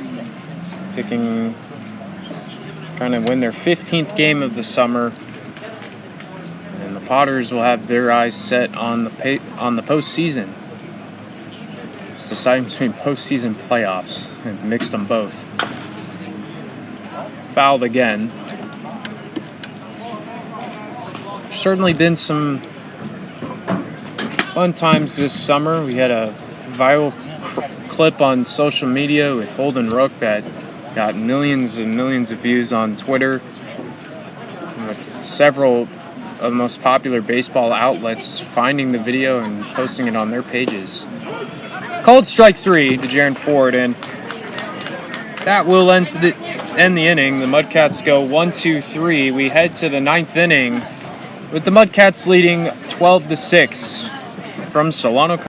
Trying to win their 15th game of the summer. And the Potters will have their eyes set on the postseason. It's deciding between postseason playoffs and mixed them both. Fouled again. Certainly been some fun times this summer. We had a viral clip on social media with Holden Rook that got millions and millions of views on Twitter, with several of the most popular baseball outlets finding the video and posting it on their pages. Called strike 3 to Jaron Ford, and that will end the inning. The Mudcats go 1-2-3. We head to the 9th inning with the Mudcats leading 12-6 from Solano.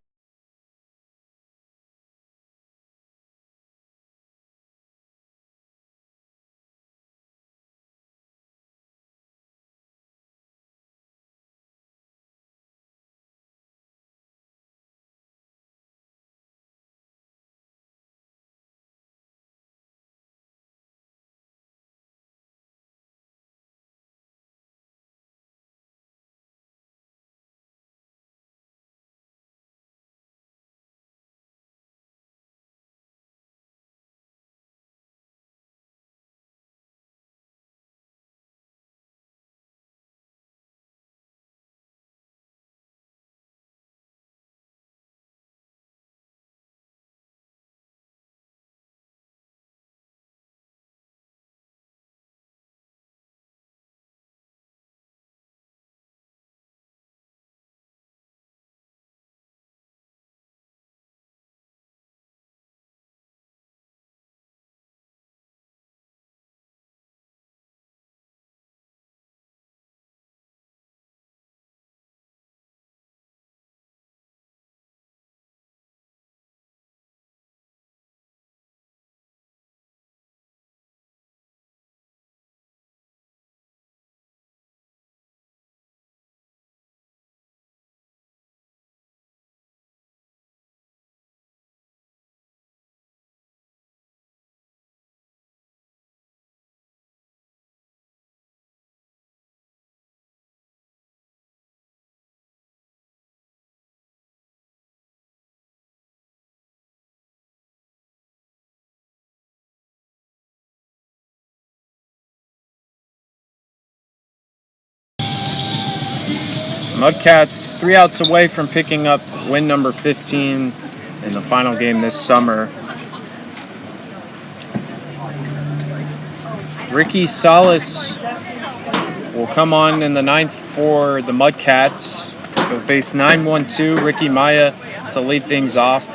Mudcats 3 outs away from picking up win number 15 in the final game this summer. Ricky Salas will come on in the 9th for the Mudcats. He'll face 9-1-2 Ricky Maya to lead things off.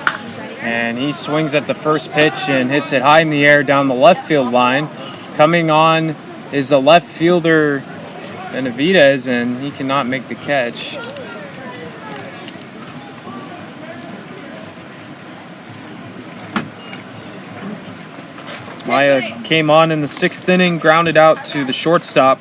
And he swings at the first pitch and hits it high in the air down the left field line. Coming on is the left fielder Benavidez, and he cannot make the catch. Maya came on in the 6th inning, grounded out to the shortstop.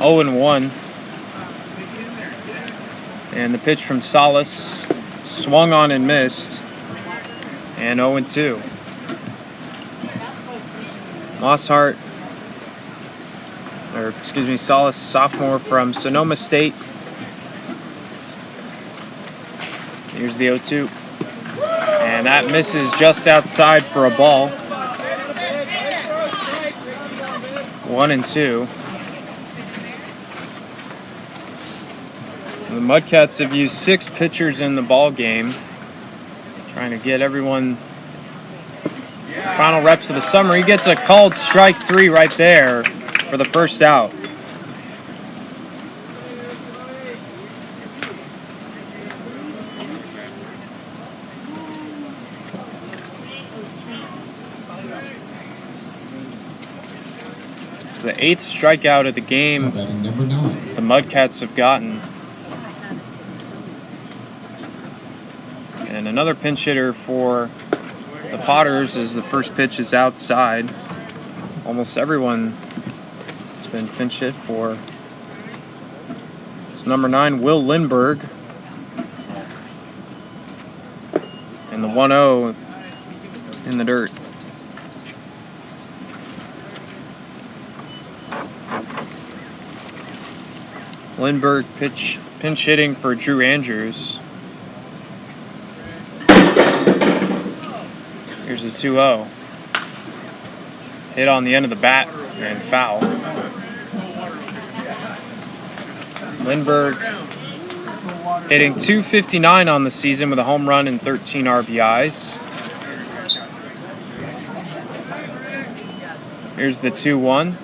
Oh and 1. And the pitch from Salas swung on and missed. And 0-2. Salas, sophomore from Sonoma State. Here's the 0-2. And that misses just outside for a ball. 1-2. The Mudcats have used 6 pitchers in the ball game, trying to get everyone final reps of the summer. He gets a called strike 3 right there for the first out. It's the 8th strikeout of the game Number 9. the Mudcats have gotten. And another pinch hitter for the Potters as the first pitch is outside. Almost everyone has been pinch hit for. It's number 9, Will Lindbergh. And the 1-0 in the dirt. Lindbergh pinch hitting for Drew Andrews. Here's the 2-0. Hit on the end of the bat and foul. Lindbergh hitting .259 on the season with a home run and 13 RBIs. Here's the 2-1.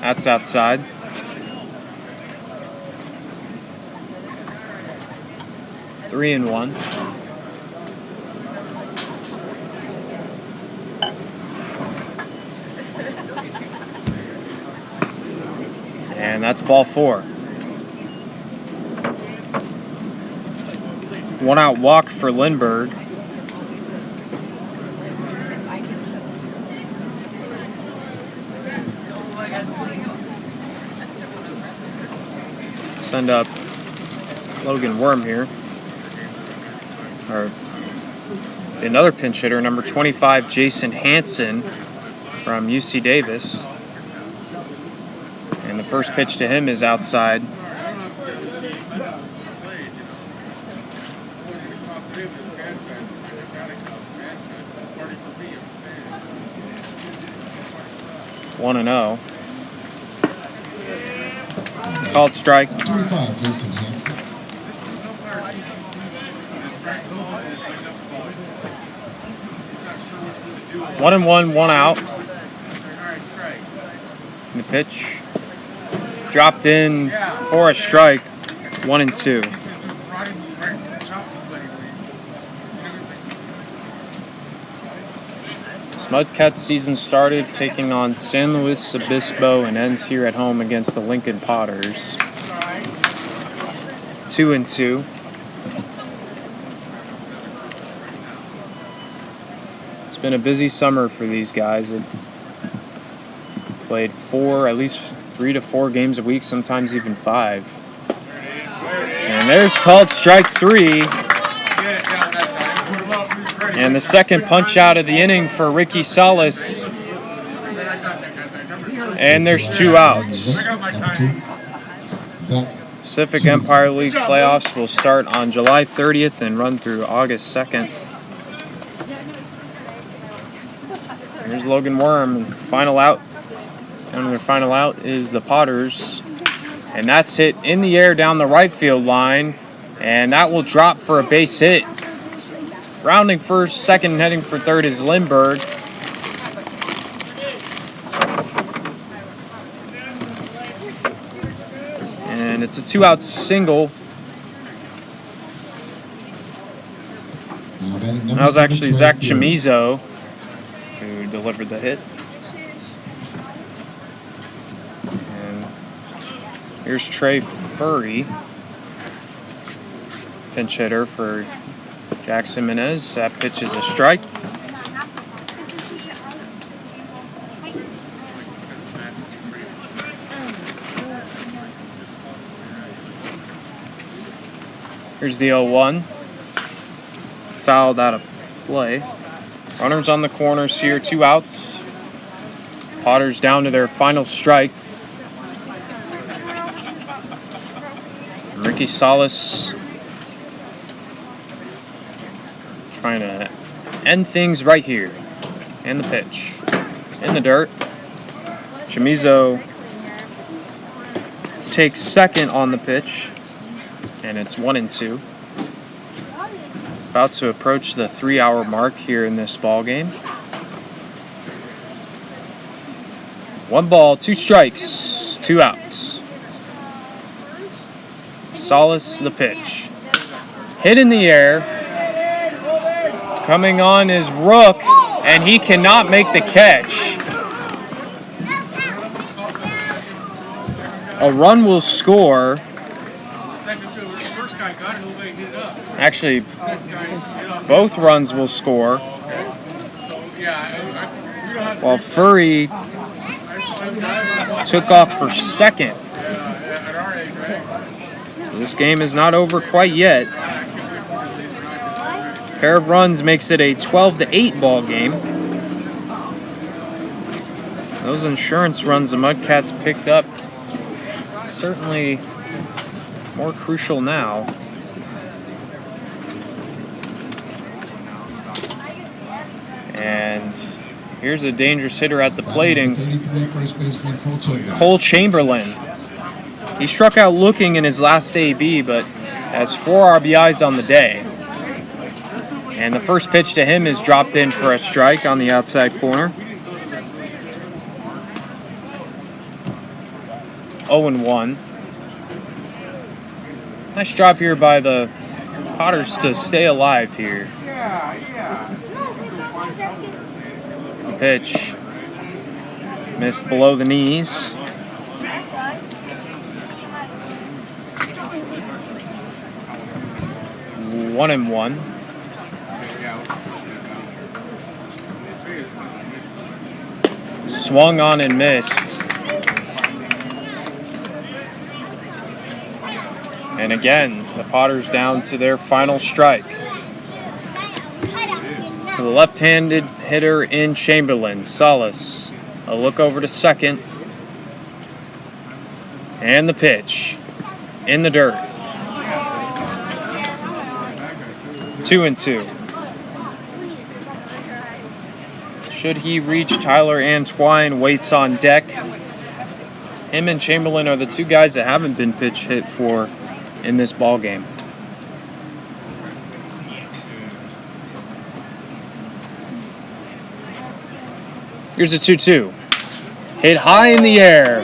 That's outside. Three and 1. And that's ball 4. 1 out walk for Lindbergh. Send up Logan Worm here. Or another pinch hitter, number 25, Jason Hansen from UC Davis. And the first pitch to him is outside. One and 0. Called strike. 25, Jason Hansen. 1-1, 1 out. And the pitch dropped in for a strike. 1-2. This Mudcats season started taking on San Luis Obispo and ends here at home against the Lincoln Potters. 2-2. It's been a busy summer for these guys. It played at least 3 to 4 games a week, sometimes even 5. And there's called strike 3. And the second punch out of the inning for Ricky Salas. And there's 2 outs. Pacific Empire League playoffs will start on July 30th and run through August 2nd. Here's Logan Worm. Final out. And their final out is the Potters. And that's hit in the air down the right field line. And that will drop for a base hit. Rounding first, second, and heading for third is Lindbergh. And it's a 2-out single. That was actually Zach Chamizo who delivered the hit. And here's Trey Furry, pinch hitter for Jackson Menez. That pitch is a strike. Here's the 0-1. Fouled out of play. Runners on the corners here, 2 outs. Potters down to their final strike. Ricky Salas trying to end things right here. And the pitch. In the dirt. Chamizo takes second on the pitch. And it's 1-2. About to approach the 3-hour mark here in this ball game. 1 ball, 2 strikes, 2 outs. Salas the pitch. Hit in the air. Coming on is Rook, and he cannot make the catch. A run will score. Actually, both runs will score. While Furry took off for second. This game is not over quite yet. Pair of runs makes it a 12-8 ball game. Those insurance runs the Mudcats picked up certainly more crucial now. And here's a dangerous hitter at the plate in 33 first baseman Cole Chamberlain. He struck out looking in his last AB, but has 4 RBIs on the day. And the first pitch to him is dropped in for a strike on the outside corner. 0-1. Nice job here by the Potters to stay alive here. The pitch missed below the knees. 1-1. Swung on and missed. And again, the Potters down to their final strike. To the left-handed hitter in Chamberlain, Salas. A look over to second. And the pitch. In the dirt. 2-2. Should he reach, Tyler Antwine waits on deck. Him and Chamberlain are the two guys that haven't been pitch hit for in this ball game. Here's a 2-2. Hit high in the air.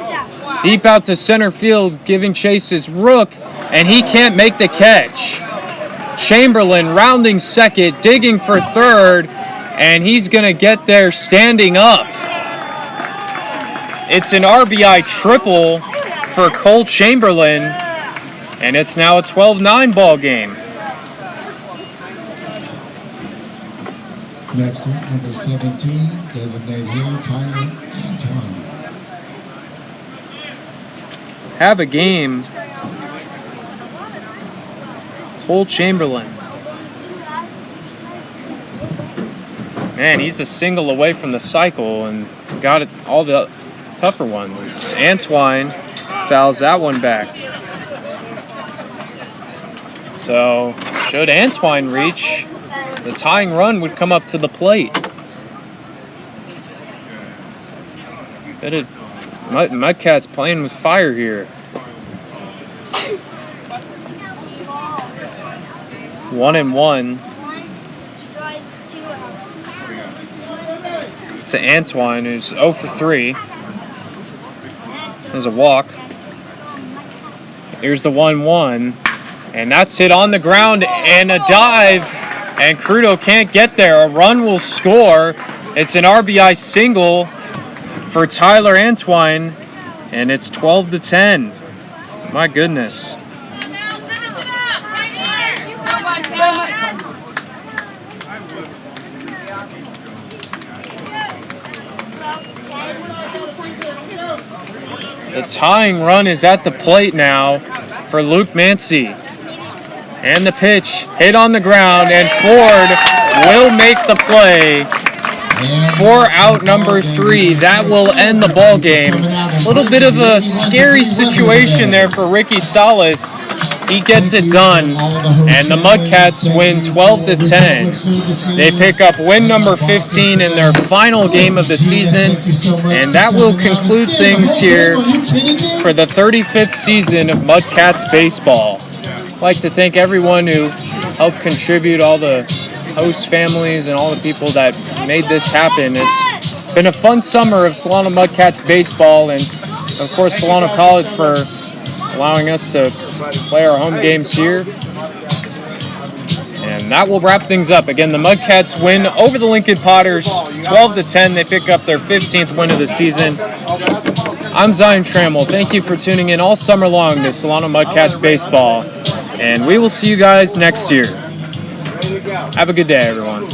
Deep out to center field, giving chase is Rook, and he can't make the catch. Chamberlain rounding second, digging for third, and he's going to get there standing up. It's an RBI triple for Cole Chamberlain, and it's now a 12-9 ball game. Next up, number 17, designated hitter Tyler Antwine. Have a game. Cole Chamberlain. Man, he's a single away from the cycle and got it all the tougher ones. Antwine fouls that one back. So, should Antwine reach, the tying run would come up to the plate. Mudcats playing with fire here. 1-1 to Antwine, who's 0 for 3. There's a walk. Here's the 1-1, and that's hit on the ground and a dive, and Crudo can't get there. A run will score. It's an RBI single for Tyler Antwine, and it's 12-10. My goodness. The tying run is at the plate now for Luke Mancy. And the pitch hit on the ground, and Ford will make the play for out number 3. That will end the ball game. A little bit of a scary situation there for Ricky Salas. He gets it done, and the Mudcats win 12-10. They pick up win number 15 in their final game of the season, and that will conclude things here for the 35th season of Mudcats baseball. I'd like to thank everyone who helped contribute, all the host families and all the people that made this happen. It's been a fun summer of Solano Mudcats baseball, and of course Solano College for allowing us to play our home games here. And that will wrap things up. Again, the Mudcats win over the Lincoln Potters 12-10. They pick up their 15th win of the season. I'm Zion Trammell. Thank you for tuning in all summer long to Solano Mudcats baseball. And we will see you guys next year. Have a good day, everyone.